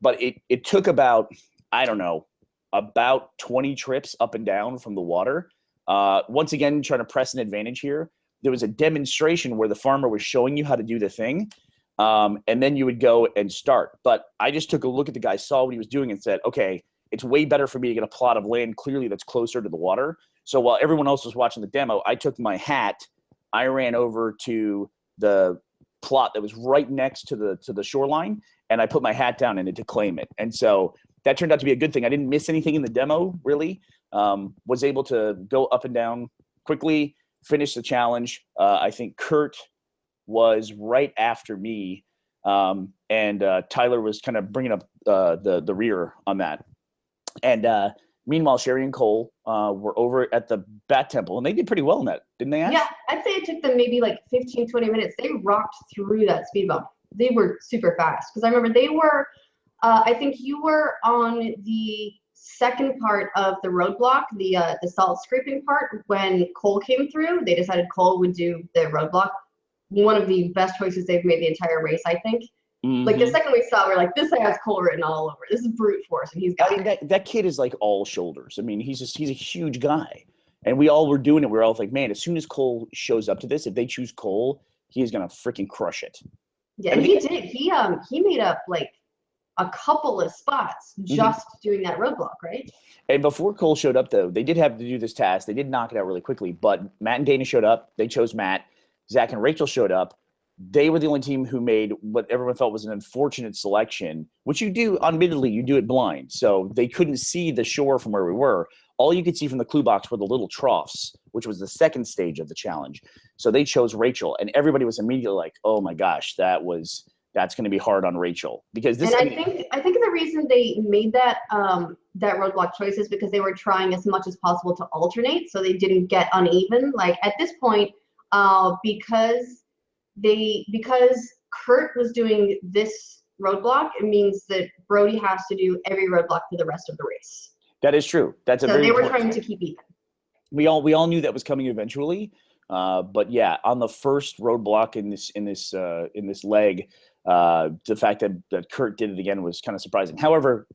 But it took about 20 trips up and down from the water. Once again, trying to press an advantage here. There was a demonstration where the farmer was showing you how to do the thing, and then you would go and start. But I just took a look at the guy, saw what he was doing, and said, okay, it's way better for me to get a plot of land clearly that's closer to the water. So while everyone else was watching the demo, I took my hat, I ran over to the plot that was right next to the shoreline, and I put my hat down in it to claim it. And so that turned out to be a good thing. I didn't miss anything in the demo, really. Was able to go up and down quickly, finish the challenge. I think Kurt was right after me, and Tyler was kind of bringing up the rear on that. And meanwhile, Sherry and Cole were over at the Bat Temple, and they did pretty well in that, didn't they, Ash? Yeah, I'd say it took them maybe like 15, 20 minutes. They rocked through that speed bump. They were super fast, because I remember they were, I think you were on the second part of the roadblock, the salt scraping part. When Cole came through, they decided Cole would do the roadblock. One of the best choices they've made the entire race, I think. Mm-hmm. Like the second we saw, we're like, this thing has Cole written all over. This is brute force, and he's got it. That kid is like all shoulders. I mean, he's a huge guy, and we all were doing it. We were all like, man, as soon as Cole shows up to this, if they choose Cole, he is gonna freaking crush it. Yeah, and he did. He made up like a couple of spots just doing that roadblock, right? And before Cole showed up, though, they did have to do this task. They did knock it out really quickly, but Matt and Dana showed up. They chose Matt. Zach and Rachel showed up. They were the only team who made what everyone felt was an unfortunate selection, which you do, admittedly, you do it blind. So they couldn't see the shore from where we were. All you could see from the clue box were the little troughs, which was the second stage of the challenge. So they chose Rachel, and everybody was immediately like, oh my gosh, that's going to be hard on Rachel. Because this. And I think the reason they made that roadblock choice is because they were trying as much as possible to alternate, so they didn't get uneven. Like at this point, because Kurt was doing this roadblock, it means that Brody has to do every roadblock for the rest of the race. That is true. So they were trying to keep even. We all knew that was coming eventually, but yeah, on the first roadblock in this leg, The fact that Kurt did it again was kind of surprising. However,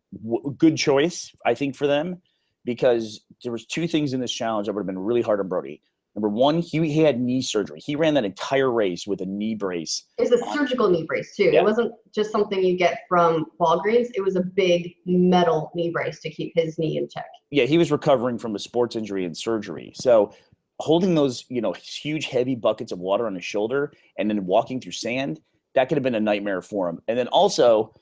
good choice, I think, for them, because there was two things in this challenge that would have been really hard on Brody. Number one, he had knee surgery. He ran that entire race with a knee brace. It was a surgical knee brace too. Yeah. It wasn't just something you get from Walgreens. It was a big metal knee brace to keep his knee in check. Yeah, he was recovering from a sports injury and surgery. So holding those, huge, heavy buckets of water on his shoulder and then walking through sand, that could have been a nightmare for him. And then also,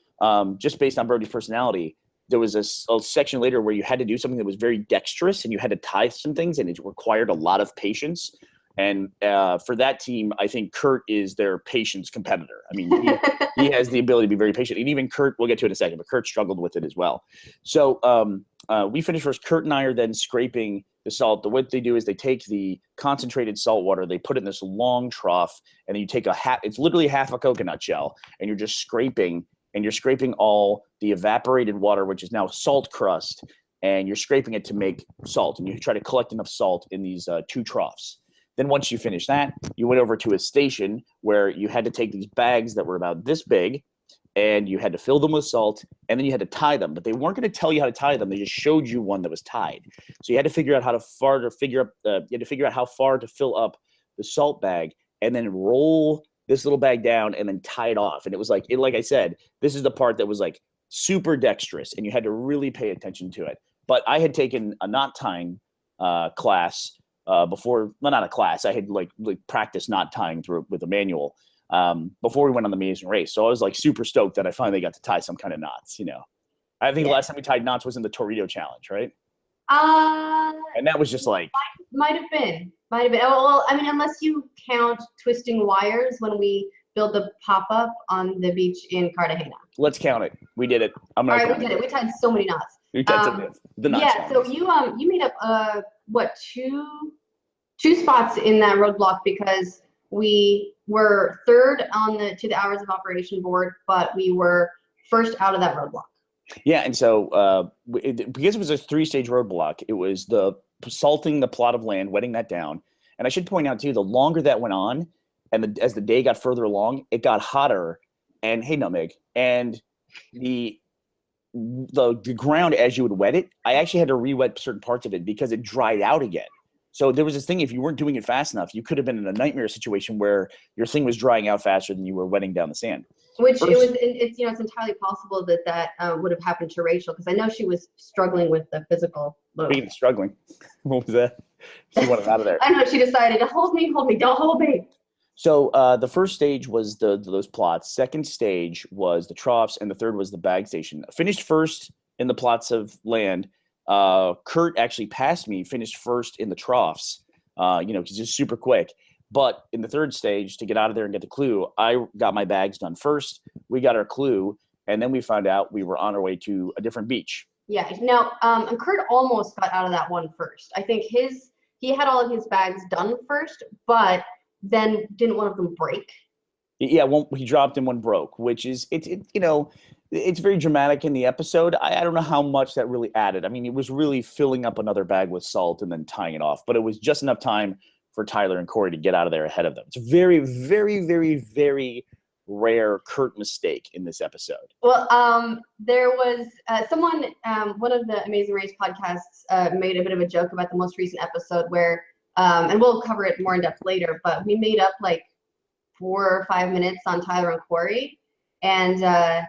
just based on Brody's personality, there was a section later where you had to do something that was very dexterous and you had to tie some things, and it required a lot of patience. And for that team, I think Kurt is their patience competitor. I mean, he has the ability to be very patient. And even Kurt, we'll get to it in a second, but Kurt struggled with it as well. So we finished first. Kurt and I are then scraping the salt. What they do is they take the concentrated salt water, they put it in this long trough, and then you take it's literally half a coconut shell, and you're just scraping, and you're scraping all the evaporated water, which is now salt crust, and you're scraping it to make salt. And you try to collect enough salt in these two troughs. Then once you finish that, you went over to a station where you had to take these bags that were about this big, and you had to fill them with salt, and then you had to tie them. But they weren't going to tell you how to tie them. They just showed you one that was tied. So you had to figure out how far to fill up the salt bag, and then roll this little bag down and then tie it off. And it was like I said, this is the part that was like super dexterous, and you had to really pay attention to it. But I had taken a knot tying class before, well, not a class. I had like practiced knot tying with a manual before we went on the Amazing Race. So I was like super stoked that I finally got to tie some kind of knots. I think the last time we tied knots was in the Torito Challenge, right? And that was just like might have been. Well, I mean, unless you count twisting wires when we build the pop-up on the beach in Cartagena. Let's count it. We did it. All right, we did it. We tied so many knots. We tied the knots. Yeah. So you made up two spots in that roadblock, because we were third to the hours of operation board, but we were first out of that roadblock. Yeah, and so because it was a 3-stage roadblock, it was the salting the plot of land, wetting that down. And I should point out too, the longer that went on, and as the day got further along, it got hotter. And hey, Nutmeg, and the ground, as you would wet it, I actually had to re-wet certain parts of it because it dried out again. So there was this thing, if you weren't doing it fast enough, you could have been in a nightmare situation where your thing was drying out faster than you were wetting down the sand. It's entirely possible that would have happened to Rachel, because I know she was struggling with the physical load. Speaking of struggling, what was that? She wanted out of there. I know, she decided, hold me, don't hold me. So the first stage was those plots. Second stage was the troughs, and the third was the bag station. Finished first in the plots of land. Kurt actually passed me, finished first in the troughs, because he's just super quick. But in the third stage, to get out of there and get the clue, I got my bags done first. We got our clue, and then we found out we were on our way to a different beach. Yeah. Now, and Kurt almost got out of that one first. I think he had all of his bags done first, but then didn't one of them break? Yeah, he dropped and one broke, which is it's very dramatic in the episode. I don't know how much that really added. I mean, it was really filling up another bag with salt and then tying it off, but it was just enough time for Tyler and Corey to get out of there ahead of them. It's a very, very, very, very rare Kurt mistake in this episode. Well, there was someone, one of the Amazing Race podcasts made a bit of a joke about the most recent episode where, and we'll cover it more in depth later, but we made up like 4 or 5 minutes on Tyler and Corey. And I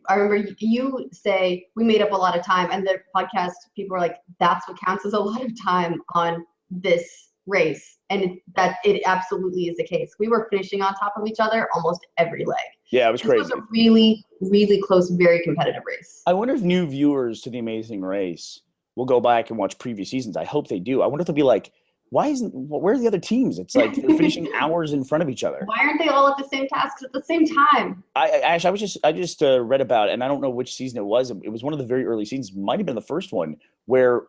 remember you say we made up a lot of time, and the podcast people were like, that's what counts as a lot of time on this race. And it absolutely is the case. We were finishing on top of each other almost every leg. Yeah, it was crazy. It was a really, really close, very competitive race. I wonder if new viewers to The Amazing Race will go back and watch previous seasons. I hope they do. I wonder if they'll be like, where are the other teams? It's like they're finishing hours in front of each other. Why aren't they all at the same tasks at the same time? I just read about, and I don't know which season it was. It was one of the very early seasons. Might have been the first one, where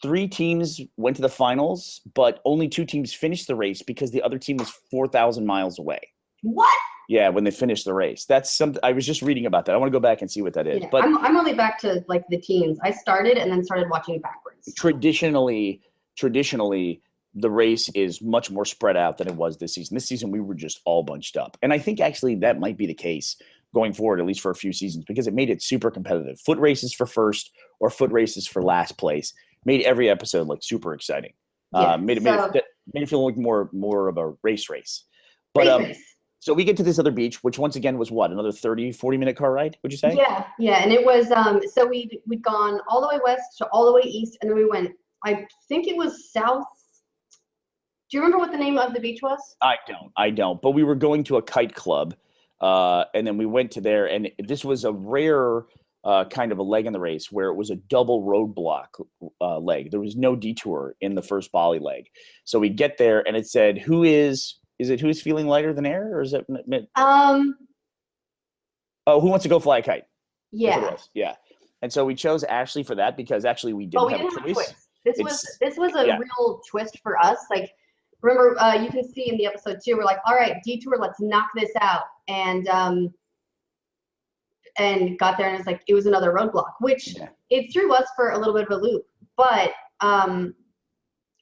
3 teams went to the finals, but only 2 teams finished the race because the other team was 4,000 miles away. What? Yeah, when they finished the race. That's something I was just reading about that. I want to go back and see what that is. Yeah, but I'm only back to like the teams. I started and then started watching backwards. Traditionally, the race is much more spread out than it was this season. This season, we were just all bunched up. And I think actually that might be the case going forward, at least for a few seasons, because it made it super competitive. Foot races for first or foot races for last place made every episode like super exciting. Made it feel like more of a race. But so we get to this other beach, which once again was what, another 40-minute car ride, would you say? Yeah. And it was, so we'd gone all the way west to all the way east, and then we went, I think it was south. Do you remember what the name of the beach was? I don't. But we were going to a kite club, and then we went to there, and this was a rare kind of a leg in the race where it was a double roadblock leg. There was no detour in the first Bali leg. So we get there, and it said, who's feeling lighter than air, or is it? Who wants to go fly a kite? Yeah. Yeah. And so we chose Ashley for that because actually we didn't have a choice. This was a real twist for us. Like, remember, you can see in the episode too, we're like, all right, Detour, let's knock this out. And got there, and it's like, it was another roadblock, which it threw us for a little bit of a loop. But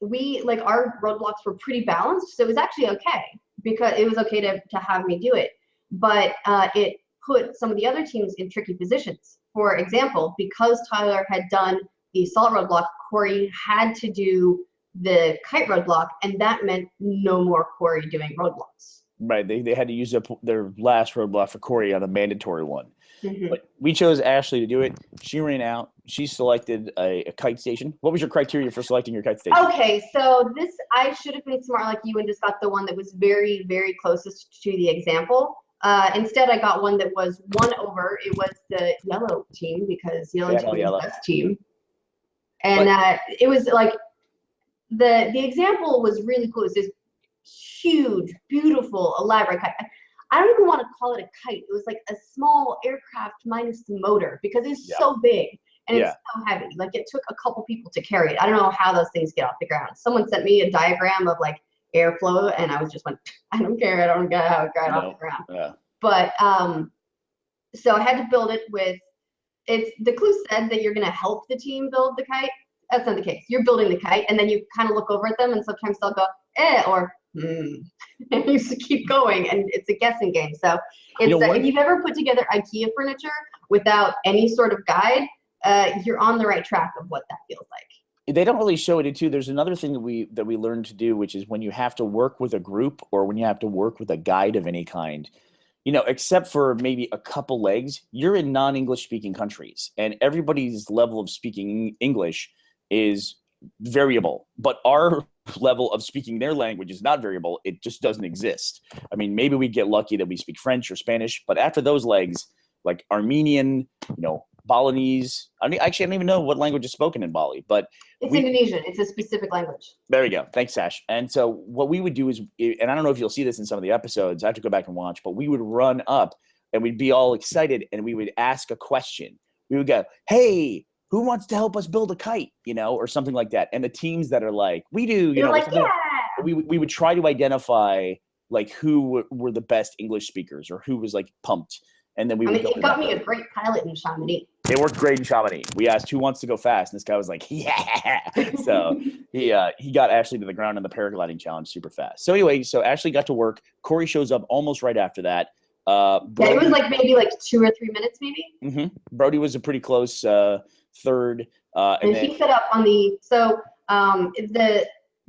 we, like, our roadblocks were pretty balanced, so it was actually okay, because it was okay to have me do it. But it put some of the other teams in tricky positions. For example, because Tyler had done the salt roadblock, Corey had to do the kite roadblock, and that meant no more Corey doing roadblocks. Right, they had to use up their last roadblock for Corey on a mandatory one. Mm-hmm. But we chose Ashley to do it. She ran out. She selected a kite station. What was your criteria for selecting your kite station? Okay, so I should have been smart like you and just got the one that was very, very closest to the example. Instead, I got one that was one over. It was the yellow team, because yellow team is the best team. And it was like the example was really cool. It's this huge, beautiful, elaborate kite. I don't even want to call it a kite. It was like a small aircraft minus the motor, because it's so big and it's so heavy. Like, it took a couple people to carry it. I don't know how those things get off the ground. Someone sent me a diagram of like airflow, and I was just like, I don't care. I don't get how it got off the ground. Yeah. But so I had to build it with. The clue said that you're going to help the team build the kite. That's not the case. You're building the kite, and then you kind of look over at them, and sometimes they'll go, or and you just keep going, and it's a guessing game. So it's if you've ever put together IKEA furniture without any sort of guide, you're on the right track of what that feels like. They don't really show it too. There's another thing that we learned to do, which is when you have to work with a group or when you have to work with a guide of any kind, except for maybe a couple legs, you're in non-English speaking countries, and everybody's level of speaking English is variable, but our level of speaking their language is not variable. It just doesn't exist. I mean, maybe we get lucky that we speak French or Spanish, but after those legs, like Armenian, Balinese, I don't even know what language is spoken in Bali, but it's Indonesian. It's a specific language. There we go. Thanks, Sash. And so what we would do is, and I don't know if you'll see this in some of the episodes, I have to go back and watch, but we would run up and we'd be all excited and we would ask a question. We would go, hey, who wants to help us build a kite, or something like that. And the teams that are like, we do, like, we would try to identify like who were the best English speakers or who was like pumped. And then it got me a great pilot in Chamonix. It worked great in Chamonix. We asked who wants to go fast, and this guy was like, yeah. So he got Ashley to the ground in the paragliding challenge super fast. So anyway, Ashley got to work. Corey shows up almost right after that. Brody, it was like maybe like 2 or 3 minutes, maybe. Mm-hmm. Brody was a pretty close third. And he set up on the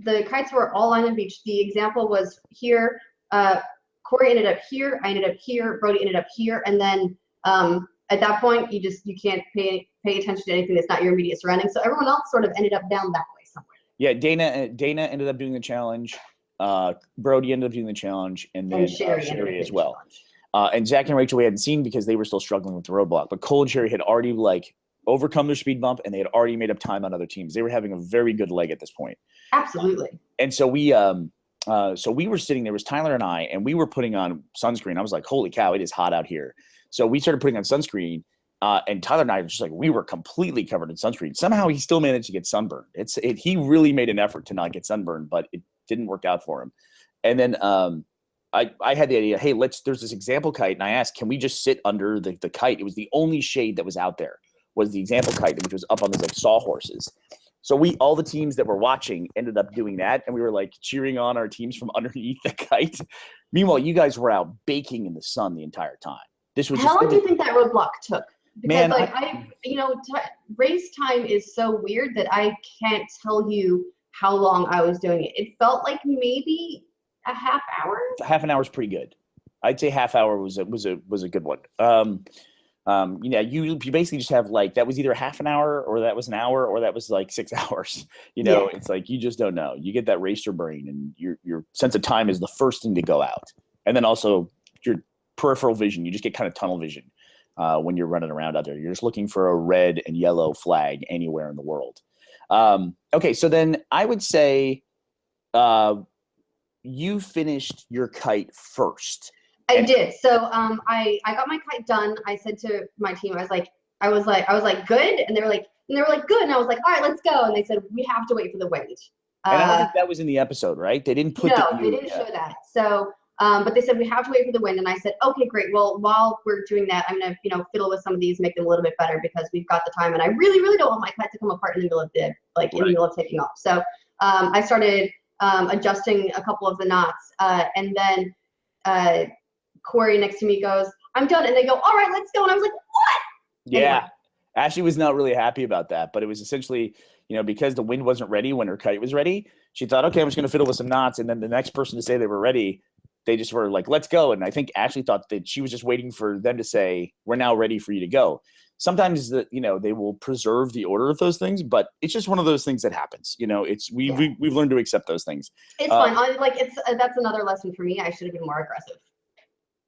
the kites were all on the beach. The example was here. Corey ended up here. I ended up here. Brody ended up here. And then at that point, you can't pay attention to anything that's not your immediate surroundings. So everyone else sort of ended up down that way somewhere. Yeah, Dana ended up doing the challenge. Brody ended up doing the challenge, and then Sherry as well. And Zach and Rachel we hadn't seen because they were still struggling with the roadblock. But Cole and Sherry had already overcome their speed bump, and they had already made up time on other teams. They were having a very good leg at this point. Absolutely. And so we were sitting there, it was Tyler and I, and we were putting on sunscreen. I was like, holy cow, it is hot out here. So we started putting on sunscreen, and Tyler and I were just like, we were completely covered in sunscreen. Somehow he still managed to get sunburned. He really made an effort to not get sunburned, but it didn't work out for him. And then I had the idea, hey, there's this example kite, and I asked, can we just sit under the kite? It was the only shade that was out there, was the example kite, which was up on these like sawhorses. So all the teams that were watching ended up doing that, and we were like cheering on our teams from underneath the kite. Meanwhile, you guys were out baking in the sun the entire time. This was How long do you think that roadblock took? Because Man, race time is so weird that I can't tell you how long I was doing it. It felt like maybe a half hour. Half an hour is pretty good. I'd say half hour was a good one. You basically just have like, that was either half an hour or that was an hour or that was like 6 hours. It's like, you just don't know. You get that racer brain and your sense of time is the first thing to go out. And then also your peripheral vision, you just get kind of tunnel vision when you're running around out there. You're just looking for a red and yellow flag anywhere in the world. Okay. So then I would say you finished your kite first. I did. So I got my kite done. I said to my team, I was like, good, and they were like, good, and I was like, all right, let's go. And they said, we have to wait for the wind. And I don't think that was in the episode, right? They didn't put. No, they didn't show that. So, but they said we have to wait for the wind, and I said, okay, great. Well, while we're doing that, I'm gonna fiddle with some of these, make them a little bit better because we've got the time, and I really, really don't want my kite to come apart in the middle of in the middle of taking off. So I started adjusting a couple of the knots, and then Corey next to me goes, I'm done. And they go, all right, let's go. And I was like, what? Yeah. Anyway. Ashley was not really happy about that, but it was essentially, because the wind wasn't ready when her kite was ready, she thought, okay, I'm just going to fiddle with some knots. And then the next person to say they were ready, they just were like, let's go. And I think Ashley thought that she was just waiting for them to say, we're now ready for you to go. Sometimes they will preserve the order of those things, but it's just one of those things that happens. We've learned to accept those things. It's fine. That's another lesson for me. I should have been more aggressive.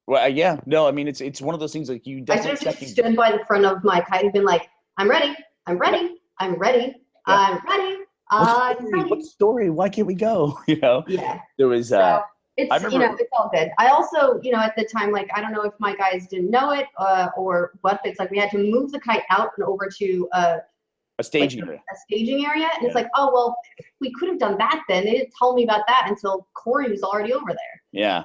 Well, yeah, no, I mean, it's one of those things like you definitely. I should have just stood by the front of my kite and been like, I'm ready, I'm ready, I'm ready, I'm ready, I'm ready. What story? Why can't we go? Yeah. There was. So it's it's all good. I also at the time, like, I don't know if my guys didn't know it or what, but it's like we had to move the kite out and over to a staging area. A staging area, and it's like, oh well, we could have done that then. They didn't tell me about that until Corey was already over there. Yeah.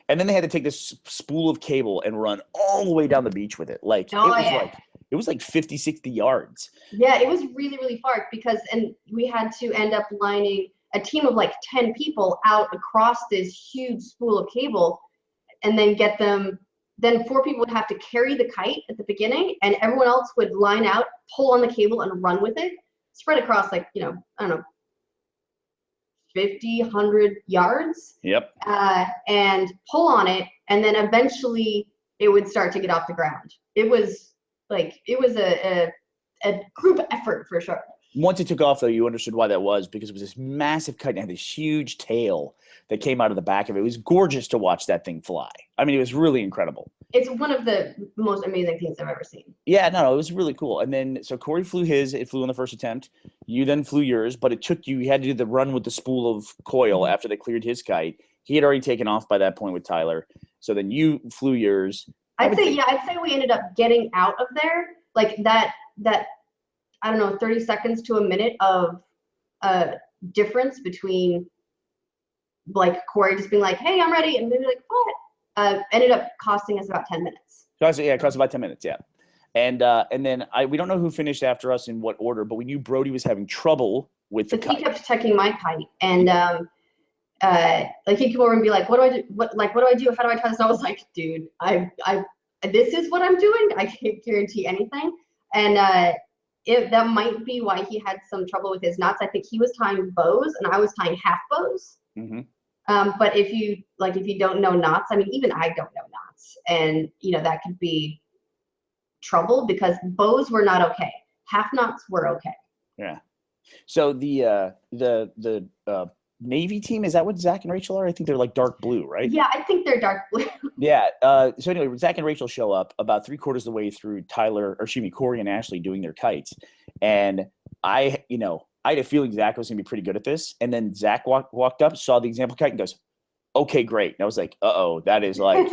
And then they had to take this spool of cable and run all the way down the beach with it. It was like 50, 60 yards. Yeah, it was really, really far and we had to end up lining a team of like 10 people out across this huge spool of cable and then get them. Then 4 people would have to carry the kite at the beginning and everyone else would line out, pull on the cable and run with it, spread across I don't know, 50, 100 yards. Yep. And pull on it, and then eventually it would start to get off the ground. It was a group effort for sure. Once it took off, though, you understood why that was, because it was this massive kite and had this huge tail that came out of the back of it. It was gorgeous to watch that thing fly. I mean, it was really incredible. It's one of the most amazing things I've ever seen. Yeah, no, it was really cool. And then, so Corey flew his. It flew on the first attempt. You then flew yours, but you had to do the run with the spool of coil after they cleared his kite. He had already taken off by that point with Tyler. So then you flew yours. I'd say we ended up getting out of there like that I don't know, 30 seconds to a minute of difference between like Corey just being like, hey, I'm ready, and then like, what? Ended up costing us about 10 minutes. It cost about 10 minutes, yeah. And then we don't know who finished after us in what order, but we knew Brody was having trouble with the kite. He kept checking my kite, and he'd come over and be like, what do I do? What do I do? How do I try this? And I was like, dude, I this is what I'm doing. I can't guarantee anything. And that might be why he had some trouble with his knots. I think he was tying bows and I was tying half bows. Mm-hmm. But if you don't know knots, I mean, even I don't know knots, and that could be trouble because bows were not okay. Half knots were okay. Yeah. So the Navy team, is that what Zach and Rachel are? I think they're like dark blue, right? Yeah, I think they're dark blue. Yeah. So anyway, Zach and Rachel show up about 3/4 of the way through Corey and Ashley doing their kites. And I had a feeling Zach was going to be pretty good at this. And then Zach walked up, saw the example kite and goes, okay, great. And I was like, uh-oh, that is like,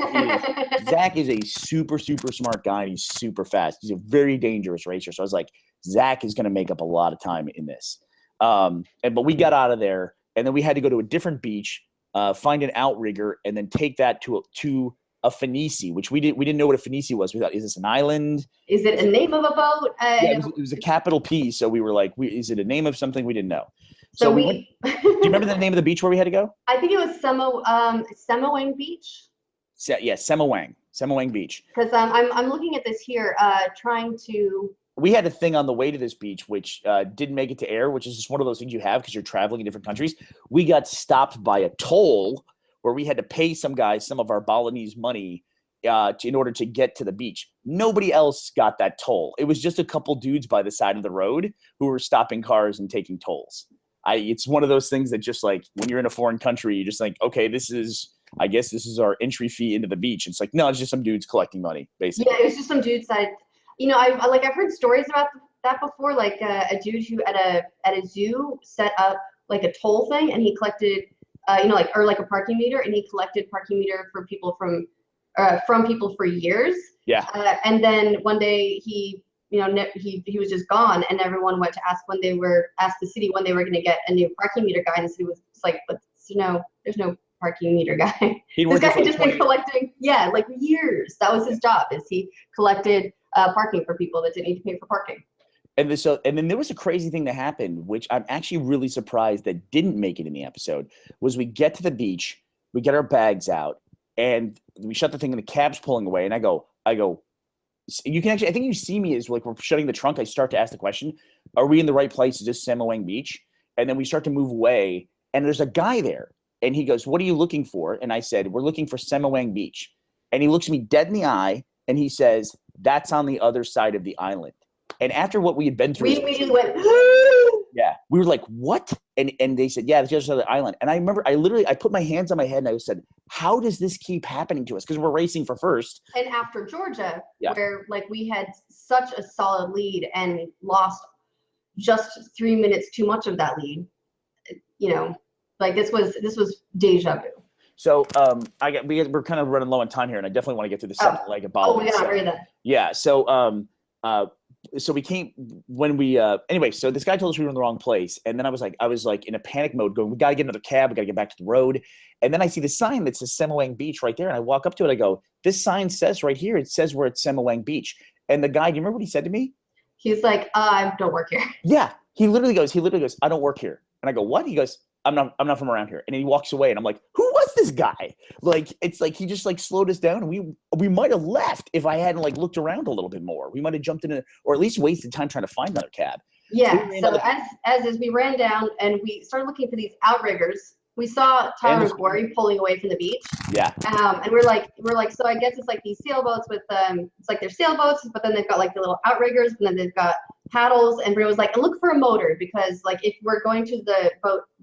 Zach is a super, super smart guy. And he's super fast. He's a very dangerous racer. So I was like, Zach is going to make up a lot of time in this. But we got out of there. And then we had to go to a different beach, find an outrigger, and then take that to a Phoenici, which we didn't know what a Phoenici was. We thought, is this an island? Is it a name of a boat? Yeah, it was a capital P. So we were like, is it a name of something? We didn't know. So we went, do you remember the name of the beach where we had to go? I think it was Semawang Beach. Yeah, Semawang Beach. Because I'm looking at this here, trying to. We had a thing on the way to this beach, which didn't make it to air, which is just one of those things you have because you're traveling in different countries. We got stopped by a toll where we had to pay some guys some of our Balinese money in order to get to the beach. Nobody else got that toll. It was just a couple dudes by the side of the road who were stopping cars and taking tolls. It's one of those things that just like when you're in a foreign country, you're just like, okay, I guess this is our entry fee into the beach. It's like, no, it's just some dudes collecting money, basically. Yeah, it was just some dudes that, I've heard stories about that before, like a dude who at a zoo set up like a toll thing, and he collected, or like a parking meter, and he collected parking meter for people from people for years. Yeah. And then one day he was just gone, and everyone went to ask the city when they were going to get a new parking meter guy, and the city was like, but no, there's no parking meter guy. This guy had just been collecting, like years. That was his job, is he collected parking for people that didn't need to pay for parking. And then there was a crazy thing that happened, which I'm actually really surprised that didn't make it in the episode, was we get to the beach, we get our bags out, and we shut the thing, and the cab's pulling away, and I go, you can actually, I think you see me as like we're shutting the trunk. I start to ask the question, are we in the right place? Is this Semawang Beach? And then we start to move away, and there's a guy there, and he goes, what are you looking for? And I said, we're looking for Semawang Beach. And he looks me dead in the eye, and he says, that's on the other side of the island. And after what we had been through, we immediately went, yeah, we were like, what? And they said, yeah, it's just another island. And I remember I put my hands on my head and I said, how does this keep happening to us? Because we're racing for first. And after Georgia, where like we had such a solid lead and lost just 3 minutes too much of that lead, like this was deja vu. So we're kind of running low on time here, and I definitely want to get to the second leg of Bali. Oh, yeah, hurry then. Yeah. So we came when we anyway, so this guy told us we were in the wrong place, and then I was like in a panic mode going, we gotta get another cab, we gotta get back to the road. And then I see the sign that says Semawang Beach right there, and I walk up to it, I go, this sign says right here, it says we're at Semawang Beach. And the guy, do you remember what he said to me? He's like, I don't work here. Yeah. He literally goes, I don't work here. And I go, what? He goes, I'm not from around here. And then he walks away, and I'm like, who was this guy? Like, it's like he just like slowed us down, and we might have left if I hadn't like looked around a little bit more. We might have jumped in or at least wasted time trying to find another cab. Yeah. So as we ran down and we started looking for these outriggers, we saw Tyler and Corey pulling away from the beach. Yeah. And we're like, so I guess it's like these sailboats with it's like they're sailboats, but then they've got like the little outriggers, and then they've got paddles. And Bria was like, look for a motor, because like if we're going to the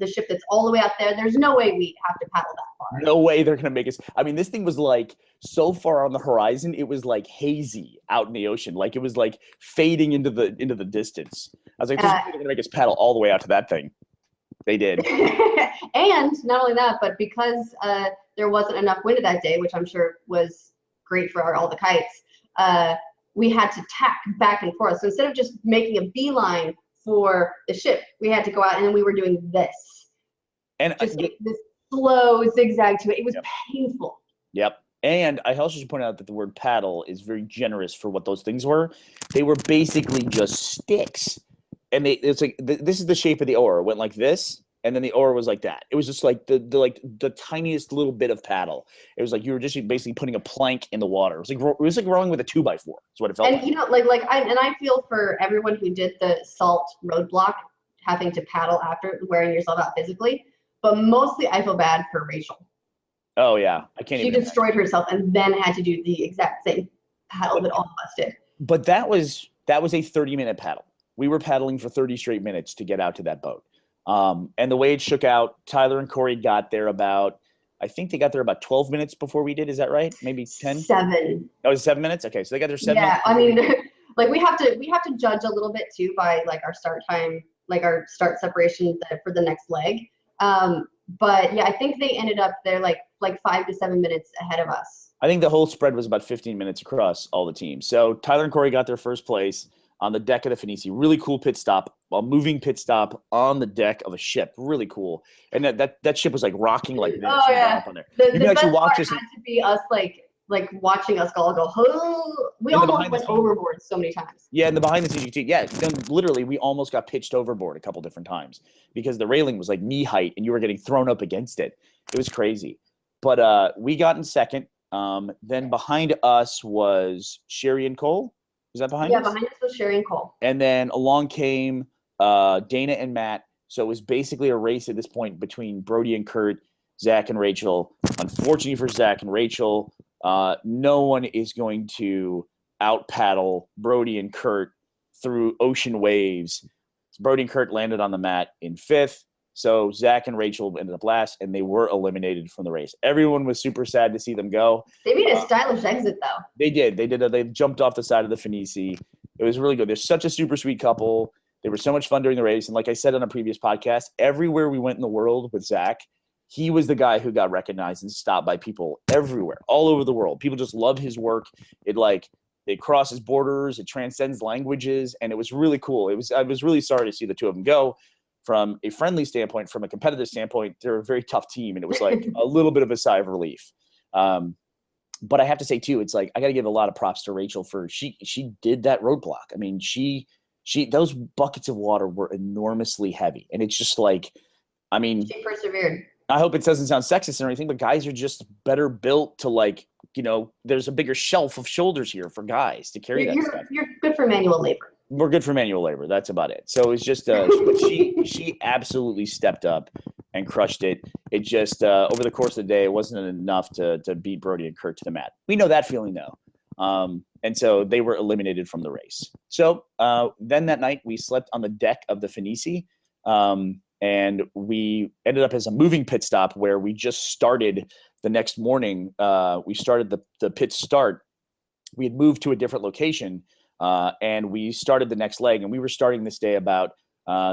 ship that's all the way out there, there's no way we have to paddle that far. No way they're gonna make us. I mean, this thing was like so far on the horizon, it was like hazy out in the ocean, like it was like fading into the distance. I was like, they're gonna make us paddle all the way out to that thing. They did. And not only that, but because there wasn't enough wind that day, which I'm sure was great for all the kites, we had to tack back and forth. So instead of just making a beeline for the ship, we had to go out, and then we were doing this. And just this slow zigzag to it. It was painful. Yep. And I also should point out that the word paddle is very generous for what those things were. They were basically just sticks. And it's like, this is the shape of the oar. It went like this, and then the oar was like that. It was just like the tiniest little bit of paddle. It was like you were just basically putting a plank in the water. It was like rowing with a 2x4. That's what it felt like. And I feel for everyone who did the salt roadblock, having to paddle after, wearing yourself out physically. But mostly I feel bad for Rachel. Oh yeah, I can't. She destroyed herself and then had to do the exact same paddle that all of us did. But that was a 30-minute paddle. We were paddling for 30 straight minutes to get out to that boat. And the way it shook out, Tyler and Corey got there I think they got there about 12 minutes before we did. Is that right? Maybe 10? 7. Oh, it was 7 minutes? Okay, so they got there 7 minutes. Yeah, I mean, like we have to judge a little bit too by like our start time, like our start separation for the next leg. But yeah, I think they ended up there like 5 to 7 minutes ahead of us. I think the whole spread was about 15 minutes across all the teams. So Tyler and Corey got their first place on the deck of the Phoenici. Really cool pit stop, a moving pit stop on the deck of a ship. Really cool. And that ship was like rocking like this. Oh yeah. On there. The best part had to be us like like watching us all go, oh, we In the almost behind the went scenes. overboard so many times. Yeah, and the behind the scenes, then literally we almost got pitched overboard a couple different times because the railing was like knee height and you were getting thrown up against it. It was crazy. But we got in second. Then behind us was Sherry and Cole. Was that behind us? Yeah, behind us was Sherry and Cole. And then along came Dana and Matt. So it was basically a race at this point between Brody and Kurt, Zach and Rachel. Unfortunately for Zach and Rachel, no one is going to out paddle Brody and Kurt through ocean waves. Brody and Kurt landed on the mat in 5th. So Zach and Rachel ended up last, and they were eliminated from the race. Everyone was super sad to see them go. They made a stylish exit, though. They did. They jumped off the side of the Footrace. It was really good. They're such a super sweet couple. They were so much fun during the race. And like I said on a previous podcast, everywhere we went in the world with Zach, he was the guy who got recognized and stopped by people everywhere, all over the world. People just love his work. It crosses borders, it transcends languages, and it was really cool. I was really sorry to see the two of them go. From a friendly standpoint, from a competitive standpoint, they're a very tough team, and it was like a little bit of a sigh of relief. But I have to say too, it's like I got to give a lot of props to Rachel for she did that roadblock. I mean, she those buckets of water were enormously heavy, and it's just like, I mean, She persevered. I hope it doesn't sound sexist or anything, but guys are just better built to, like, you know, there's a bigger shelf of shoulders here for guys to carry that stuff. You're good for manual labor. We're good for manual labor. That's about it. So it's just she absolutely stepped up and crushed it. It just over the course of the day, it wasn't enough to beat Brody and Kurt to the mat. We know that feeling though. And so they were eliminated from the race. So then that night we slept on the deck of the Footrace. And we ended up as a moving pit stop where we just started the next morning. We started the pit start. We had moved to a different location. And we started the next leg, and we were starting this day about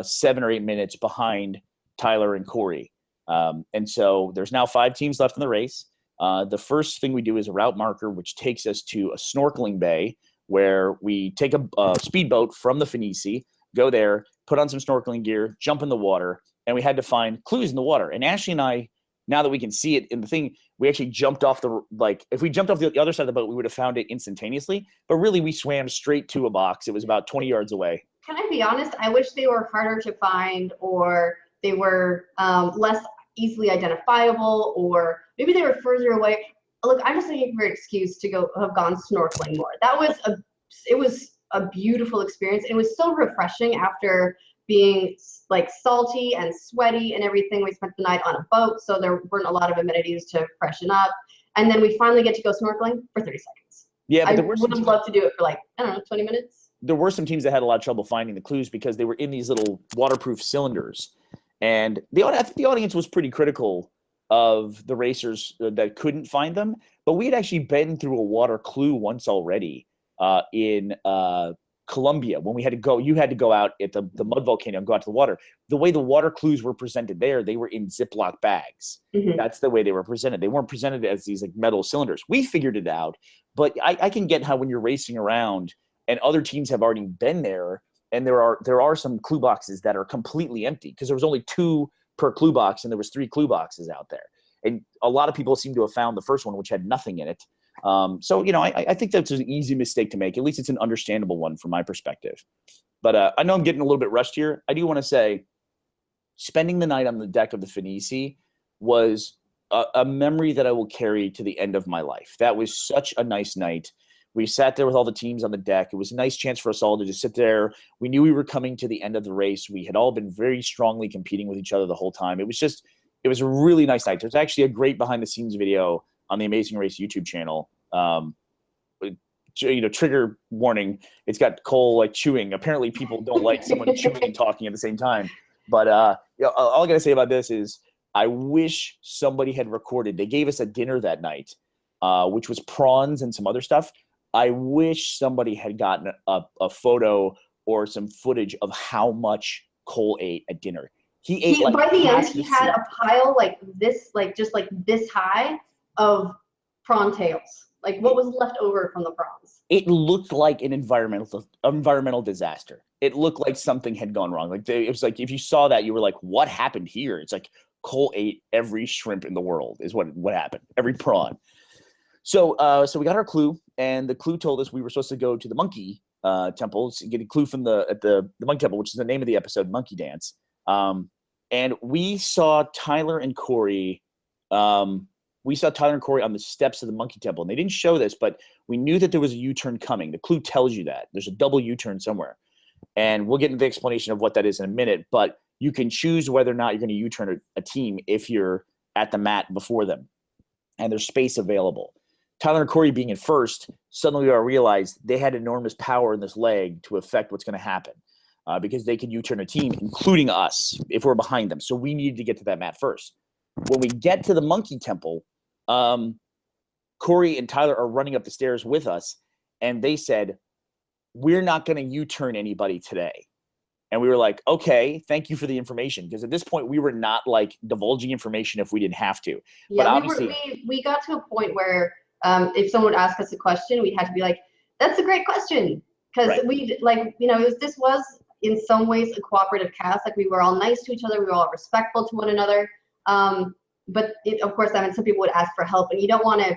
7 or 8 minutes behind Tyler and Corey. And so there's now 5 teams left in the race. The first thing we do is a route marker, which takes us to a snorkeling bay where we take a speedboat from the Footrace, go there, put on some snorkeling gear, jump in the water, and we had to find clues in the water. And Ashley and I, now that we can see it in the thing, we actually jumped off if we jumped off the other side of the boat, we would have found it instantaneously. But really, we swam straight to a box. It was about 20 yards away. Can I be honest? I wish they were harder to find, or they were less easily identifiable, or maybe they were further away. Look, I'm just looking for an excuse to have gone snorkeling more. It was a beautiful experience. It was so refreshing after being like salty and sweaty and everything. We spent the night on a boat, so there weren't a lot of amenities to freshen up. And then we finally get to go snorkeling for 30 seconds. Yeah, but I would have loved to do it for 20 minutes. There were some teams that had a lot of trouble finding the clues because they were in these little waterproof cylinders. And I think the audience was pretty critical of the racers that couldn't find them. But we had actually been through a water clue once already in Colombia when we had to go. You had to go out at the mud volcano and go out to the water. The way the water clues were presented there, they were in Ziploc bags. Mm-hmm. That's the way they were presented. They weren't presented as these like metal cylinders. We figured it out, but I can get how when you're racing around and other teams have already been there, and there are some clue boxes that are completely empty because there was only 2 per clue box and there was 3 clue boxes out there. And a lot of people seem to have found the first one, which had nothing in it. So, I think that's an easy mistake to make. At least it's an understandable one from my perspective. But I know I'm getting a little bit rushed here. I do want to say spending the night on the deck of the Footrace was a memory that I will carry to the end of my life. That was such a nice night. We sat there with all the teams on the deck. It was a nice chance for us all to just sit there. We knew we were coming to the end of the race. We had all been very strongly competing with each other the whole time. It was a really nice night. There's actually a great behind-the-scenes video on the Amazing Race YouTube channel. Trigger warning. It's got Cole like chewing. Apparently, people don't like someone chewing and talking at the same time. But all I gotta say about this is, I wish somebody had recorded. They gave us a dinner that night, which was prawns and some other stuff. I wish somebody had gotten a photo or some footage of how much Cole ate at dinner. He ate by the end. He had a pile like this, just like this high of prawn tails. Like what was left over from the prawns. It looked like an environmental disaster. It looked like something had gone wrong. It was like if you saw that, you were like, "What happened here?" It's like Cole ate every shrimp in the world. Is what happened. Every prawn. So we got our clue, and the clue told us we were supposed to go to the monkey temples and get a clue from the monkey temple, which is the name of the episode, Monkey Dance. And we saw Tyler and Corey. We saw Tyler and Corey on the steps of the monkey temple, and they didn't show this, but we knew that there was a U-turn coming. The clue tells you that there's a double U-turn somewhere, and we'll get into the explanation of what that is in a minute. But you can choose whether or not you're going to U-turn a team if you're at the mat before them, and there's space available. Tyler and Corey being in first, suddenly we realized they had enormous power in this leg to affect what's going to happen because they could U-turn a team, including us, if we're behind them. So we needed to get to that mat first. When we get to the monkey temple, Corey and Tyler are running up the stairs with us, and they said, we're not going to U-turn anybody today. And we were like, okay, thank you for the information. Because at this point, we were not like divulging information if we didn't have to. Yeah, but obviously, we got to a point where if someone would ask us a question, we had to be like, that's a great question. Because Right. we, like, you know, this was in some ways a cooperative cast. Like, we were all nice to each other. We were all respectful to one another. But of course, I mean, some people would ask for help, and you don't want to,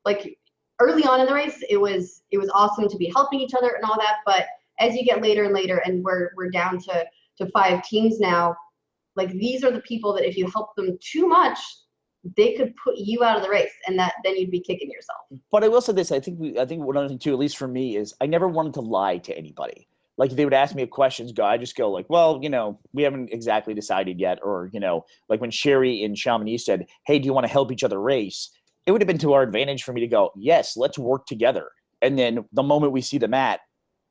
like, early on in the race, it was awesome to be helping each other and all that. But as you get later and later, and we're down to 5 teams now, like, these are the people that if you help them too much, they could put you out of the race, and then you'd be kicking yourself. but I will say this: I think one other thing too, at least for me, is I never wanted to lie to anybody. Like, if they would ask me a question, I just go like, well, you know, we haven't exactly decided yet, or, you know, like when Sherry in Chamonix said, hey, do you want to help each other race? It would have been to our advantage for me to go, yes, let's work together. And then the moment we see the mat,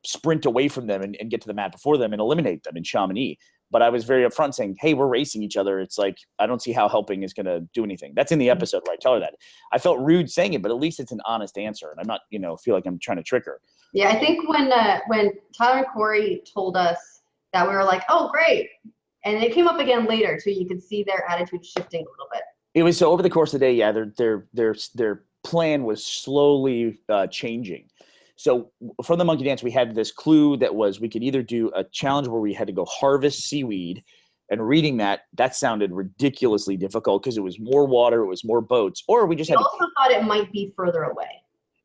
sprint away from them and get to the mat before them and eliminate them in Chamonix. But I was very upfront saying, hey, we're racing each other. It's like, I don't see how helping is going to do anything. That's in the episode where I tell her that. I felt rude saying it, but at least it's an honest answer. And I'm not, you know, feel like I'm trying to trick her. Yeah, I think when Tyler and Corey told us that, we were like, oh, great. And it came up again later, too. You could see their attitude shifting a little bit. It was so over the course of the day, yeah, their plan was slowly changing. So from the monkey dance, we had this clue that was we could either do a challenge where we had to go harvest seaweed, and reading that sounded ridiculously difficult because it was more water, it was more boats, or we just We had also thought it might be further away.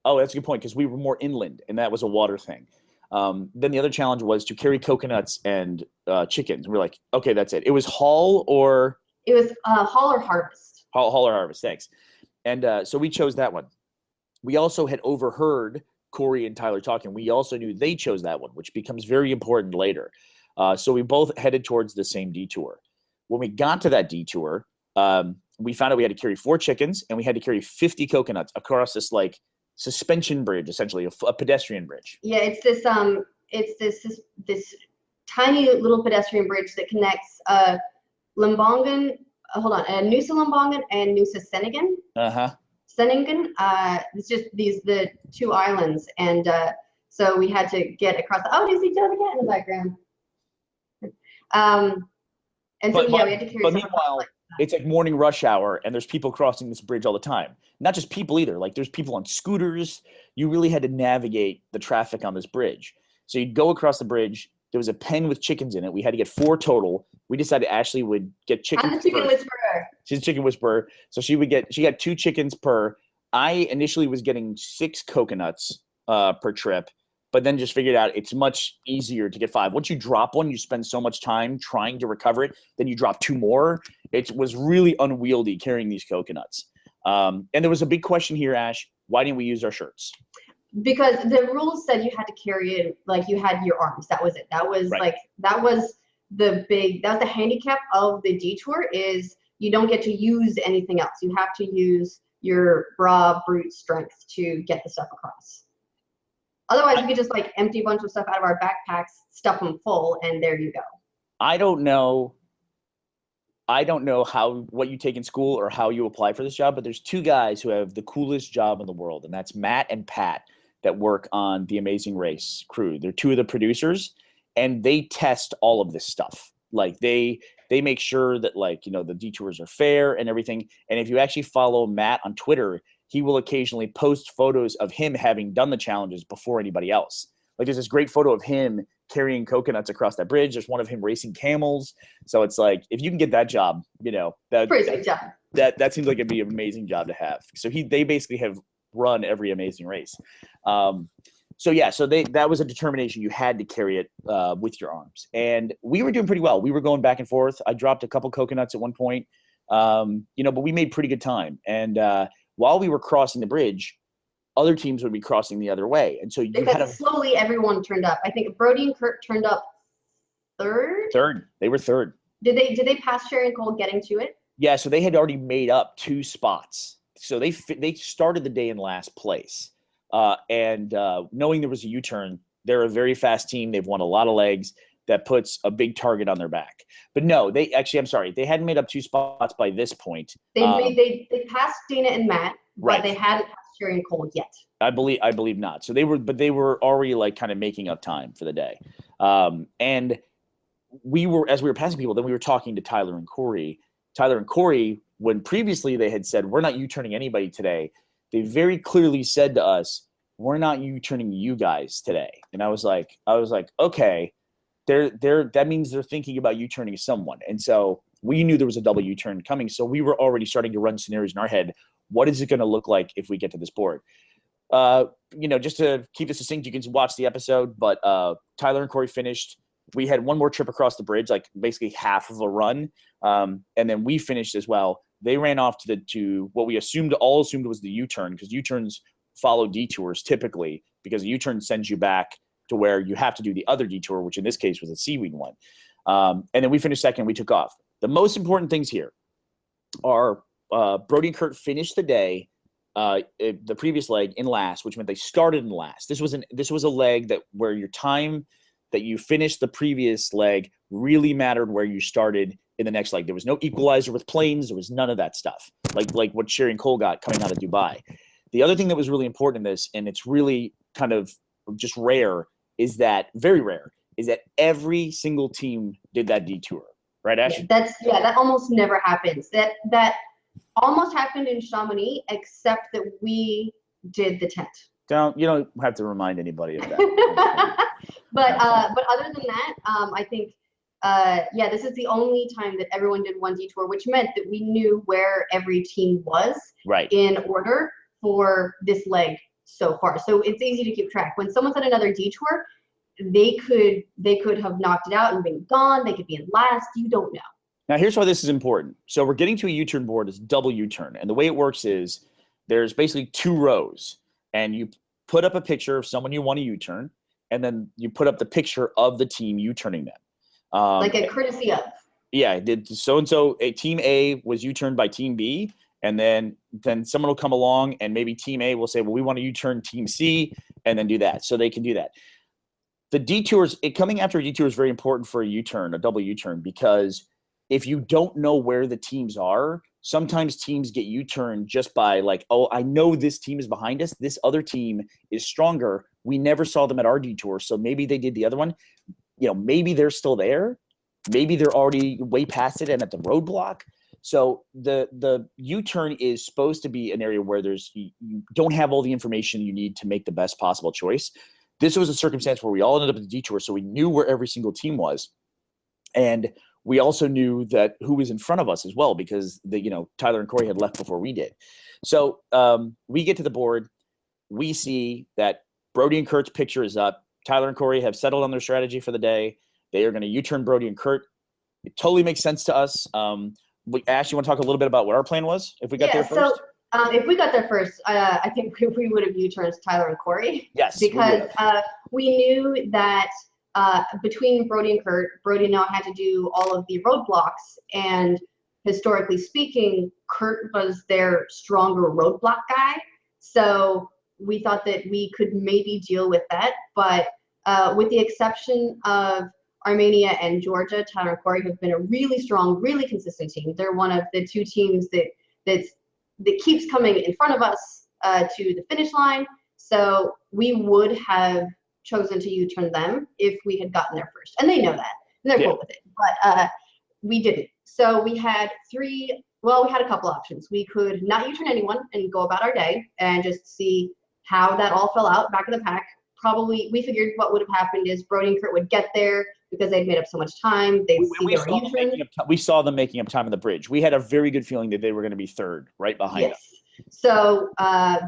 Oh, that's a good point because we were more inland, and that was a water thing. Then the other challenge was to carry coconuts and chickens. We're like, okay, that's it. It was haul or It was haul or harvest. haul or harvest. Thanks. And so we chose that one. We also had overheard Corey and Tyler talking. We also knew they chose that one, which becomes very important later. So we both headed towards the same detour. When we got to that detour, we found out we had to carry 4 chickens and we had to carry 50 coconuts across this like suspension bridge, essentially a pedestrian bridge. Yeah, it's this tiny little pedestrian bridge that connects Nusa Lembongan and Nusa Senningen. Senningen. It's just the 2 islands, and so we had to get across. Oh, do you see Joe the cat in the background? And so we had to carry. But meanwhile, it's like morning rush hour, and there's people crossing this bridge all the time. Not just people either. Like there's people on scooters. You really had to navigate the traffic on this bridge. So you'd go across the bridge. There was a pen with chickens in it. We had to get 4 total. We decided Ashley would get chickens. I'm the chicken whisperer. She's a chicken whisperer. So she got 2 chickens per. I initially was getting 6 coconuts per trip, but then just figured out it's much easier to get 5. Once you drop one, you spend so much time trying to recover it. Then you drop 2 more. It was really unwieldy carrying these coconuts. And there was a big question here, Ash. Why didn't we use our shirts? Because the rules said you had to carry it like you had your arms. That was it. That was Right. that was the handicap of the detour, is you don't get to use anything else. You have to use your raw brute strength to get the stuff across. Otherwise, we could just like empty a bunch of stuff out of our backpacks, stuff them full, and there you go. I don't know what you take in school or how you apply for this job, but there's 2 guys who have the coolest job in the world, and that's Matt and Pat that work on the Amazing Race crew. They're 2 of the producers, and they test all of this stuff. Like they make sure that like, you know, the detours are fair and everything. And if you actually follow Matt on Twitter, he will occasionally post photos of him having done the challenges before anybody else. Like there's this great photo of him carrying coconuts across that bridge. There's one of him racing camels. So it's like, if you can get that job, you know, Pretty big job. that seems like it'd be an amazing job to have. So they basically have run every amazing race. So that was a determination. You had to carry it with your arms, and we were doing pretty well. We were going back and forth. I dropped a couple coconuts at one point, but we made pretty good time. And while we were crossing the bridge, other teams would be crossing the other way, and so slowly everyone turned up. I think Brody and Kurt turned up third. They were third. Did they pass Sherry and Cole getting to it? Yeah, so they had already made up 2 spots. So they started the day in last place. And knowing there was a U-turn, they're a very fast team. They've won a lot of legs. That puts a big target on their back. But no, they hadn't made up 2 spots by this point. They passed Dana and Matt, right. But they hadn't passed Sherry and Cole yet. I believe not. So they were already like kind of making up time for the day. And as we were passing people, then we were talking to Tyler and Corey. Tyler and Corey, when previously they had said, we're not U-turning anybody today, they very clearly said to us, we're not U-turning you guys today. And I was like, okay, that means they're thinking about U-turning someone. And so we knew there was a double U-turn coming. So we were already starting to run scenarios in our head. What is it going to look like if we get to this board? Just to keep this succinct, you can watch the episode, but Tyler and Corey finished. We had one more trip across the bridge, like basically half of a run. And then we finished as well. They ran off to what we all assumed was the U-turn, because U-turns follow detours typically, because a U-turn sends you back to where you have to do the other detour, which in this case was a seaweed one. And then we finished second, we took off. The most important things here are Brody and Kurt finished the day, the previous leg in last, which meant they started in last. This was a leg where your time that you finished the previous leg really mattered where you started in the next leg. There was no equalizer with planes. There was none of that stuff, like what Sherry and Cole got coming out of Dubai. The other thing that was really important in this, and it's really kind of just very rare, is that every single team did that detour. Right, Ash? That almost never happens. That almost happened in Chamonix, except that we did the tent. You don't have to remind anybody of that. But other than that, I think this is the only time that everyone did one detour, which meant that we knew where every team was in order for this leg so far. So it's easy to keep track. When someone's at another detour, they could have knocked it out and been gone. They could be in last. You don't know. Now, here's why this is important. So we're getting to a U-turn board. It's double U-turn. And the way it works is there's basically 2 rows. And you put up a picture of someone you want to U-turn. And then you put up the picture of the team U-turning them. Like a courtesy of. Yeah. So-and-so, team A was U-turned by team B. And then someone will come along and maybe team A will say, well, we want to U-turn team C, and then do that. So they can do that. The detours, coming after a detour is very important for a U-turn, a double U-turn, because if you don't know where the teams are, sometimes teams get U-turned just by like, oh, I know this team is behind us. This other team is stronger. We never saw them at our detour, so maybe they did the other one. Maybe they're still there. Maybe they're already way past it and at the roadblock. So the U-turn is supposed to be an area where you don't have all the information you need to make the best possible choice. This was a circumstance where we all ended up at the detour, so we knew where every single team was. And we also knew that who was in front of us as well, because Tyler and Corey had left before we did. So we get to the board. We see that Brody and Kurt's picture is up. Tyler and Corey have settled on their strategy for the day. They are going to U-turn Brody and Kurt. It totally makes sense to us. Ash, you want to talk a little bit about what our plan was if we got there first? So if we got there first, I think we would have U-turned Tyler and Corey. Yes. Because we knew that between Brody and Kurt, Brody now had to do all of the roadblocks. And historically speaking, Kurt was their stronger roadblock guy. So we thought that we could maybe deal with that. But with the exception of Armenia and Georgia, Tyler and Corey have been a really strong, really consistent team. They're one of the 2 teams that keeps coming in front of us to the finish line. So we would have chosen to U-turn them if we had gotten there first. And they know that. And they're cool with it. But we didn't. So we had we had a couple options. We could not U-turn anyone and go about our day and just see how that all fell out back of the pack. Probably, we figured what would have happened is Brody and Kurt would get there because they'd made up so much time. We saw them making up time on the bridge. We had a very good feeling that they were going to be third, right behind us. So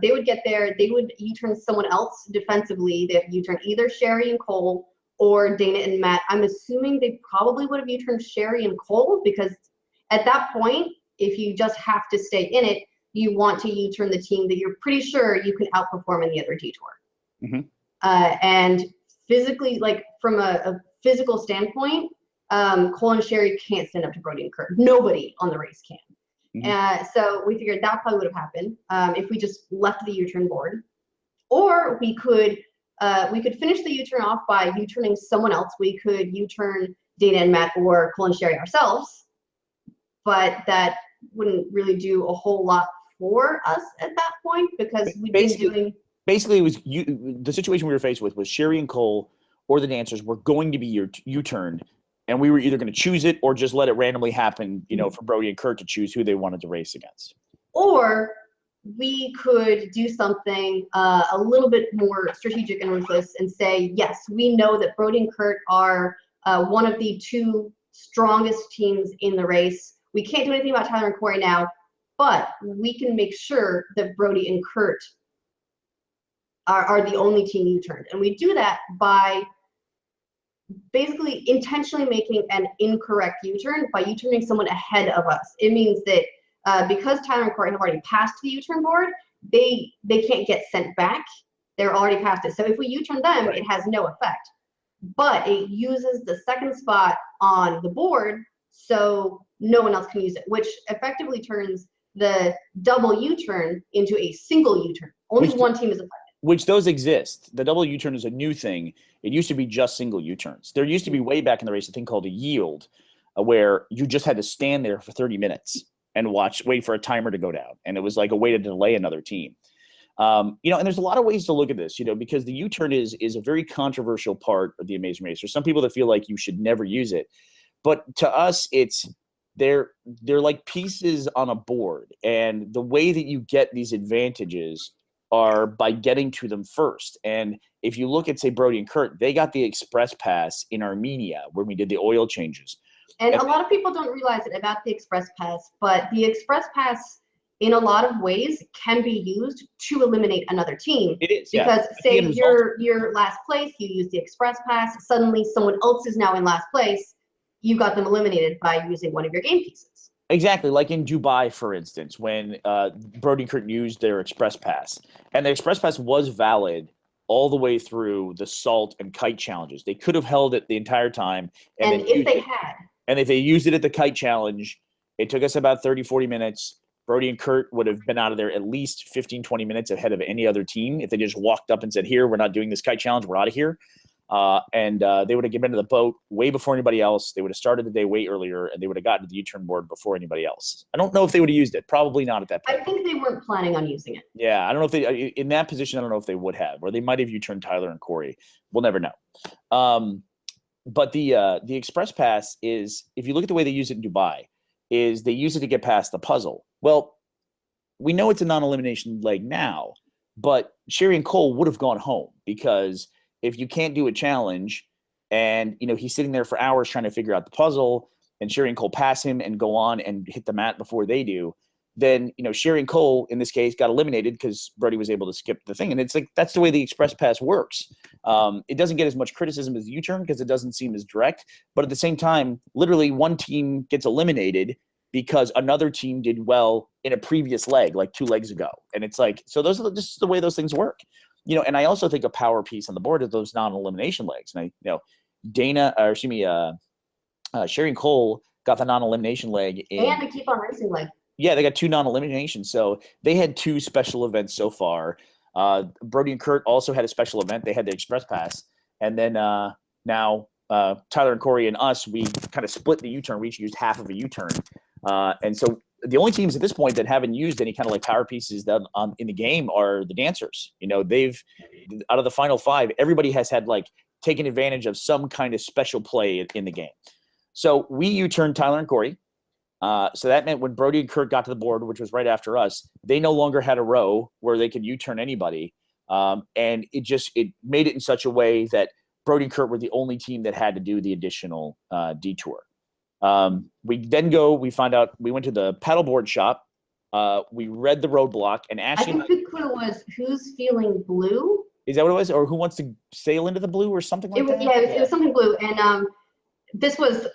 they would get there, they would U-turn someone else defensively. They have U-turn either Sherry and Cole or Dana and Matt. I'm assuming they probably would have U-turned Sherry and Cole, because at that point, if you just have to stay in it, you want to U-turn the team that you're pretty sure you can outperform in the other detour. Mhm. And physically, like from a physical standpoint, Cole and Sherry can't stand up to Brody and Kurt. Nobody on the race can. So we figured that probably would have happened if we just left the U-turn board. Or we could finish the U-turn off by U-turning someone else. We could U-turn Dana and Matt or Cole and Sherry ourselves, but that wouldn't really do a whole lot for us at that point, because we'd been doing. Basically, it was the situation we were faced with was Sherry and Cole or the dancers were going to be U-turned, and we were either going to choose it or just let it randomly happen, for Brody and Kurt to choose who they wanted to race against. Or we could do something a little bit more strategic and ruthless and say, yes, we know that Brody and Kurt are one of the two strongest teams in the race. We can't do anything about Tyler and Corey now, but we can make sure that Brody and Kurt are the only team U-turned. And we do that by basically intentionally making an incorrect U-turn by U-turning someone ahead of us. It means that because Tyler and Corey have already passed the U-turn board, they can't get sent back. They're already past it. So if we U-turn them, it has no effect. But it uses the second spot on the board, so no one else can use it, which effectively turns the double U-turn into a single U-turn. Only one team is affected. Which those exist. The double U-turn is a new thing. It used to be just single U-turns. There used to be way back in the race a thing called a yield, where you just had to stand there for 30 minutes and wait for a timer to go down. And it was like a way to delay another team. And there's a lot of ways to look at this, because the U-turn is a very controversial part of the Amazing Race. There's some people that feel like you should never use it. But to us, they're like pieces on a board. And the way that you get these advantages are by getting to them first. And if you look at, say, Brody and Kurt, they got the express pass in Armenia when we did the oil changes. And a lot of people don't realize it about the express pass, but the express pass in a lot of ways can be used to eliminate another team. It is, because say you're last place, you use the express pass, suddenly someone else is now in last place, you got them eliminated by using one of your game pieces. Exactly, like in Dubai, for instance, when Brody and Kurt used their express pass. And the express pass was valid all the way through the Salt and Kite challenges. They could have held it the entire time. And if they had. And if they used it at the Kite challenge, it took us about 30, 40 minutes. Brody and Kurt would have been out of there at least 15, 20 minutes ahead of any other team if they just walked up and said, here, we're not doing this Kite challenge, we're out of here. And they would have given into the boat way before anybody else. They would have started the day way earlier, and they would have gotten to the U-turn board before anybody else. I don't know if they would have used it. Probably not at that point. I think they weren't planning on using it. Yeah, I don't know if they in that position. I don't know if they would have, or they might have U-turned Tyler and Corey. We'll never know. But the express pass is, if you look at the way they use it in Dubai, is they use it to get past the puzzle. Well, we know it's a non-elimination leg now, but Sherry and Cole would have gone home, because if you can't do a challenge and, he's sitting there for hours trying to figure out the puzzle, and Sherry and Cole pass him and go on and hit the mat before they do, then, Sherry and Cole, in this case, got eliminated because Brody was able to skip the thing. And it's like, that's the way the express pass works. It doesn't get as much criticism as the U-turn because it doesn't seem as direct. But at the same time, literally one team gets eliminated because another team did well in a previous leg, like 2 legs ago. And it's like, so those are just the way those things work. And I also think a power piece on the board is those non-elimination legs. And Sherry and Cole got the non-elimination leg. And the keep on racing leg. Yeah, they got 2 non-eliminations. So they had 2 special events so far. Brody and Kurt also had a special event. They had the express pass. And then now Tyler and Corey and us, we kind of split the U-turn. We each used half of a U-turn. And so the only teams at this point that haven't used any kind of like power pieces that in the game are the dancers. They've, out of the final 5, everybody has had like taken advantage of some kind of special play in the game. So we U-turned Tyler and Corey. So that meant when Brody and Kurt got to the board, which was right after us, they no longer had a row where they could U-turn anybody. And it made it in such a way that Brody and Kurt were the only team that had to do the additional detour. We went to the paddleboard shop We read the roadblock, and I Ashley. think the clue was who's feeling blue. Is that what it was, or who wants to sail into the blue, or something like It was that? it was something blue, and this was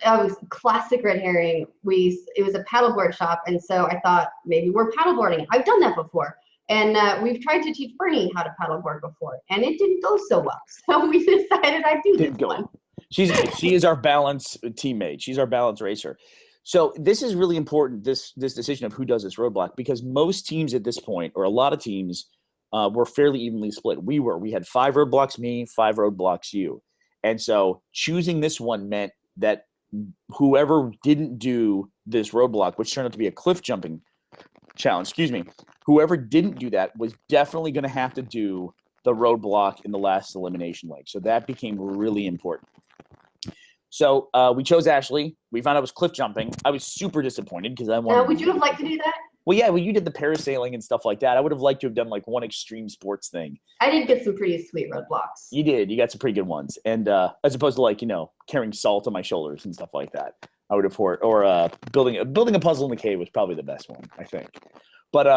classic red herring. It was a paddleboard shop, and so I thought maybe we're paddleboarding. I've done that before, and we've tried to teach Burnie how to paddleboard before, and it didn't go so well. So we decided I'd do this one. She is our balance teammate. She's our balance racer. So this is really important. This decision of who does this roadblock, because most teams at this point, or a lot of teams, were fairly evenly split. We had 5 roadblocks me, 5 roadblocks you, and so choosing this one meant that whoever didn't do this roadblock, which turned out to be a cliff jumping challenge, whoever didn't do that was definitely going to have to do the roadblock in the last elimination leg. So that became really important. So we chose Ashley. We found out it was cliff jumping. I was super disappointed because I wanted. Would you have liked to do that? Well, yeah, you did the parasailing and stuff like that. I would have liked to have done like one extreme sports thing. I did get some pretty sweet roadblocks. You did. You got some pretty good ones. And as opposed to like, carrying salt on my shoulders and stuff like that. I would have or building a puzzle in the cave was probably the best one, I think. But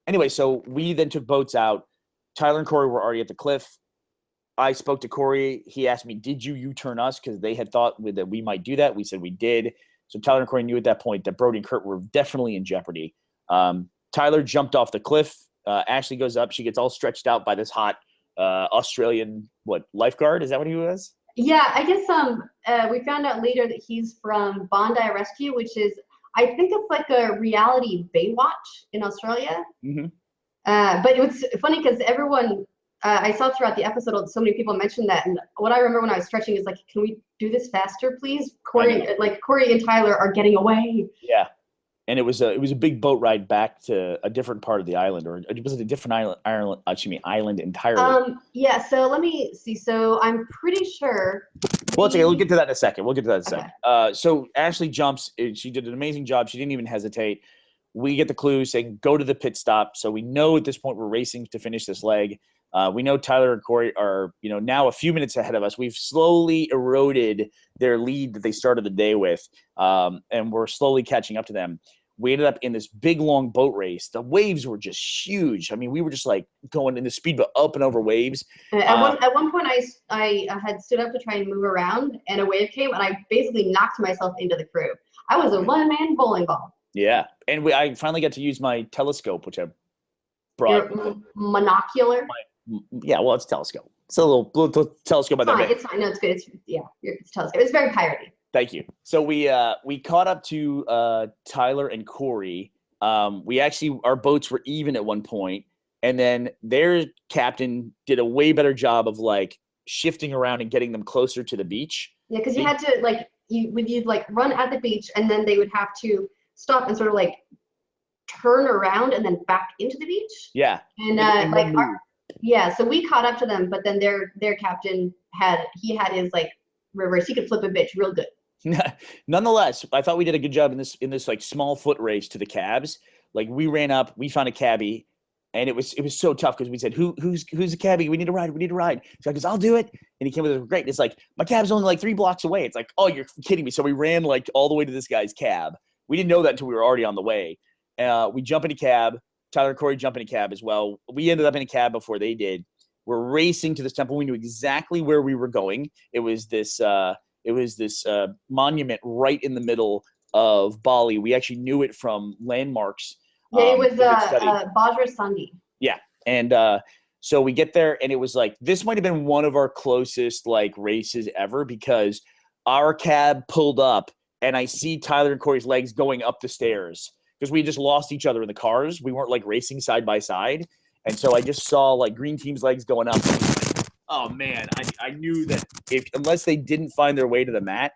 anyway, so we then took boats out. Tyler and Corey were already at the cliff. I spoke to Corey. He asked me, did you U-turn us? Because they had thought that we might do that. We said we did. So Tyler and Corey knew at that point that Brody and Kurt were definitely in jeopardy. Tyler jumped off the cliff. Ashley goes up. She gets all stretched out by this hot Australian, lifeguard? Is that what he was? Yeah, I guess we found out later that he's from Bondi Rescue, which is, I think it's like a reality Baywatch in Australia. Mm-hmm. But it was funny because everyone, I saw throughout the episode, so many people mentioned that. And what I remember when I was stretching is like, can we do this faster, please? Corey and Tyler are getting away. Yeah. And it was a big boat ride back to a different part of the island, or was it a different island entirely? Yeah. So let me see. So I'm pretty sure. Well, it's okay. We'll get to that in a second. Okay. So Ashley jumps. She did an amazing job. She didn't even hesitate. We get the clue saying go to the pit stop. So we know at this point we're racing to finish this leg. We know Tyler and Corey are, now a few minutes ahead of us. We've slowly eroded their lead that they started the day with, and we're slowly catching up to them. We ended up in this big, long boat race. The waves were just huge. I mean, we were just like going in the speedboat up and over waves. At one point, I had stood up to try and move around, and a wave came, and I basically knocked myself into the crew. I was a one-man bowling ball. Yeah, and I finally got to use my telescope, which I brought. Your monocular? Yeah, well, it's a telescope. It's a little telescope. It's fine. No, it's good. It's a telescope. It's very piratey. Thank you. So we caught up to Tyler and Corey. Our boats were even at one point, and then their captain did a way better job of like shifting around and getting them closer to the beach. Yeah, because you had to you'd run at the beach, and then they would have to stop and sort of like turn around and then back into the beach. Yeah. And so we caught up to them, but then their captain had his like reverse. He could flip a bitch real good. Nonetheless, I thought we did a good job in this like small foot race to the cabs. Like we ran up, we found a cabbie, and it was so tough because we said, who's a cabbie? We need a ride. So I goes, I'll do it. And he came with us, great. And it's like, my cab's only like 3 blocks away. It's like, oh, you're kidding me. So we ran like all the way to this guy's cab. We didn't know that until we were already on the way. We jump in a cab. Tyler and Corey jump in a cab as well. We ended up in a cab before they did. We're racing to this temple. We knew exactly where we were going. It was this monument right in the middle of Bali. We actually knew it from landmarks. Yeah, it was Bajra Sandi. Yeah, and so we get there, and it was like this might have been one of our closest like races ever because our cab pulled up, and I see Tyler and Corey's legs going up the stairs because we just lost each other in the cars. We weren't like racing side by side, and so I just saw like green team's legs going up. Oh man, I knew that unless they didn't find their way to the mat,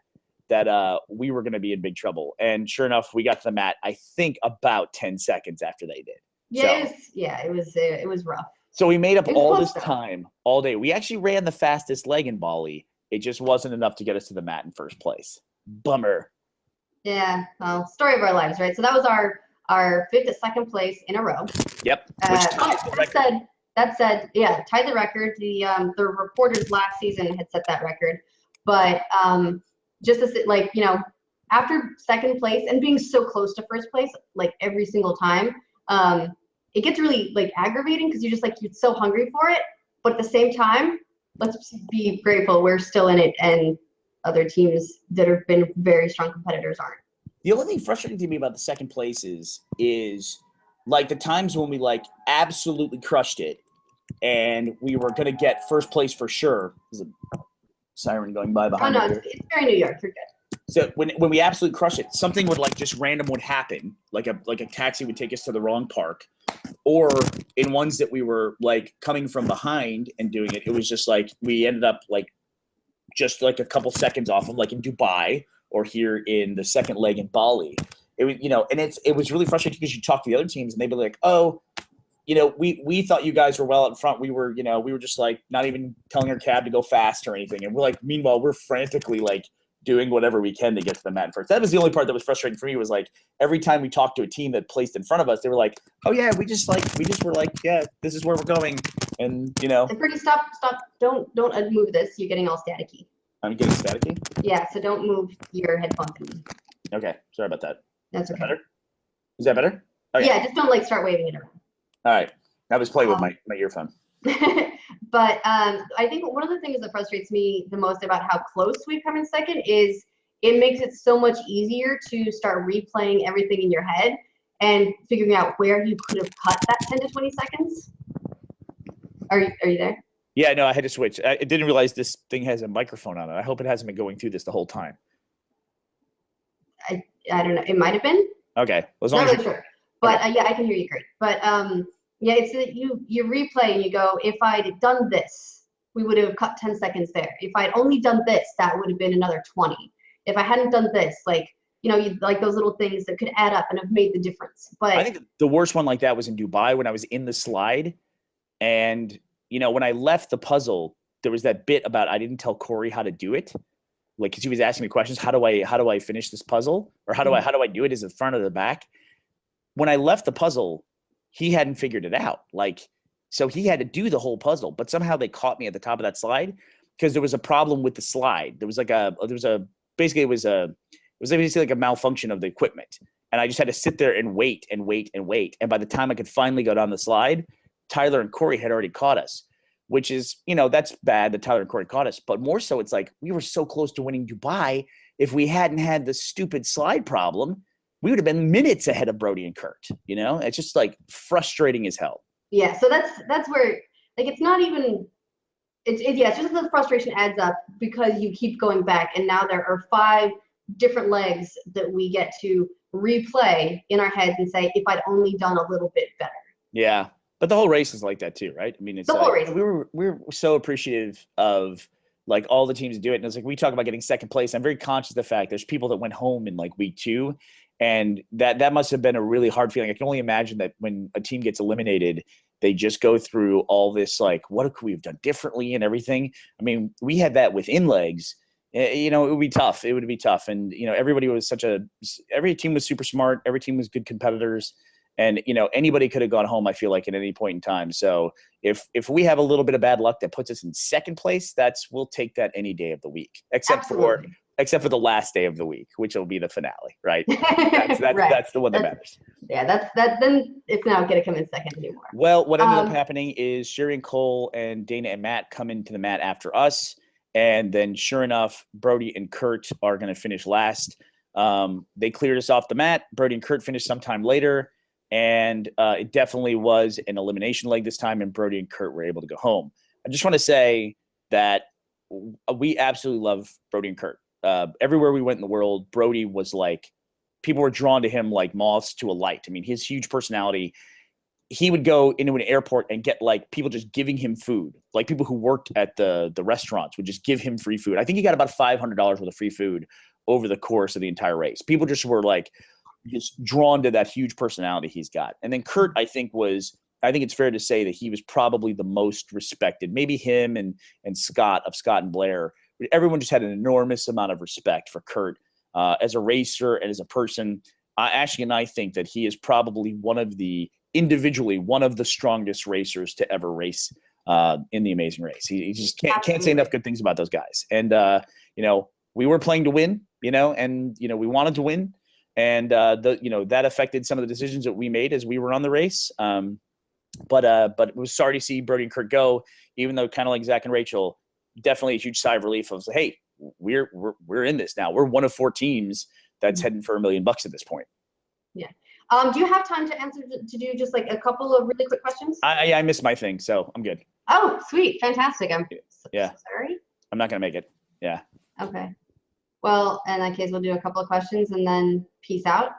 that we were going to be in big trouble. And sure enough, we got to the mat, I think about 10 seconds after they did. Yeah, it was rough. So we made up all this time, all day. We actually ran the fastest leg in Bali. It just wasn't enough to get us to the mat in first place. Bummer. Yeah, well, story of our lives, right? So that was our 5th to 2nd place in a row. Yep. That said, yeah, tied the record. The reporters last season had set that record, but just as after second place and being so close to first place, like every single time, it gets really like aggravating because you're so hungry for it. But at the same time, let's be grateful we're still in it, and other teams that have been very strong competitors aren't. The only thing frustrating to me about the second place is like the times when we like absolutely crushed it and we were going to get first place for sure. There's a siren going by behind me here. It's very New York. You're good. So when we absolutely crushed it, something would like just random would happen, like a taxi would take us to the wrong park, or in ones that we were like coming from behind and doing it, it was just like we ended up like just like a couple seconds off of like in Dubai or here in the second leg in Bali. It was, and it was really frustrating because you talk to the other teams and they'd be like, oh, we thought you guys were well out in front. We were just like not even telling our cab to go fast or anything. And we're like, meanwhile, we're frantically like doing whatever we can to get to the mat first. That was the only part that was frustrating for me, was like every time we talked to a team that placed in front of us, they were like, oh yeah, we just were like, yeah, this is where we're going. And And pretty stop, don't move this. You're getting all staticky. I'm getting staticky? Yeah, so don't move your headphone. Okay, sorry about that. That's okay. Better? Is that better? Okay. Yeah, just don't like start waving it around. All right. I was playing with my earphone. But I think one of the things that frustrates me the most about how close we've come in second is it makes it so much easier to start replaying everything in your head and figuring out where you could have cut that 10 to 20 seconds. Are you there? Yeah, no, I had to switch. I didn't realize this thing has a microphone on it. I hope it hasn't been going through this the whole time. I don't know. It might have been. Okay. Well, as long Not as really sure. But yeah, I can hear you great. But yeah, it's that you replay and you go, if I'd done this, we would have cut 10 seconds there. If I'd only done this, that would have been another 20. If I hadn't done this, you like those little things that could add up and have made the difference. But I think the worst one like that was in Dubai when I was in the slide. And, when I left the puzzle, there was that bit about I didn't tell Corey how to do it. Like, cause he was asking me questions. How do I finish this puzzle? Or how do I do it? Is it front or the back? When I left the puzzle, he hadn't figured it out. So he had to do the whole puzzle, but somehow they caught me at the top of that slide because there was a problem with the slide. It was basically like a malfunction of the equipment. And I just had to sit there and wait and wait and wait. And by the time I could finally go down the slide, Tyler and Corey had already caught us, which is, that's bad that Tyler and Corey caught us. But more so, it's like we were so close to winning Dubai. If we hadn't had the stupid slide problem, we would have been minutes ahead of Brody and Kurt. It's just like frustrating as hell. Yeah, so that's where it's not even it's just the frustration adds up because you keep going back, and now there are 5 different legs that we get to replay in our heads and say, if I'd only done a little bit better. Yeah, but the whole race is like that too, right? I mean, it's the whole race. We were so appreciative of like all the teams do it, and it's like we talk about getting second place. I'm very conscious of the fact there's people that went home in like week 2. And that must have been a really hard feeling. I can only imagine that when a team gets eliminated, they just go through all this, like, what could we have done differently and everything? I mean, we had that within legs. It would be tough. It would be tough. And, everybody was every team was super smart. Every team was good competitors. And, anybody could have gone home, I feel like, at any point in time. So if we have a little bit of bad luck that puts us in second place, we'll take that any day of the week, except for the last day of the week, which will be the finale, right? That's Right. That's the one that matters. Yeah, then it's not going to come in second anymore. Well, what ended up happening is Sherry and Cole and Dana and Matt come into the mat after us. And then sure enough, Brody and Kurt are going to finish last. They cleared us off the mat. Brody and Kurt finished sometime later. And it definitely was an elimination leg this time. And Brody and Kurt were able to go home. I just want to say that we absolutely love Brody and Kurt. Everywhere we went in the world, Brody was like, people were drawn to him like moths to a light. I mean, his huge personality, he would go into an airport and get like people just giving him food. Like people who worked at the restaurants would just give him free food. I think he got about $500 worth of free food over the course of the entire race. People just were like, just drawn to that huge personality he's got. And then Kurt, I think it's fair to say that he was probably the most respected, maybe him and Scott and Blair. Everyone just had an enormous amount of respect for Kurt as a racer and as a person. Ashley and I think that he is probably one of the strongest racers to ever race in the Amazing Race. He just can't say enough good things about those guys. And we were playing to win, and we wanted to win, and that affected some of the decisions that we made as we were on the race. But it was sorry to see Brody and Kurt go, even though kind of like Zach and Rachel, definitely a huge sigh of relief of, hey, we're in this now. We're one of 4 teams that's heading for $1 million at this point. Yeah. Do you have time to do just like a couple of really quick questions? I missed my thing, so I'm good. Oh, sweet. Fantastic. I'm so sorry. I'm not going to make it. Yeah. Okay. Well, in that case, we'll do a couple of questions and then peace out.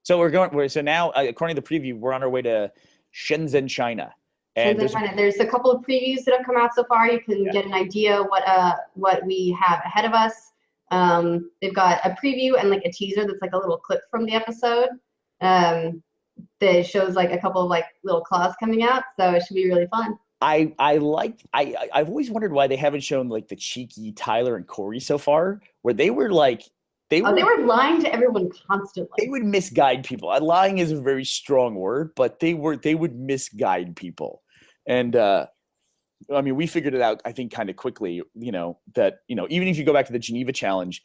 So so now, according to the preview, we're on our way to Shenzhen, China. And there's a couple of previews that have come out so far. You can get an idea what we have ahead of us. They've got a preview and like a teaser that's like a little clip from the episode that shows like a couple of like little claws coming out. So it should be really fun. I've always wondered why they haven't shown like the cheeky Tyler and Corey so far, where they were like they were lying to everyone constantly. They would misguide people. Lying is a very strong word, but they would misguide people. And I mean, we figured it out, I think, kind of quickly, that, even if you go back to the Geneva challenge,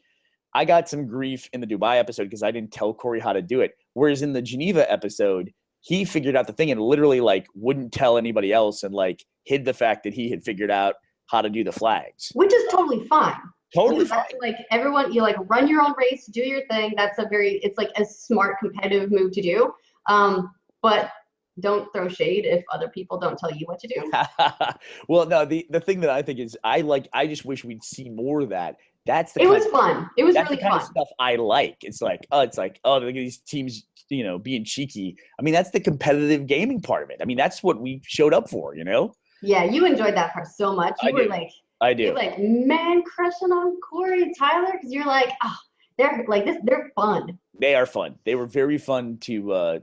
I got some grief in the Dubai episode because I didn't tell Corey how to do it. Whereas in the Geneva episode, he figured out the thing and literally like wouldn't tell anybody else and like hid the fact that he had figured out how to do the flags. Which is totally fine. Totally fine. Like everyone, you like run your own race, do your thing. It's like a smart competitive move to do. But don't throw shade if other people don't tell you what to do. Well, no, the thing that I think is I just wish we'd see more of that. It was fun. It was really fun. Of stuff I like. It's like, look at these teams, being cheeky. I mean, that's the competitive gaming part of it. I mean, that's what we showed up for, Yeah, you enjoyed that part so much. I do. You're like man crushing on Corey and Tyler because you're like, they're like this. They're fun. They are fun. They were very fun to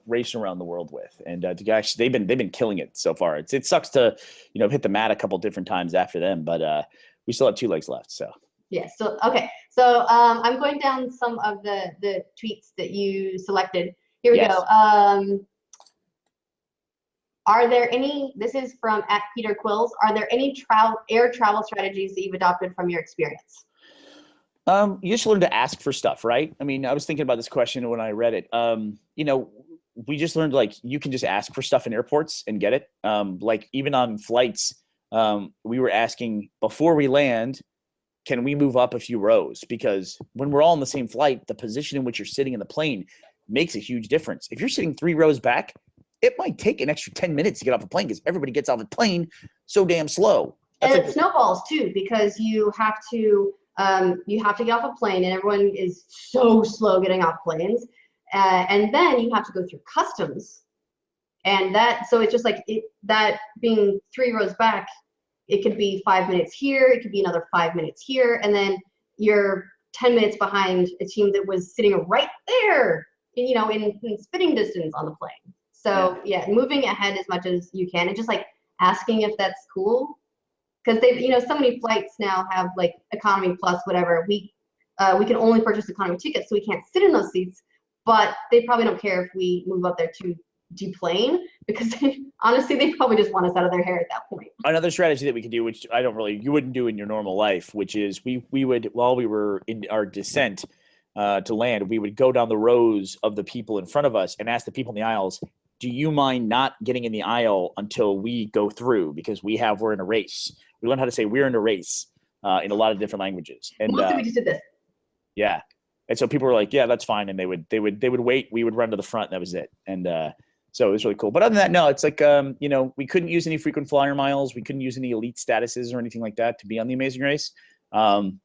race around the world with, and gosh, they've been killing it so far. It sucks to hit the mat a couple different times after them, but we still have 2 legs left. So yeah. So okay. So I'm going down some of the tweets that you selected. Here we go. Are there any? This is from @PeterQuills. Are there any air travel strategies that you've adopted from your experience? You just learn to ask for stuff, right? I mean, I was thinking about this question when I read it. We just learned like you can just ask for stuff in airports and get it. Like even on flights, we were asking before we land, can we move up a few rows? Because when we're all in the same flight, the position in which you're sitting in the plane makes a huge difference. If you're sitting 3 rows back, it might take an extra 10 minutes to get off the plane because everybody gets off the plane so damn slow. And it snowballs too because you have to get off a plane and everyone is so slow getting off planes. And then you have to go through customs. And so it's just like that being 3 rows back, it could be 5 minutes here, it could be another 5 minutes here, and then you're 10 minutes behind a team that was sitting right there, in spitting distance on the plane. So yeah, moving ahead as much as you can and just like asking if that's cool. Because they've, so many flights now have like economy plus whatever. We can only purchase economy tickets, so we can't sit in those seats. But they probably don't care if we move up there to deplane because honestly, they probably just want us out of their hair at that point. Another strategy that we could do, which you wouldn't do in your normal life, which is we would, while we were in our descent to land, we would go down the rows of the people in front of us and ask the people in the aisles, do you mind not getting in the aisle until we go through? Because we're in a race. We learned how to say we're in a race in a lot of different languages. And we just did this. Yeah. And so people were like, yeah, that's fine. And they would wait. We would run to the front. And that was it. And so it was really cool. But other than that, no, it's like, we couldn't use any frequent flyer miles. We couldn't use any elite statuses or anything like that to be on the Amazing Race. And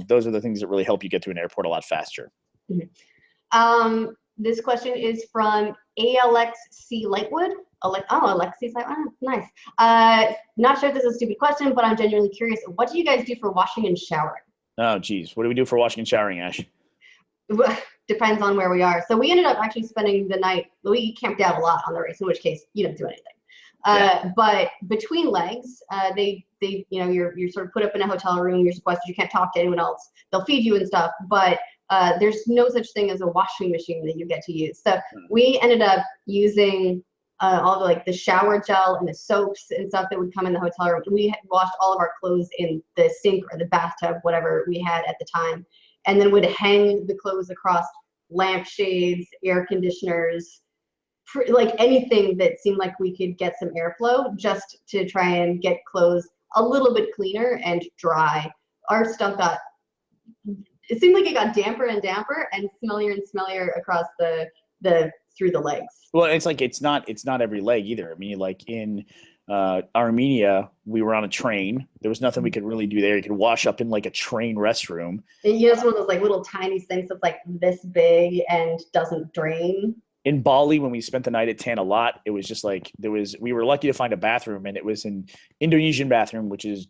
those are the things that really help you get to an airport a lot faster. Mm-hmm. This question is from ALXC Lightwood. Alexis, nice. Not sure if this is a stupid question, but I'm genuinely curious. What do you guys do for washing and showering? Oh, geez. What do we do for washing and showering, Ash? Depends on where we are. So we ended up actually spending the night. We camped out a lot on the race, in which case you don't do anything. But between legs, you're sort of put up in a hotel room. You're sequestered. You can't talk to anyone else. They'll feed you and stuff, but there's no such thing as a washing machine that you get to use. So we ended up using all the like the shower gel and the soaps and stuff that would come in the hotel room. We washed all of our clothes in the sink or the bathtub, whatever we had at the time, and then would hang the clothes across lampshades, air conditioners, like anything that seemed like we could get some airflow just to try and get clothes a little bit cleaner and dry. Our stuff it seemed like it got damper and damper and smellier across the through the legs. Well, it's like it's not every leg either. I mean, like in Armenia, we were on a train. There was nothing we could really do there. You could wash up in like a train restroom. And you know, it's one of those like little tiny sinks that's like this big and doesn't drain. In Bali, when we spent the night at Tanah, it was just like we were lucky to find a bathroom, and it was an Indonesian bathroom, which is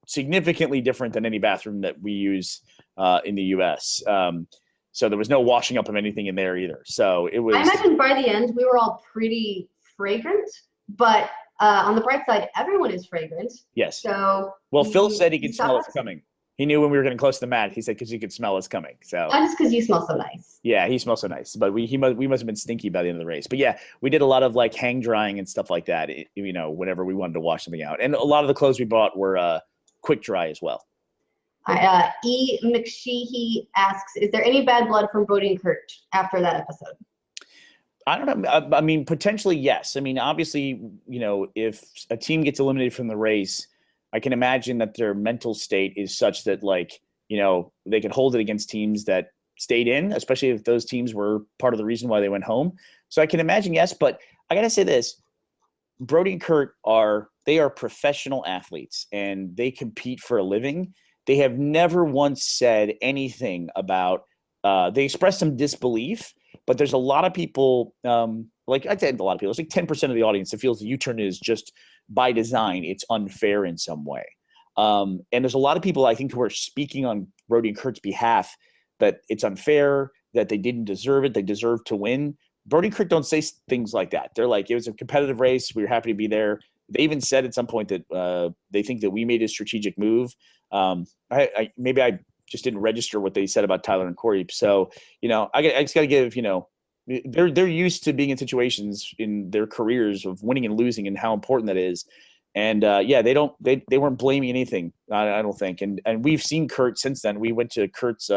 significantly different than any bathroom that we use in the U.S. So there was no washing up of anything in there either. So it was. I imagine by the end we were all pretty fragrant, but on the bright side, everyone is fragrant. Yes. So well, Phil said he could smell us coming. He knew when we were getting close to the mat. He said because he could smell us coming. So not just because you smell so nice. Yeah, he smells so nice. But we must have been stinky by the end of the race. But yeah, we did a lot of like hang drying and stuff like that. You know, whenever we wanted to wash something out, and a lot of the clothes we bought were quick dry as well. E. McSheehy asks, is there any bad blood from Brody and Kurt after that episode? I don't know. I mean, potentially, yes. I mean, obviously, you know, if a team gets eliminated from the race, I can imagine that their mental state is such that, like, you know, they can hold it against teams that stayed in, especially if those teams were part of the reason why they went home. So I can imagine, yes. But I got to say this. Brody and Kurt are professional athletes, and they compete for a living. They have never once said anything about they expressed some disbelief, but there's a lot of people, like I'd say a lot of people, it's like 10% of the audience that feels the U-turn is just by design, it's unfair in some way. And there's a lot of people I think who are speaking on Brody and Kurt's behalf that it's unfair, that they didn't deserve it, they deserve to win. Brody and Kurt don't say things like that. They're like, it was a competitive race. We were happy to be there. They even said at some point that they think that we made a strategic move. Maybe I just didn't register what they said about Tyler and Corey. So, you know, I just got to give, you know, they're used to being in situations in their careers of winning and losing and how important that is. And yeah, they weren't blaming anything. I don't think. And we've seen Kurt since then. We went to Kurt's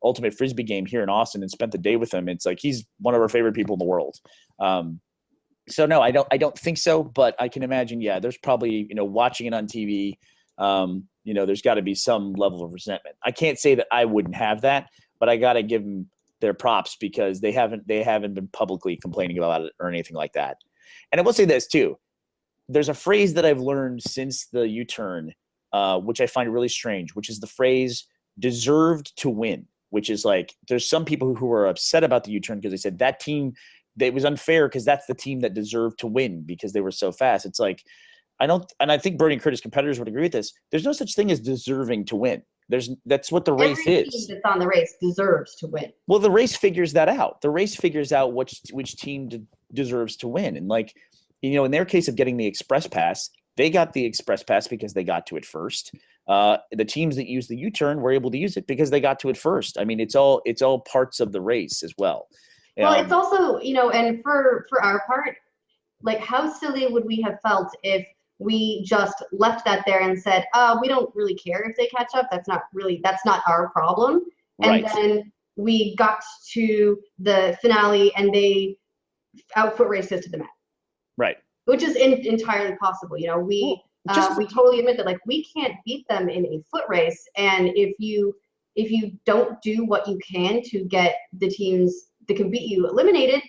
ultimate Frisbee game here in Austin and spent the day with him. It's like, he's one of our favorite people in the world. So no, I don't think so, but I can imagine, yeah, there's probably, you know, watching it on TV, you know, there's got to be some level of resentment. I can't say that I wouldn't have that, but I got to give them their props because they haven't been publicly complaining about it or anything like that. And I will say this too. There's a phrase that I've learned since the U-turn, which I find really strange, which is the phrase deserved to win, which is like, there's some people who are upset about the U-turn because they said that team, it was unfair because that's the team that deserved to win because they were so fast. It's like, I think Burnie and Curtis competitors would agree with this. There's no such thing as deserving to win. That's what the race Every is. team that's on the race deserves to win. Well, the race figures that out. The race figures out which team deserves to win. And like, you know, in their case of getting the express pass, they got the express pass because they got to it first. The teams that use the U-turn were able to use it because they got to it first. I mean, it's all parts of the race as well. Well, it's also, you know, and for our part, like, how silly would we have felt if we just left that there and said, we don't really care if they catch up. That's not our problem. And Right. Then we got to the finale and they foot raced us to the mat. Right. Which is entirely possible. You know, we totally admit that, like, we can't beat them in a foot race. And if you don't do what you can to get the teams that can beat you eliminated,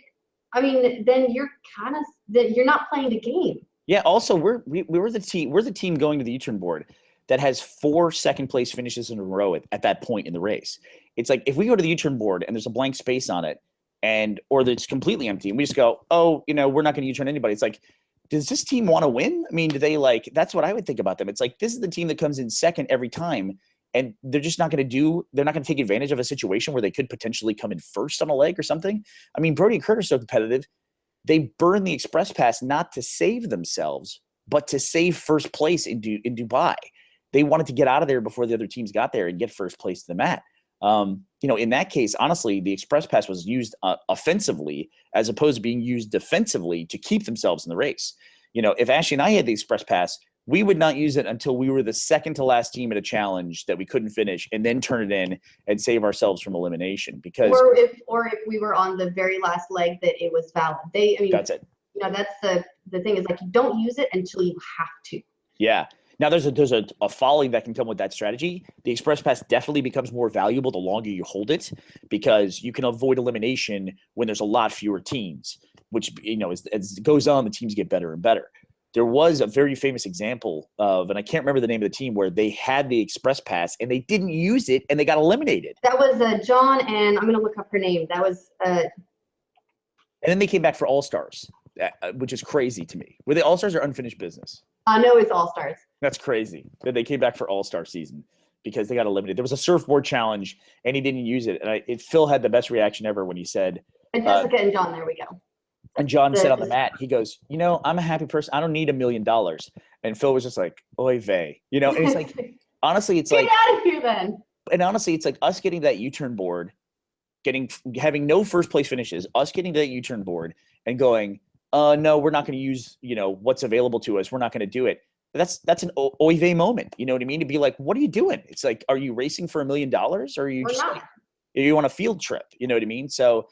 I mean, then you're not playing the game. Yeah. Also, we're the team. We're the team going to the U-turn board that has 4 second place finishes in a row at that point in the race. It's like if we go to the U-turn board and there's a blank space on it, or it's completely empty, and we just go, oh, you know, we're not going to U-turn anybody. It's like, does this team want to win? I mean, do they like? That's what I would think about them. It's like, this is the team that comes in second every time, and they're just not going to they're not going to take advantage of a situation where they could potentially come in first on a leg or something. I mean, Brody and Kurt are so competitive. They burn the express pass not to save themselves, but to save first place in Dubai. They wanted to get out of there before the other teams got there and get first place to the mat. In that case, honestly, the Express Pass was used offensively as opposed to being used defensively to keep themselves in the race. If Ashley and I had the Express Pass, we would not use it until we were the second to last team at a challenge that we couldn't finish, and then turn it in and save ourselves from elimination. Because or if we were on the very last leg that it was valid. That's it. That's the thing is like you don't use it until you have to. Yeah. Now there's a folly that can come with that strategy. The Express Pass definitely becomes more valuable the longer you hold it, because you can avoid elimination when there's a lot fewer teams, which, as it goes on, the teams get better and better. There was a very famous example of, and I can't remember the name of the team, where they had the Express Pass and they didn't use it and they got eliminated. That was John, and I'm going to look up her name. That was and then they came back for All-Stars, which is crazy to me. Were they All-Stars or unfinished business? No, it's All-Stars. That's crazy that they came back for All-Star season because they got eliminated. There was a surfboard challenge and he didn't use it. And Phil had the best reaction ever when he said, and Jessica and John, there we go. And John said on the mat, he goes, I'm a happy person. I don't need $1 million. And Phil was just like, oy vey. And it's like, honestly, it's Get like, out of here then. And honestly, it's like us getting that U-turn board, having no first place finishes, us getting to that U-turn board and going, no, we're not going to use, what's available to us. We're not going to do it. That's an oy vey moment. You know what I mean? To be like, what are you doing? It's like, are you racing for $1 million, or are you just like, are you on a field trip? You know what I mean? So,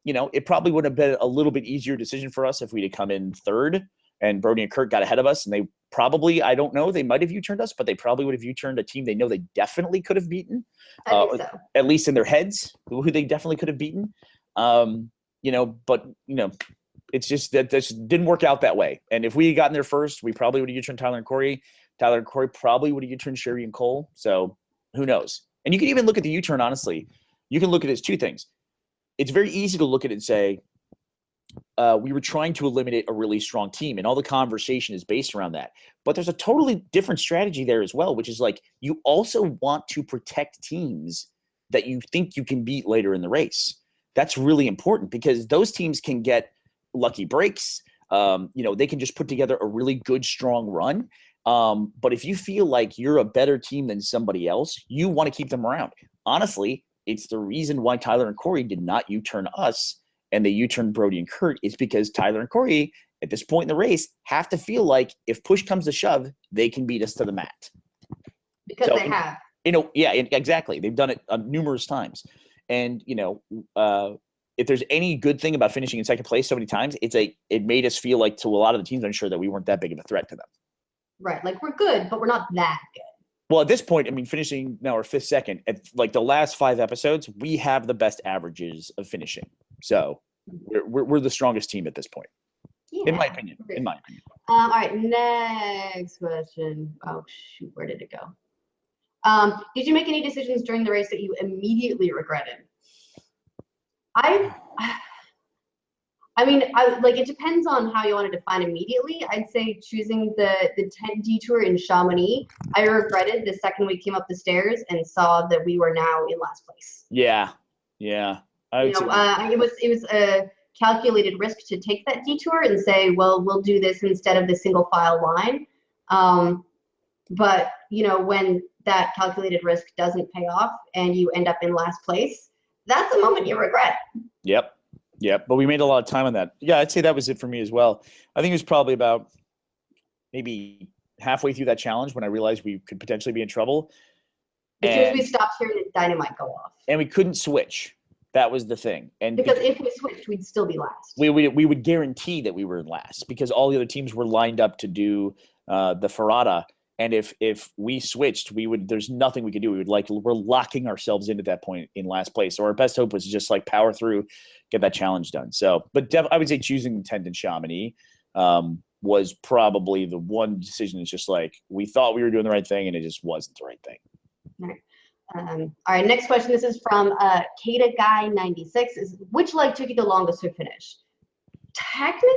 it probably would have been a little bit easier decision for us if we'd have come in third and Brody and Kurt got ahead of us, and they probably, I don't know, they might have U-turned us, but they probably would have U-turned a team they know they definitely could have beaten. I think so. At least in their heads, who they definitely could have beaten. It's just that this didn't work out that way. And if we had gotten there first, we probably would have U-turned Tyler and Corey. Tyler and Corey probably would have U-turned Sherry and Cole. So who knows? And you can even look at the U-turn, honestly. You can look at it as two things. It's very easy to look at it and say, we were trying to eliminate a really strong team, and all the conversation is based around that. But there's a totally different strategy there as well, which is like, you also want to protect teams that you think you can beat later in the race. That's really important, because those teams can get lucky breaks. They can just put together a really good, strong run. But if you feel like you're a better team than somebody else, you want to keep them around. Honestly, it's the reason why Tyler and Corey did not U-turn us and they U-turned Brody and Kurt, is because Tyler and Corey at this point in the race have to feel like if push comes to shove, they can beat us to the mat. Because they have. Yeah, exactly. They've done it numerous times. And, if there's any good thing about finishing in second place so many times, it made us feel like, to a lot of the teams, I'm sure, that we weren't that big of a threat to them. Right. Like, we're good, but we're not that good. Well, at this point, finishing now our 5th second, at like the last 5 episodes, we have the best averages of finishing. So we're the strongest team at this point, in my opinion. All right, next question. Oh shoot, where did it go? Did you make any decisions during the race that you immediately regretted? It depends on how you want to define immediately. I'd say choosing the tent detour in Chamonix, I regretted the second we came up the stairs and saw that we were now in last place. Yeah. It was a calculated risk to take that detour and say, well, we'll do this instead of the single file line. But when that calculated risk doesn't pay off and you end up in last place, that's a moment you regret. Yep. But we made a lot of time on that. Yeah, I'd say that was it for me as well. I think it was probably about maybe halfway through that challenge when I realized we could potentially be in trouble. As soon as we stopped hearing the dynamite go off. And we couldn't switch. That was the thing. And because if we switched, we'd still be last. We would guarantee that we were last, because all the other teams were lined up to do the Ferrata. And if we switched, there's nothing we could do. We're locking ourselves into that point in last place. So our best hope was to just like power through, get that challenge done. So, but I would say choosing the tent in Chamonix was probably the one decision. It's just like, we thought we were doing the right thing and it just wasn't the right thing. All right, next question. This is from Kata Guy 96. Is which leg took you the longest to finish? Technically,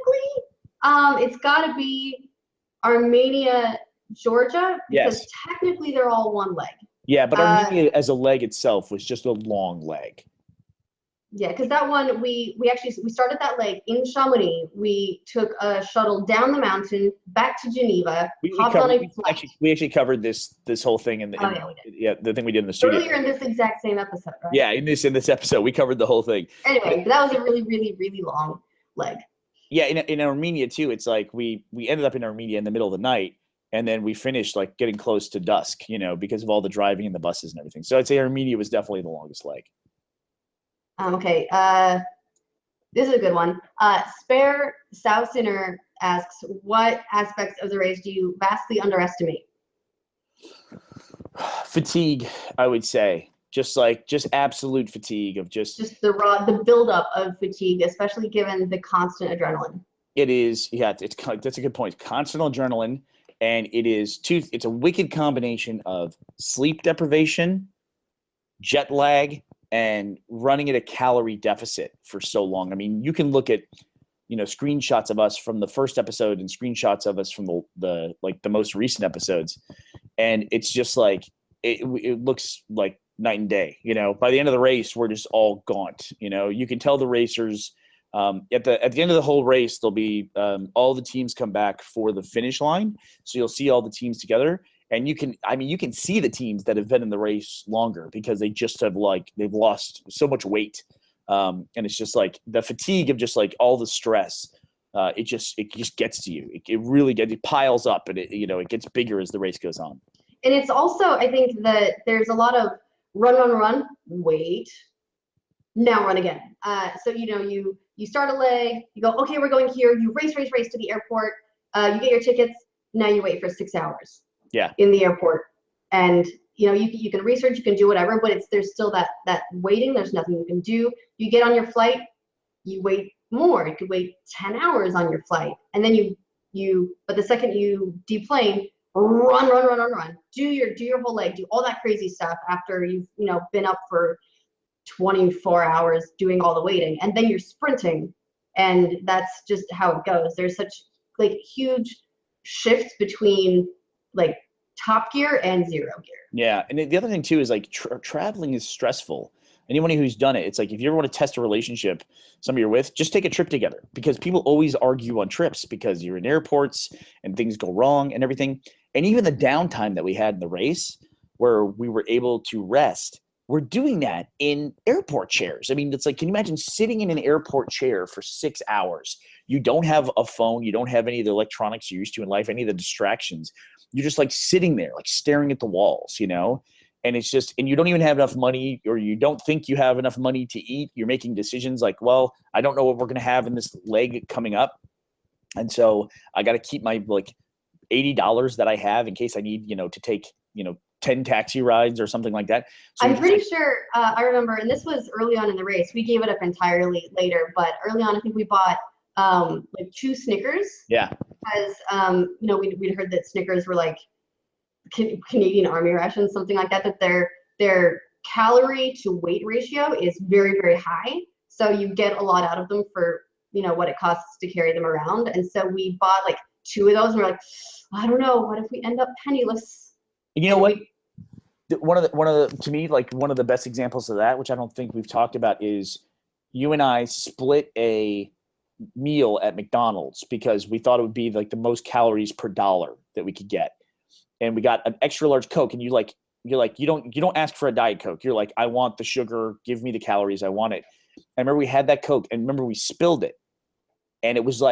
it's got to be Armenia, Georgia, because technically they're all one leg. Yeah, but Armenia as a leg itself was just a long leg. Yeah, because that one we started that leg in Chamonix. We took a shuttle down the mountain back to Geneva. Hopped on a flight. We actually covered this whole thing in the Oh, yeah, we did. yeah, the thing we did in the studio Earlier in this exact same episode, right? Yeah, in this episode we covered the whole thing. Anyway, that was a really, really, really long leg. Yeah, in Armenia too. It's like we ended up in Armenia in the middle of the night, and then we finished like getting close to dusk, because of all the driving and the buses and everything. So I'd say Armenia was definitely the longest leg. Okay, this is a good one. Spare South Sinner asks, what aspects of the race do you vastly underestimate? Fatigue, I would say. Just absolute fatigue of just the buildup of fatigue, especially given the constant adrenaline. It is, yeah, that's a good point. Constant adrenaline, and it's a wicked combination of sleep deprivation, jet lag, and running at a calorie deficit for so long. I mean, you can look at, screenshots of us from the first episode and screenshots of us from the most recent episodes, and it's just like it looks like night and day. By the end of the race, we're just all gaunt. You can tell the racers at the end of the whole race, there'll be all the teams come back for the finish line, so you'll see all the teams together. And you can see the teams that have been in the race longer because they just have they've lost so much weight. And it's just like the fatigue of just like all the stress. It just gets to you. It really it piles up, and it gets bigger as the race goes on. And it's also, I think that there's a lot of run, wait, now run again. So, you start a leg, you go, okay, we're going here. You race to the airport. You get your tickets. Now you wait for 6 hours. Yeah. In the airport, and you can research, you can do whatever, but there's still that waiting. There's nothing you can do. You get on your flight, you wait more. You could wait 10 hours on your flight, and then but the second you deplane, run, do your whole leg, do all that crazy stuff after you've been up for 24 hours doing all the waiting, and then you're sprinting, and that's just how it goes. There's such huge shifts between top gear and zero gear. Yeah, and the other thing too is traveling is stressful. Anyone who's done it, it's like if you ever want to test a relationship, somebody you're with, just take a trip together, because people always argue on trips because you're in airports and things go wrong and everything. And even the downtime that we had in the race where we were able to rest, we're doing that in airport chairs. I mean, it's like, can you imagine sitting in an airport chair for 6 hours? You don't have a phone. You don't have any of the electronics you're used to in life, any of the distractions. You're just sitting there, staring at the walls, and it's just, and you don't even have enough money, or you don't think you have enough money to eat. You're making decisions well, I don't know what we're going to have in this leg coming up. And so I got to keep my $80 that I have in case I need, to take, 10 taxi rides or something like that. So I'm pretty sure I remember, and this was early on in the race. We gave it up entirely later, but early on, I think we bought 2 Snickers. Yeah. Because we'd heard that Snickers were Canadian Army rations, something like that. That their calorie to weight ratio is very, very high. So you get a lot out of them for what it costs to carry them around. And so we bought 2 of those, and we're like, I don't know, what if we end up penniless? You know what? One of the to me, one of the best examples of that, which I don't think we've talked about, is you and I split a meal at McDonald's because we thought it would be the most calories per dollar that we could get, and we got an extra large Coke, and you don't ask for a Diet Coke. You're like, I want the sugar, give me the calories, I want it. I remember we had that Coke, and remember we spilled it, and it was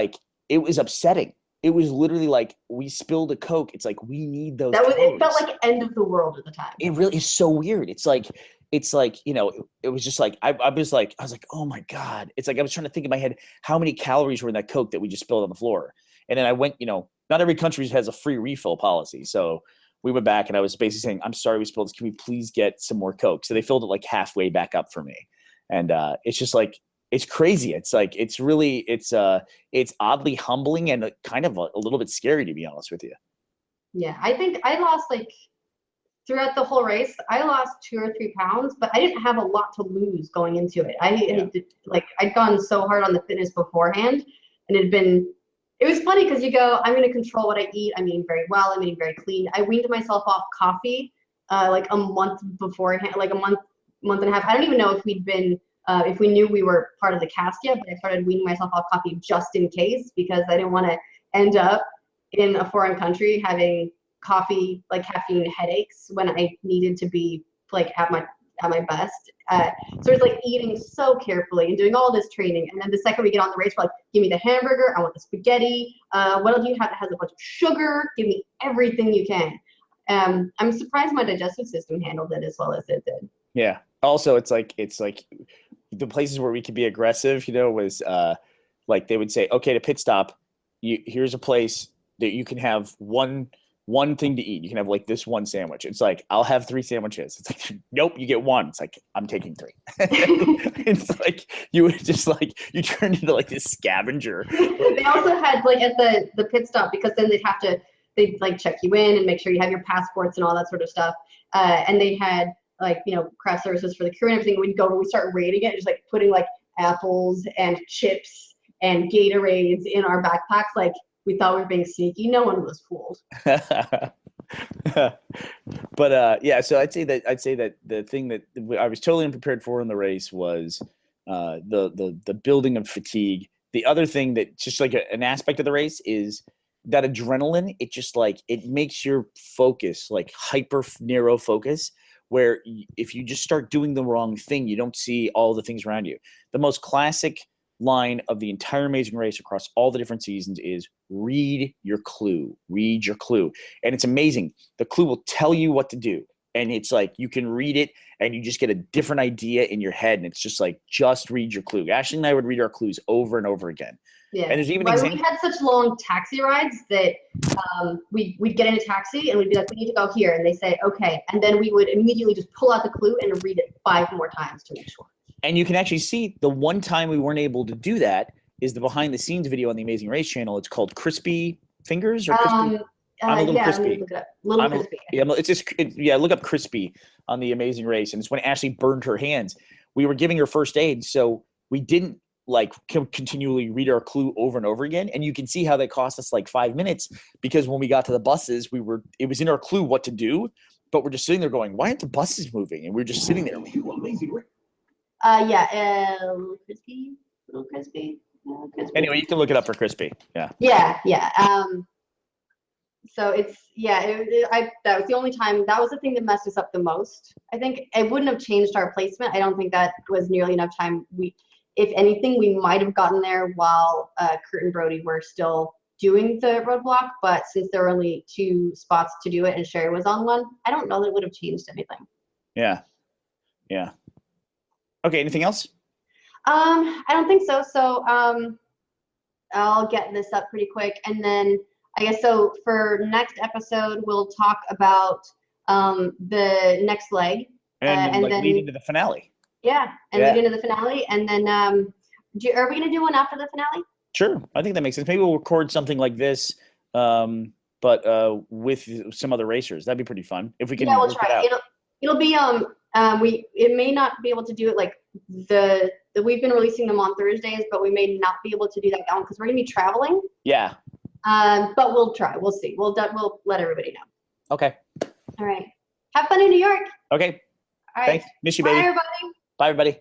upsetting. It was literally we spilled a Coke. It's we need those. It felt like end of the world at the time. It really is so weird. It's it was just I was like, oh my God. It's I was trying to think in my head how many calories were in that Coke that we just spilled on the floor. And then I went, not every country has a free refill policy. So we went back, and I was basically saying, I'm sorry we spilled this. Can we please get some more Coke? So they filled it halfway back up for me. And it's just it's crazy. It's it's really, it's oddly humbling and kind of a little bit scary, to be honest with you. Yeah, I think I lost throughout the whole race, I lost 2 or 3 pounds, but I didn't have a lot to lose going into it. I'd gone so hard on the fitness beforehand, and it was funny because you go, I'm going to control what I eat. I'm eating very well. I'm eating very clean. I weaned myself off coffee a month beforehand, a month and a half. I don't even know if we'd been if we knew we were part of the cast yet, but I started weaning myself off coffee just in case because I didn't want to end up in a foreign country having coffee, like caffeine headaches when I needed to be like at my best. So it's like eating so carefully and doing all this training. And then the second we get on the race, we're like, give me the hamburger. I want the spaghetti. What else do you have that has a bunch of sugar? Give me everything you can. I'm surprised my digestive system handled it as well as it did. Yeah. Also, it's like the places where we could be aggressive, was like they would say, okay, to pit stop, here's a place that you can have one thing to eat. You can have like this one sandwich. It's like, I'll have 3 sandwiches. It's like, nope, you get 1. It's like, I'm taking 3. It's like, you would just like, you turned into like this scavenger. They also had like at the pit stop, because then they'd like check you in and make sure you have your passports and all that sort of stuff. And they had like, craft services for the crew and everything. When we start rating it, just like putting like apples and chips and Gatorades in our backpacks, like, we thought we were being sneaky. No one was fooled. But yeah, so I'd say that the thing that I was totally unprepared for in the race was the building of fatigue. The other thing that just like an aspect of the race is that adrenaline. It just like it makes your focus like hyper narrow focus, where if you just start doing the wrong thing, you don't see all the things around you. The most classic line of the entire Amazing Race across all the different seasons is read your clue. And it's amazing. The clue will tell you what to do. And it's like you can read it and you just get a different idea in your head. And it's just like, just read your clue. Ashley and I would read our clues over and over again. Yeah. And there's even we had such long taxi rides that we'd get in a taxi and we'd be like, we need to go here. And they say, okay. And then we would immediately just pull out the clue and read it 5 more times to make sure. And you can actually see the one time we weren't able to do that is the behind the scenes video on the Amazing Race channel. It's called Crispy Fingers or Crispy. I'm a little crispy. Look it up. Little crispy. Look up Crispy on the Amazing Race. And it's when Ashley burned her hands. We were giving her first aid. So we didn't like continually read our clue over and over again. And you can see how that cost us like 5 minutes, because when we got to the buses, it was in our clue what to do, but we're just sitting there going, why aren't the buses moving? And we're just sitting there. Little crispy. Anyway, you can look it up for Crispy. Yeah. Yeah. So it's that was the only time. That was the thing that messed us up the most. I think it wouldn't have changed our placement. I don't think that was nearly enough time. If anything, we might have gotten there while Kurt and Brody were still doing the roadblock. But since there were only 2 spots to do it and Sherry was on one, I don't know that it would have changed anything. Yeah. Okay. Anything else? I don't think so. So I'll get this up pretty quick, and then I guess so for next episode we'll talk about the next leg And then lead into the finale. Yeah, and lead into the finale, and then are we gonna do one after the finale? Sure, I think that makes sense. Maybe we'll record something like this, but with some other racers. That'd be pretty fun if we can. Yeah, we'll try. It'll be it may not be able to do it like we've been releasing them on Thursdays, but we may not be able to do that one because we're gonna be traveling. Yeah. But we'll try. We'll see. We'll let everybody know. Okay. All right. Have fun in New York. Okay. All right. Thanks. Miss you, baby. Bye, everybody. Bye, everybody.